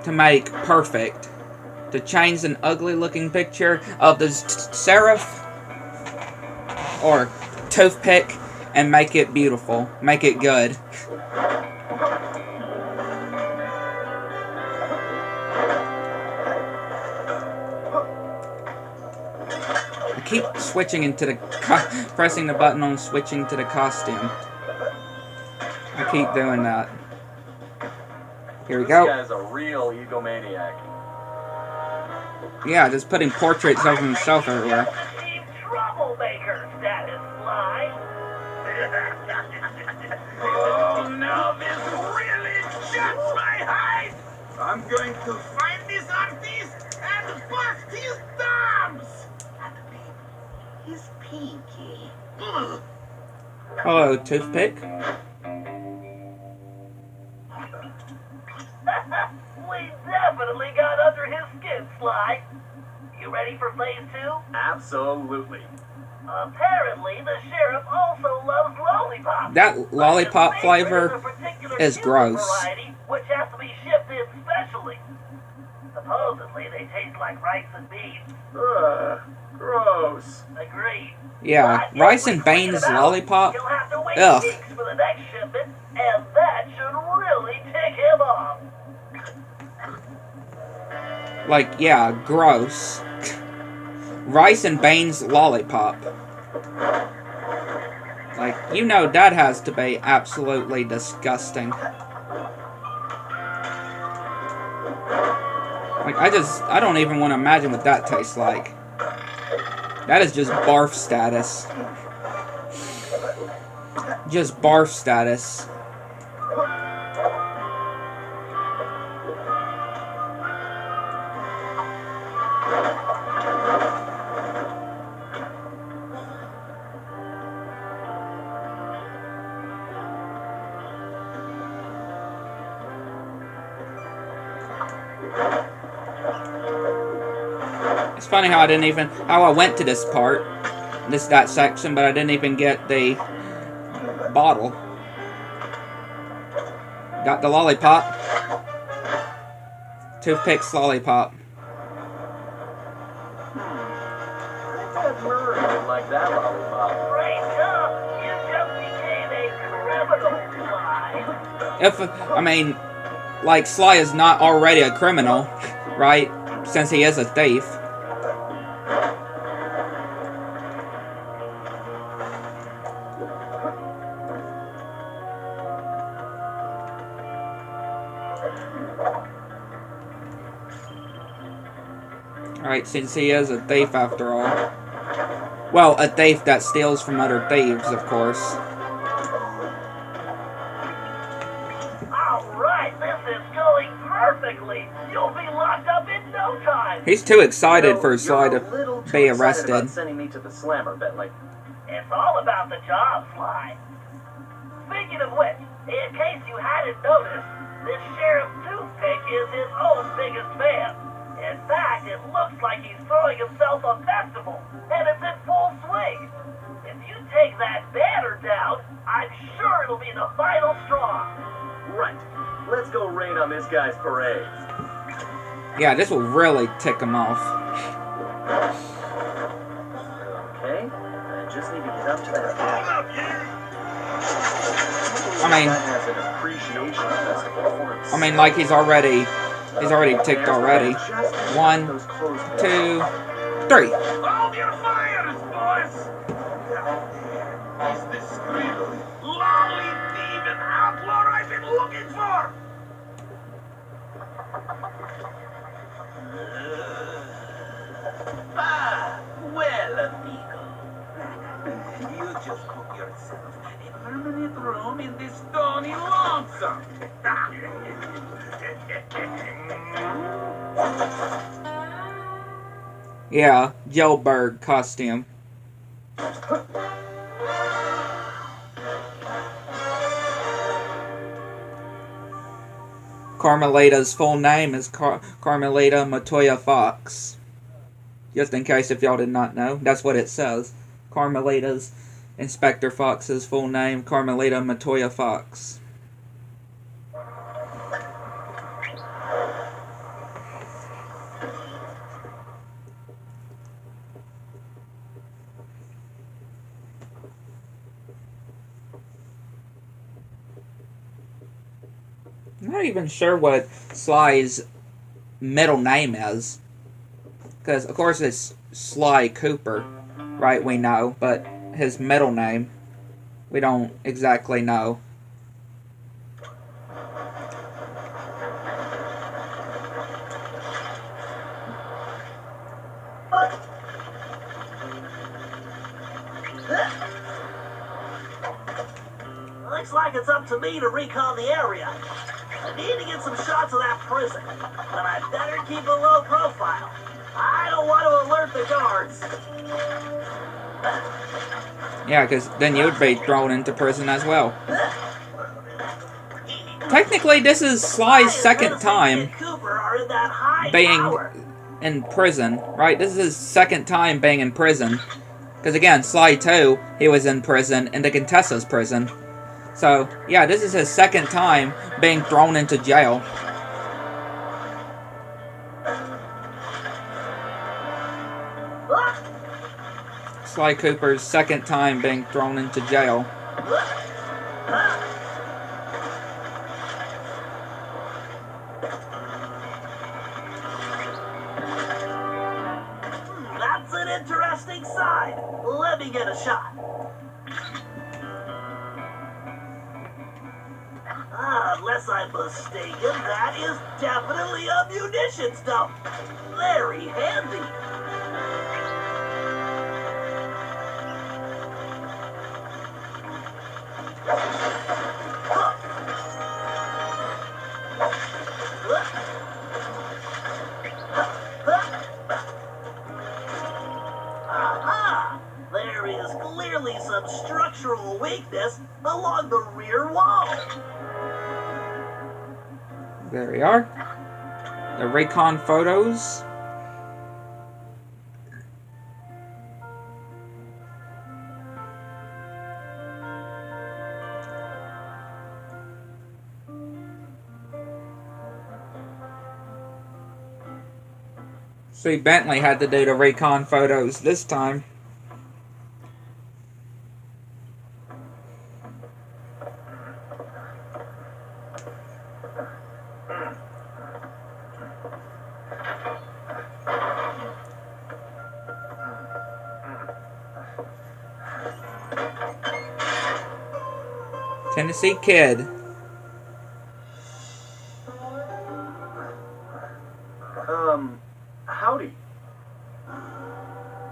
to make perfect. To change an ugly looking picture of the Seraph or Toothpick and make it beautiful. Make it good. I keep switching into the pressing the button on switching to the costume. I keep doing that. Here we go. This guy's a real egomaniac. Yeah, just putting portraits of himself everywhere. Team troublemaker status, Sly. Oh no, this really shoots my height! I'm going to find this artist and bust his thumbs! And maybe his pinky. Ugh. Hello, Toothpick. We definitely got under his skin, Sly. You ready for phase 2? Absolutely. Apparently, the sheriff also loves lollipops. That lollipop His flavor favorite is a particular is human gross. variety, which has to be shipped in specially. Supposedly, they taste like rice and beans. Ugh, gross. Agreed. Yeah, But rice if and we switch beans it out, lollipop. He'll have to wait Ugh. weeks for the next shipment, and that should really tick him off. Like, yeah, gross. Rice and beans lollipop. Like, you know that has to be absolutely disgusting. Like, I don't even want to imagine what that tastes like. That is just barf status. Just barf status. It's funny how I went to this part, that section, but I didn't even get the bottle. Got the lollipop. Toothpick's lollipop. I bet Murray would like that lollipop. Great job! You just became a criminal, Sly. I mean, like, Sly is not already a criminal, right? Since he is a thief. Alright, since he is a thief after all. Well, a thief that steals from other thieves, of course. Alright, this is going perfectly. You'll be locked up in no time. He's too excited for You're Sly a to little too be excited arrested. about sending me to the slammer, Bentley. It's all about the job, Sly. Speaking of which, in case you hadn't noticed, this Sheriff Toothpick is his own biggest fan. In fact, it looks like he's throwing himself a festival, and it's in full swing. If you take that banner down, I'm sure it'll be the final straw. Right. Let's go rain on this guy's parade. Yeah, this will really tick him off. Okay. I just need to get up to that. Has an appreciation festival for himself. I mean, like he's already ticked already. 1, 2, 3. Hold your fires, boys! He's the scribble, lolly thieving outlaw I've been looking for! Well, amigo. You just book yourself a permanent room in this stony lonesome. Yeah, jailbird costume. Carmelita's full name is Carmelita Montoya Fox. Just in case if y'all did not know, that's what it says. Carmelita's Inspector Fox's full name, Carmelita Montoya Fox. I'm not even sure what Sly's middle name is. Because, of course, it's Sly Cooper, right, we know. But his middle name, we don't exactly know. Looks like it's up to me to recon the area. I need to get some shots of that prison, but I better keep a low profile. I don't want to alert the guards. Yeah, because then you'd be thrown into prison as well. Technically, this is Sly's second time being in prison, right? This is his second time being in prison. Because again, Sly 2, he was in prison, in the Contessa's prison. So, yeah, this is his second time being thrown into jail. Sly Cooper's second time being thrown into jail. That's an interesting sign. Let me get a shot. Unless I'm mistaken, that is definitely a munitions dump. Very handy. Aha! There is clearly some structural weakness along the rear wall. There we are. The recon photos. See, Bentley had to do the recon photos this time. Tennessee Kid. Howdy.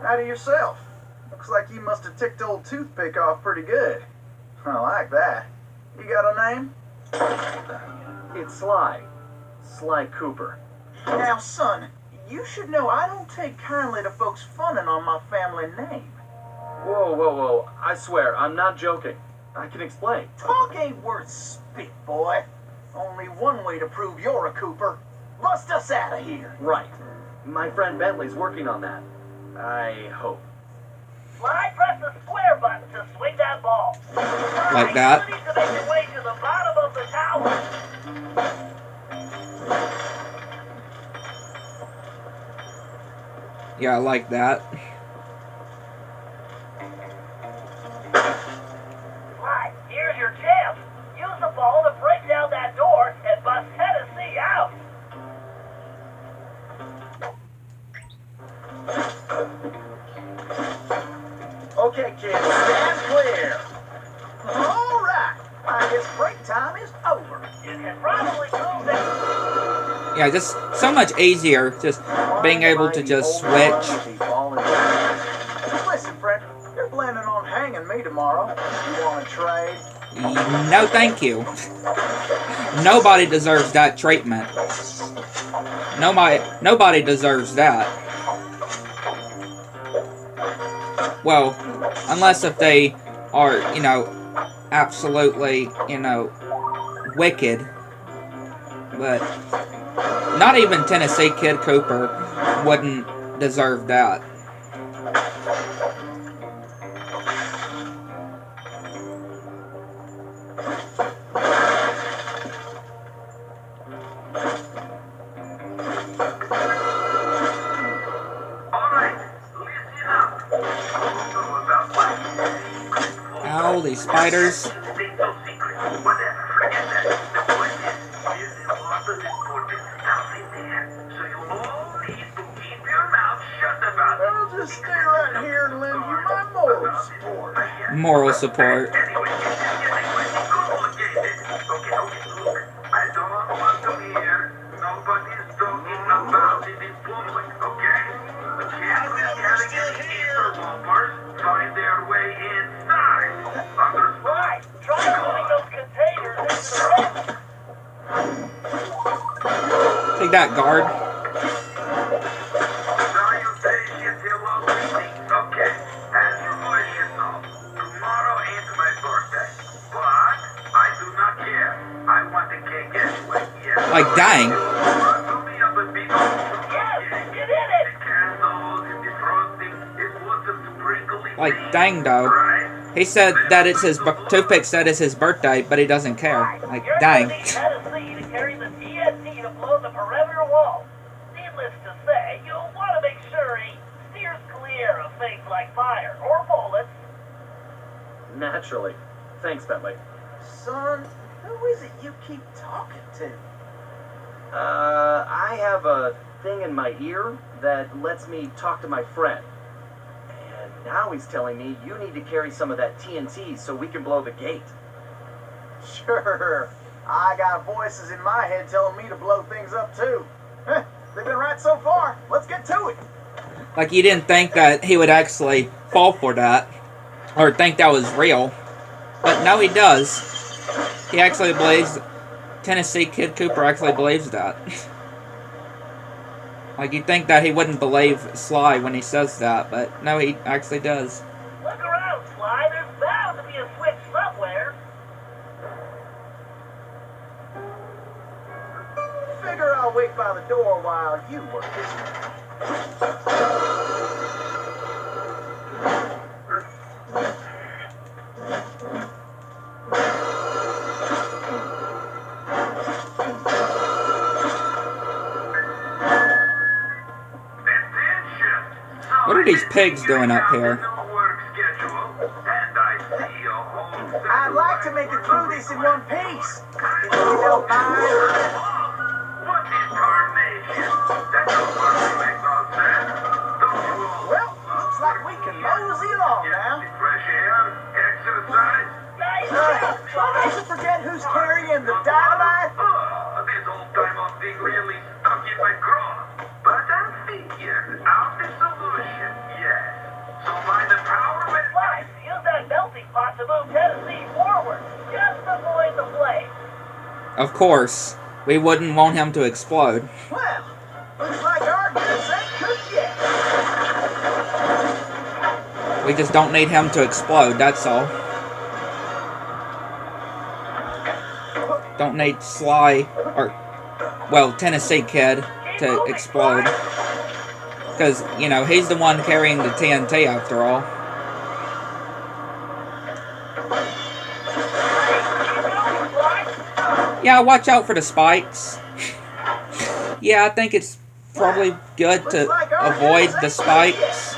Howdy yourself. Looks like you must have ticked old Toothpick off pretty good. I like that. You got a name? It's Sly. Sly Cooper. Now, son, you should know I don't take kindly to folks funning on my family name. Whoa, whoa, whoa. I swear, I'm not joking. I can explain. Talk ain't worth spit, boy. Only one way to prove you're a Cooper. Bust us out of here. Right. My friend Bentley's working on that. I hope. Sly, press the square button to swing that ball. Like that. You need to make your way to the bottom of the tower. Yeah, I like that. Sly, here's your chance. Use the ball to break down that door and bust Tennessee out. Okay, kids, stand clear. All right. I guess break time is over. You can probably prove that. Yeah, just so much easier just being able to just switch. Listen, friend, you're planning on hanging me tomorrow. You want to trade? No, thank you. Nobody deserves that treatment. Nobody deserves that. Well, unless if they are, you know, absolutely, you know, wicked. But not even Tennessee Kid Cooper wouldn't deserve that. Ow, these spiders. I'll just stay right here and lend you my moral support. Moral support. Right. Try moving those containers into the rest. Take that, guard. Like, dang. Yes, you did it. Like, dang, though. He said that it's his... Toothpick said it's his birthday, but he doesn't care. Like, You're dang. gonna need Tennessee to carry the TNT to blow the perimeter wall. Needless to say, you'll want to make sure he steers clear of things like fire or bullets. Naturally. Thanks, Bentley. Son, who is it you keep talking to? I have a thing in my ear that lets me talk to my friend. And now he's telling me you need to carry some of that TNT so we can blow the gate. Sure. I got voices in my head telling me to blow things up too. Heh, they've been right so far. Let's get to it. Like, you didn't think that he would actually fall for that. Or think that was real. But no, he does. He actually believes... Tennessee Kid Cooper actually believes that. Like, you'd think that he wouldn't believe Sly when he says that, but no, he actually does. Look around, Sly. There's bound to be a switch somewhere. Figure I'll wait by the door while you work it. What are these pigs doing up here? I'd like to make it through this in one piece. If you don't mind. Well, looks like we can mosey along now. Try not to forget who's carrying the dynamite. This whole time of thing really stuck in my craw. But I figured out the solution, yes. So by the power of it... Sly, use that melting pot to move Tennessee forward. Just avoid the flame. Of course. We wouldn't want him to explode. Well, looks like our goods ain't cooked yet. We just don't need him to explode, that's all. Don't need Sly, or, well, Tennessee Kid to explode. Because, you know, he's the one carrying the TNT after all. Yeah, watch out for the spikes. Yeah, I think it's probably good to avoid the spikes.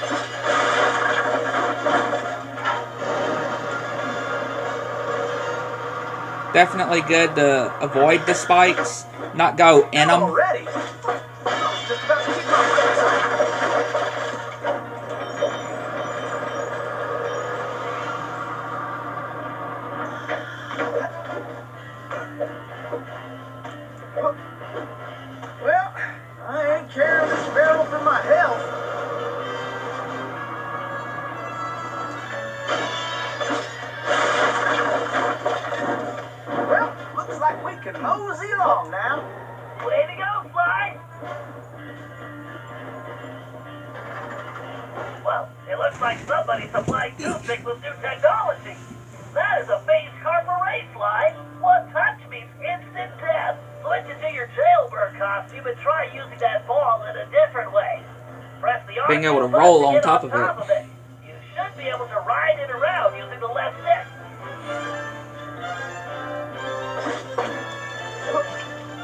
Definitely good to avoid the spikes, not go in them. Already? Just about to keep my wits on. can mosey along now. Way to go, Sly! Well, it looks like somebody supplied Toothpick with new technology. That is a base car parade, Sly. One touch means instant death. Switch into your jailbird costume and try using that ball in a different way. Press the Being able to button roll to on get top of it. You should be able to ride it around using the left stick.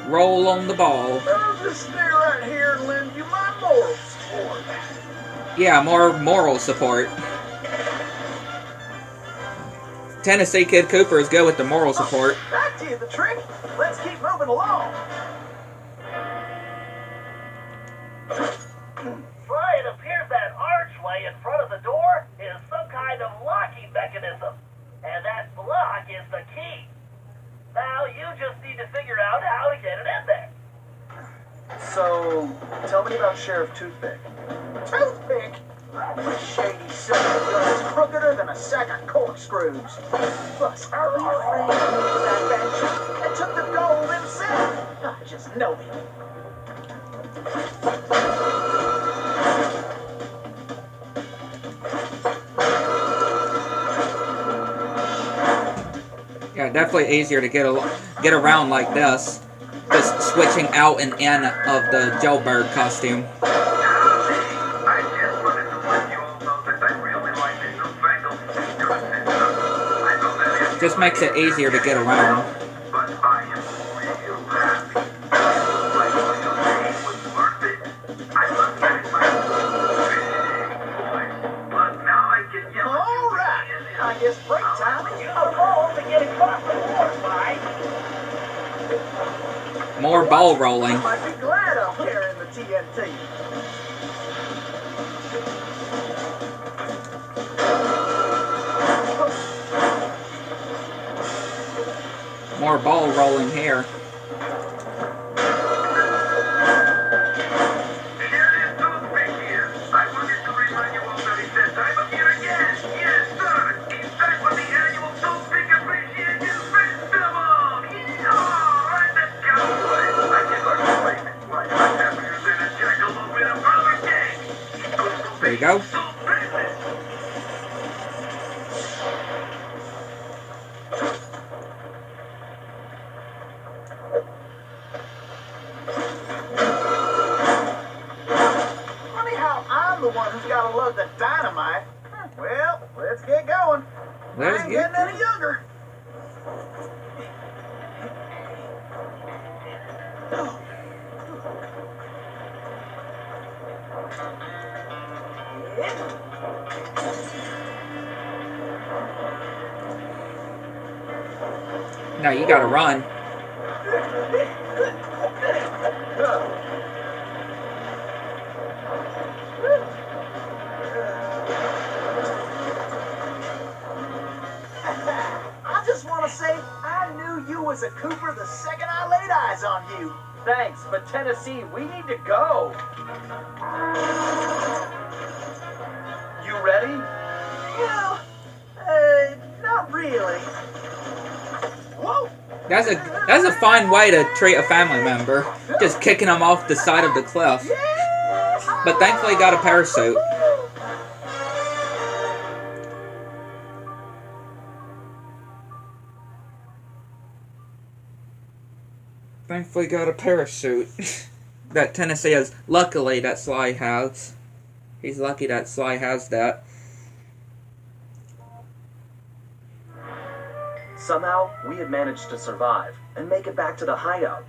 Roll on the ball. I'll just stay right here and lend you my moral support. Yeah, more moral support. Tennessee Kid Cooper is good with the moral support. Back to you, the trick. Let's keep moving along. Sly, it appears that archway in front of the door is some kind of locking mechanism. And that block is the key. Now you just need to figure out how to get it in there. So, tell me about Sheriff Toothpick. Toothpick? That shady son of a gun is crookeder than a sack of corkscrews. Plus, he framed me to that bench and took the gold himself. I just know him. Yeah, definitely easier to get around like this. Just switching out and in of the jailbird costume. I just wanted to let you all know that I really like the newfangled features and stuff. I know that is Just makes it easier to get around. but I am real happy. My loyal day was worth it. I was getting my big boy. But now I can yell at you All right. I guess break time. Use the ball to get across the floor, Sly. More ball rolling. I might be glad I'm carrying the TNT. More ball rolling here. Sheriff Toothpick here. I wanted to remind you all that it's that time of year again. Yes, sir. It's time for the annual Toothpick Appreciation Festival. Yeehaw! I'm the cowboy. I can hardly wait. Why, I'm happier than a jackalope in a burger cake. There you go. So business. Funny how I'm the one who's got to load the dynamite. Well, let's get going. Let's I ain't get getting any younger. Now you gotta run. I just want to say I knew you was a Cooper the second I laid eyes on you. Thanks, but Tennessee, we need to go. You ready? Well, not really. Whoa! That's a fine way to treat a family member. Just kicking them off the side of the cliff. Yeah! But thankfully got a parachute. Thankfully got a parachute. That Tennessee has. Luckily that Sly has. He's lucky that Sly has that. Somehow, we had managed to survive and make it back to the hideout.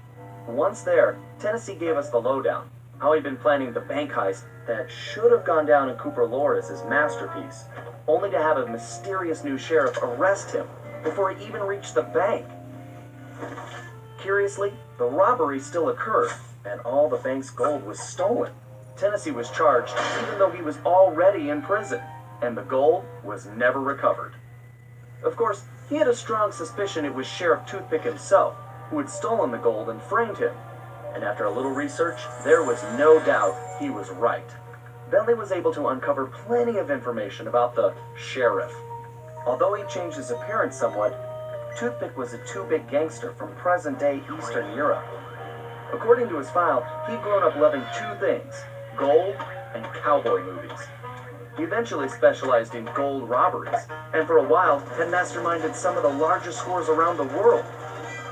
Once there, Tennessee gave us the lowdown. How he'd been planning the bank heist that should have gone down in Cooper lore as his masterpiece, only to have a mysterious new sheriff arrest him before he even reached the bank. Curiously, the robbery still occurred, and all the bank's gold was stolen. Tennessee was charged even though he was already in prison, and the gold was never recovered. Of course, he had a strong suspicion it was Sheriff Toothpick himself who had stolen the gold and framed him. And after a little research, there was no doubt he was right. Bentley was able to uncover plenty of information about the sheriff. Although he changed his appearance somewhat, Toothpick was a two-bit gangster from present-day Eastern Europe. According to his file, he'd grown up loving two things: gold and cowboy movies. He eventually specialized in gold robberies, and for a while had masterminded some of the largest scores around the world.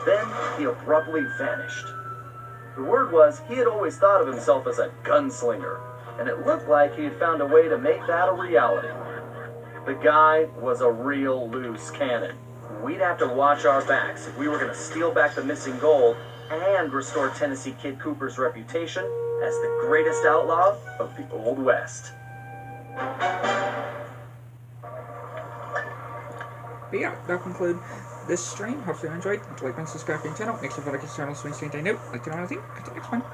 Then he abruptly vanished. The word was he had always thought of himself as a gunslinger, and it looked like he had found a way to make that a reality. The guy was a real loose cannon. We'd have to watch our backs if we were going to steal back the missing gold and restore Tennessee Kid Cooper's reputation as the greatest outlaw of the Old West. But yeah, that'll conclude this stream. Hopefully you enjoyed. Like and subscribe to the channel. Make sure to like the channel so you stay note. Like to know anything. Until next one.